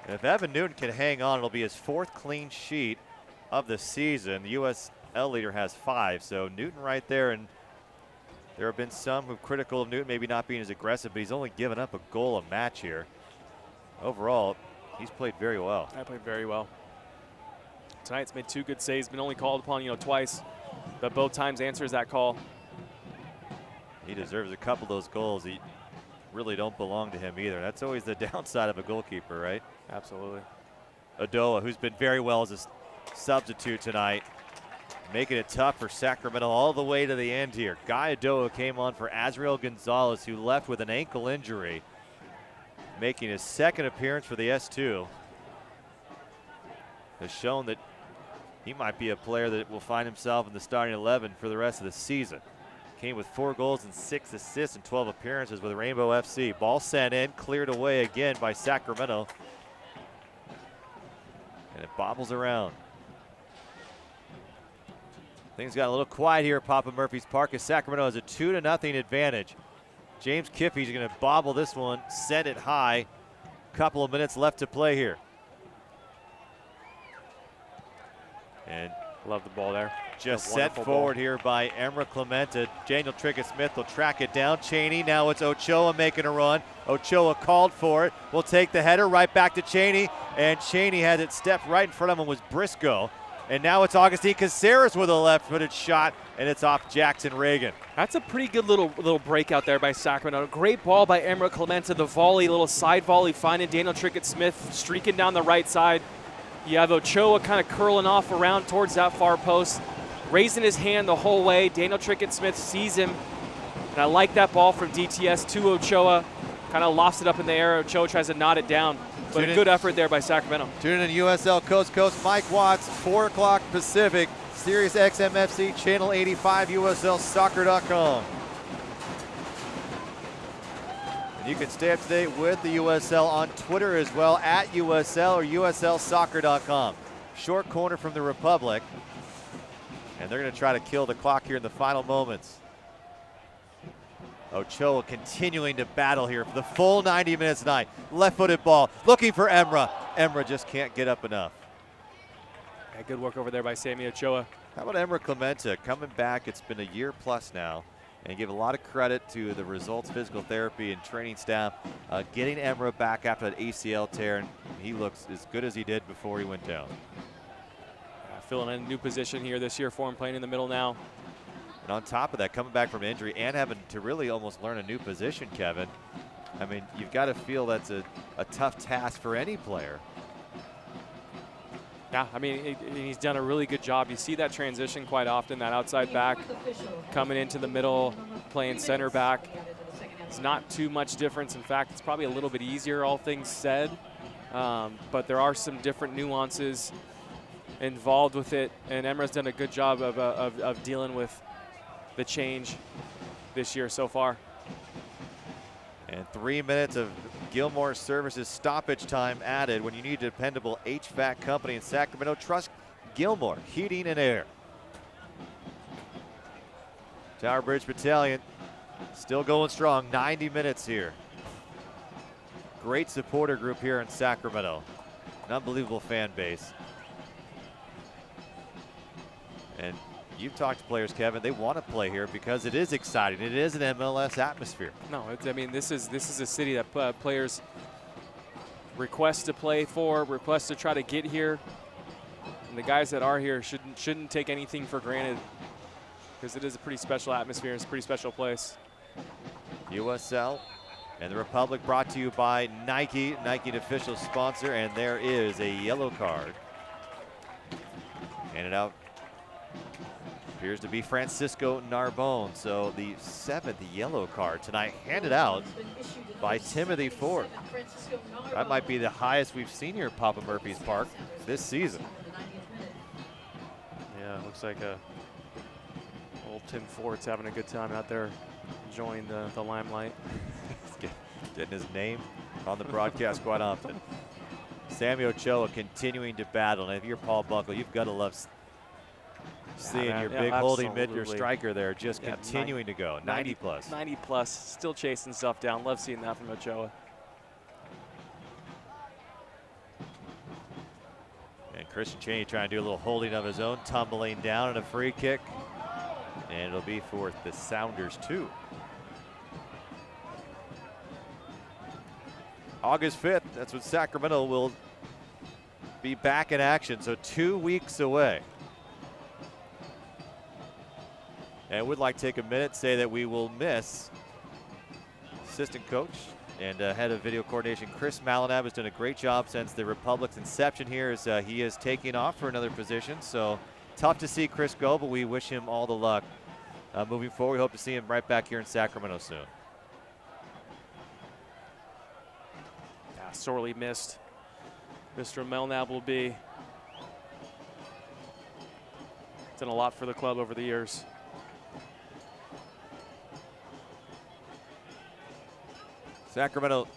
Speaker 1: And if Evan Newton can hang on, it'll be his 4th clean sheet of the season. The USL leader has 5, so Newton right there. And there have been some who are critical of Newton maybe not being as aggressive, but he's only given up a goal a match here. Overall, he's played very well. I played very well. Tonight's made 2 good saves, been only called upon, twice, but both times answers that call. He deserves a couple of those goals. He really don't belong to him either. That's always the downside of a goalkeeper, right? Absolutely. Adoa, who's been very well as a substitute tonight, making it tough for Sacramento all the way to the end here. Guy Adoa came on for Azriel Gonzalez, who left with an ankle injury, making his 2nd appearance for the S2. Has shown that he might be a player that will find himself in the starting 11 for the rest of the season. Came with 4 goals and 6 assists in 12 appearances with Rainbow FC. Ball sent in, cleared away again by Sacramento. And it bobbles around. Things got a little quiet here at Papa Murphy's Park as Sacramento has a 2-0 advantage. James Kiffey's going to bobble this one, send it high. Couple of minutes left to play here. And love the ball there. Just set forward here by Emra Clemente. Daniel Trickett-Smith will track it down. Cheney, now it's Ochoa making a run. Ochoa called for it. Will take the header right back to Cheney. And Cheney had it stepped right in front of him was Briscoe. And now it's Augustine Caceres with a left-footed shot, and it's off Jackson Reagan. That's a pretty good little breakout there by Sacramento. Great ball by Emra Clemente. The volley, little side volley, finding Daniel Trickett-Smith streaking down the right side. You have Ochoa kind of curling off around towards that far post, raising his hand the whole way. Daniel Trickett-Smith sees him, and I like that ball from DTS to Ochoa. Kind of lofts it up in the air. Ochoa tries to knot it down, but a good effort there by Sacramento. Tune in USL Coast to Coast. Mike Watts, 4 o'clock Pacific, Sirius XMFC, Channel 85, USLsoccer.com. You can stay up to date with the USL on Twitter as well, at USL or USLsoccer.com. Short corner from the Republic. And they're going to try to kill the clock here in the final moments. Ochoa continuing to battle here for the full 90 minutes tonight. Left-footed ball, looking for Emra. Emra just can't get up enough. Yeah, good work over there by Sammy Ochoa. How about Emra Clemente coming back? It's been a year plus now. And give a lot of credit to the Results Physical Therapy and training staff getting Emra back after that ACL tear, and he looks as good as he did before he went down. Filling in a new position here this year for him, playing in the middle now. And on top of that, coming back from injury and having to really almost learn a new position, Kevin, I mean, you've got to feel that's a tough task for any player.
Speaker 2: Yeah, I mean, he's done a really good job. You see that transition quite often, that outside back coming into the middle, playing center back. It's not too much difference. In fact, it's probably a little bit easier, all things said. But there are some different nuances involved with it, and Emra's done a good job of dealing with the change this year so far.
Speaker 1: And 3 minutes of Gilmore Services stoppage time added. When you need a dependable HVAC company in Sacramento, trust Gilmore Heating and Air. Tower Bridge Battalion still going strong, 90 minutes here. Great supporter group here in Sacramento. An unbelievable fan base. And you've talked to players, Kevin. They want to play here because it is exciting. It is an MLS atmosphere.
Speaker 2: No, I mean, this is a city that players request to play for, request to try to get here. And the guys that are here shouldn't take anything for granted, because it is a pretty special atmosphere. It's a pretty special place.
Speaker 1: USL and the Republic brought to you by Nike, an official sponsor, and there is a yellow card. Handed out. Appears to be Francisco Narbonne. So the 7th yellow card tonight, handed out by Timothy Ford. That might be the highest we've seen here at Papa Murphy's Park this season.
Speaker 2: Yeah, it looks like old Tim Ford's having a good time out there enjoying the limelight.
Speaker 1: Getting his name on the broadcast quite often. Sammy Ochoa continuing to battle. And if you're Paul Buckle, you've got to love seeing your big holding mid, your striker there, just continuing to go. 90 plus.
Speaker 2: 90 plus, still chasing stuff down. Love seeing that from Ochoa.
Speaker 1: And Christian Cheney trying to do a little holding of his own, tumbling down, and a free kick. And it'll be for the Sounders 2. August 5th, that's when Sacramento will be back in action, so 2 weeks away. And I would like to take a minute, say that we will miss assistant coach and head of video coordination Chris Malinab has done a great job since the Republic's inception here, as he is taking off for another position. So tough to see Chris go, but we wish him all the luck moving forward. We hope to see him right back here in Sacramento soon.
Speaker 2: Yeah, sorely missed. Mr. Melnab will be. Done a lot for the club over the years.
Speaker 1: Sacramento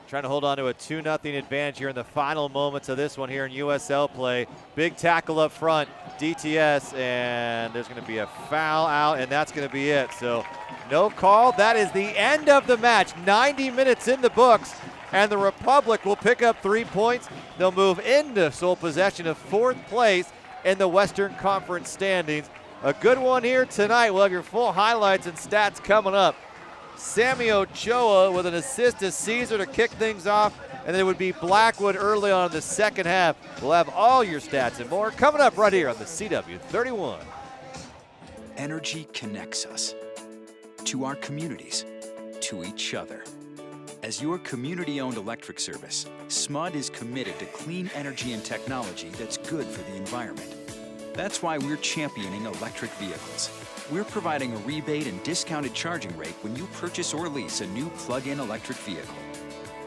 Speaker 1: trying to hold on to a 2-0 advantage here in the final moments of this one here in USL play. Big tackle up front, DTS, and there's going to be a foul out, and that's going to be it. So no call. That is the end of the match. 90 minutes in the books, and the Republic will pick up 3 points. They'll move into sole possession of 4th place in the Western Conference standings. A good one here tonight. We'll have your full highlights and stats coming up. Sammy Ochoa with an assist to Caesar to kick things off, and then it would be Blackwood early on in the second half. We'll have all your stats and more coming up right here on the CW31.
Speaker 11: Energy connects us to our communities, to each other. As your community-owned electric service, SMUD is committed to clean energy and technology that's good for the environment. That's why we're championing electric vehicles. We're providing a rebate and discounted charging rate when you purchase or lease a new plug-in electric vehicle.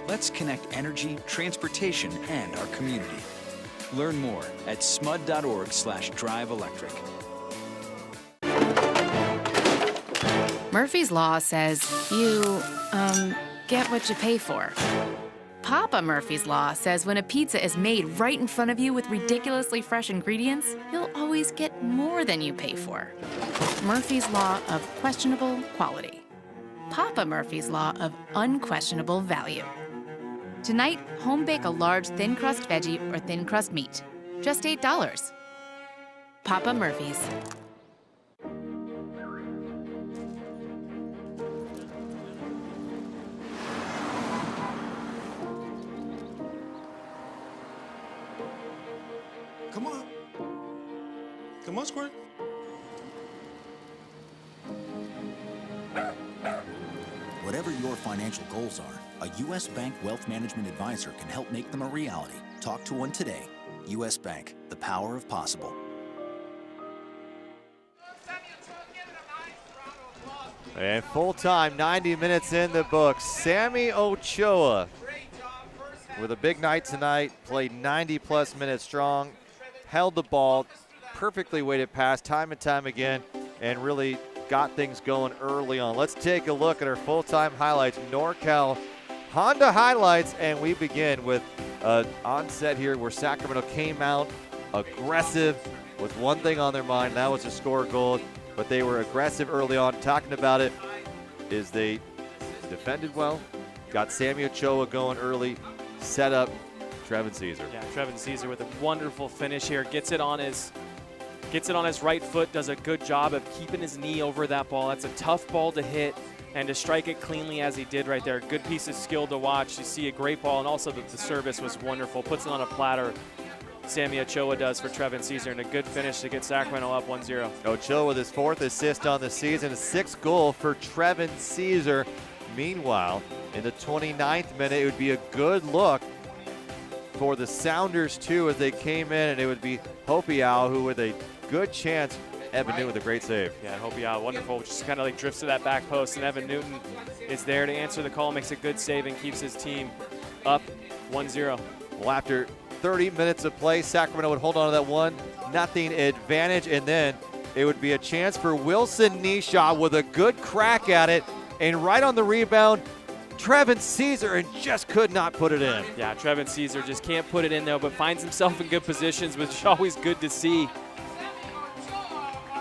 Speaker 11: Let's connect energy, transportation, and our community. Learn more at smud.org/drive-electric.
Speaker 7: Murphy's Law says you, get what you pay for. Papa Murphy's Law says when a pizza is made right in front of you with ridiculously fresh ingredients, you'll always get more than you pay for. Murphy's Law of questionable quality. Papa Murphy's Law of unquestionable value. Tonight, home bake a large thin crust veggie or thin crust meat. Just $8. Papa Murphy's.
Speaker 5: Come on. Come on, Squirt.
Speaker 11: Whatever your financial goals are, a U.S. Bank Wealth Management Advisor can help make them a reality. Talk to one today. U.S. Bank, the power of possible.
Speaker 1: And full time, 90 minutes in the books. Sammy Ochoa with a big night tonight, played 90-plus minutes strong, held the ball, perfectly weighted pass time and time again, and really got things going early on. Let's take a look at our full-time highlights, NorCal Honda highlights, and we begin with onset here where Sacramento came out aggressive with one thing on their mind, that was to score goals, but they were aggressive early on. Talking about it is they defended well, got Sammy Ochoa going early, set up Trevin Caesar.
Speaker 2: Yeah, Trevin Caesar with a wonderful finish here. Gets it on his right foot, does a good job of keeping his knee over that ball. That's a tough ball to hit, and to strike it cleanly as he did right there. Good piece of skill to watch. You see a great ball, and also the service was wonderful. Puts it on a platter. Sammy Ochoa does for Trevin Caesar, and a good finish to get Sacramento up 1-0.
Speaker 1: Ochoa with his 4th assist on the season, a 6th goal for Trevin Caesar. Meanwhile, in the 29th minute, it would be a good look for the Sounders, too, as they came in, and it would be Hopiau, who with a good chance, Evan Newton with a great save.
Speaker 2: Yeah, Hopiau, wonderful, just kind of like drifts to that back post, and Evan Newton is there to answer the call, makes a good save, and keeps his team up 1-0.
Speaker 1: Well, after 30 minutes of play, Sacramento would hold on to that 1-0 advantage, and then it would be a chance for Wilson Nishaw with a good crack at it, and right on the rebound, Trevin Caesar, and just could not put it in.
Speaker 2: Yeah, Trevin Caesar just can't put it in, though, but finds himself in good positions, which is always good to see.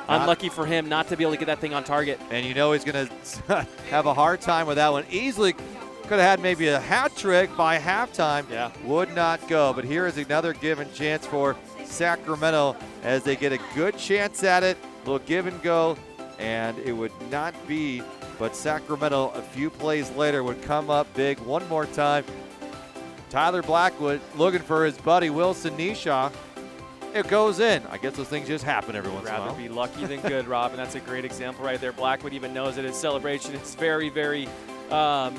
Speaker 2: Unlucky for him not to be able to get that thing on target.
Speaker 1: And you know he's going to have a hard time with that one. Easily could have had maybe a hat trick by halftime.
Speaker 2: Yeah.
Speaker 1: Would not go. But here is another given chance for Sacramento as they get a good chance at it. A little give and go, and it would not be. But Sacramento, a few plays later, would come up big one more time. Tyler Blackwood looking for his buddy Wilson Nishaw. It goes in. I guess those things just happen every once in a while.
Speaker 2: Rather be lucky than good, Rob, and that's a great example right there. Blackwood even knows that his celebration is very, very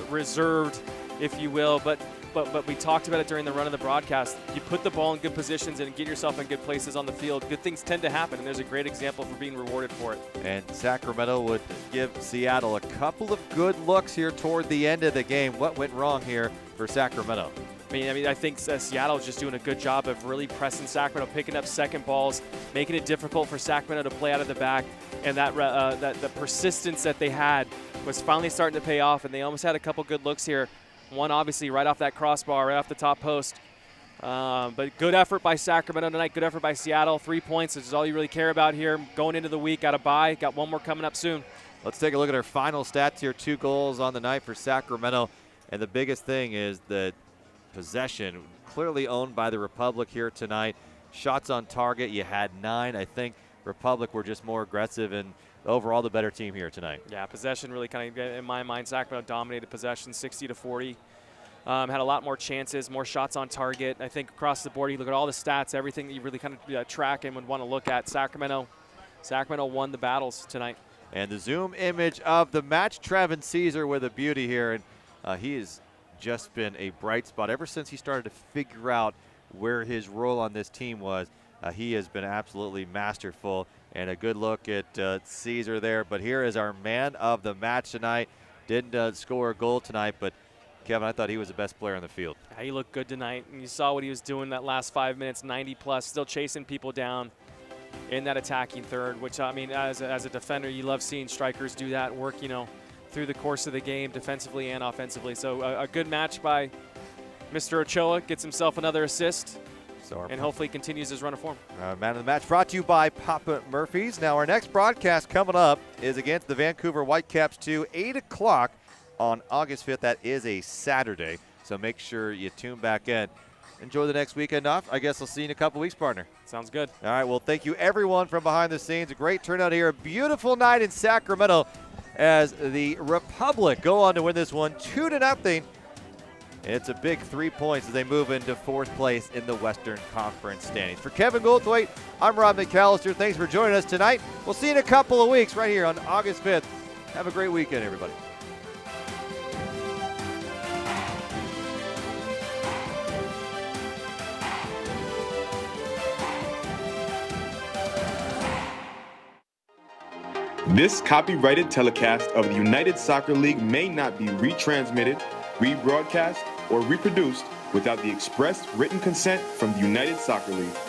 Speaker 2: reserved, if you will, but we talked about it during the run of the broadcast. You put the ball in good positions and get yourself in good places on the field, good things tend to happen, and there's a great example for being rewarded for it.
Speaker 1: And Sacramento would give Seattle a couple of good looks here toward the end of the game. What went wrong here for Sacramento?
Speaker 2: I mean, I think Seattle's just doing a good job of really pressing Sacramento, picking up second balls, making it difficult for Sacramento to play out of the back, and that the persistence that they had was finally starting to pay off, and they almost had a couple good looks here. One obviously right off that crossbar, right off the top post. But good effort by Sacramento tonight, good effort by Seattle. 3 points, which is all you really care about here. Going into the week, got a bye, got one more coming up soon.
Speaker 1: Let's take a look at our final stats here. 2 goals on the night for Sacramento, and the biggest thing is the possession clearly owned by the Republic here tonight. Shots on target, you had 9. I think Republic were just more aggressive and overall the better team here tonight.
Speaker 2: Yeah, possession really kind of, in my mind, Sacramento dominated possession 60-40. Had a lot more chances, more shots on target. I think across the board, you look at all the stats, everything that you really kind of track and would want to look at. Sacramento won the battles tonight.
Speaker 1: And the zoom image of the match, Trevin Caesar with a beauty here, and he has just been a bright spot ever since he started to figure out where his role on this team was. He has been absolutely masterful, and a good look at Caesar there. But here is our man of the match tonight. Didn't score a goal tonight, but Kevin, I thought he was the best player on the field.
Speaker 2: Yeah, he looked good tonight, and you saw what he was doing that last 5 minutes, 90+, still chasing people down in that attacking third, which, I mean, as a defender, you love seeing strikers do that work, through the course of the game, defensively and offensively. So a good match by Mr. Ochoa, gets himself another assist, and hopefully continues his run of form.
Speaker 1: Man of the match brought to you by Papa Murphy's. Now our next broadcast coming up is against the Vancouver Whitecaps 8 o'clock on August 5th. That is a Saturday, so make sure you tune back in. Enjoy the next weekend off. I guess I'll see you in a couple weeks, partner.
Speaker 2: Sounds good.
Speaker 1: All right, well, thank you everyone from behind the scenes. A great turnout here. A beautiful night in Sacramento as the Republic go on to win this one 2-0. It's a big 3 points as they move into 4th place in the Western Conference standings. For Kevin Goldthwait, I'm Rob McAllister. Thanks for joining us tonight. We'll see you in a couple of weeks right here on August 5th. Have a great weekend, everybody.
Speaker 4: This copyrighted telecast of the United Soccer League may not be retransmitted, rebroadcast, or reproduced without the express written consent from the United Soccer League.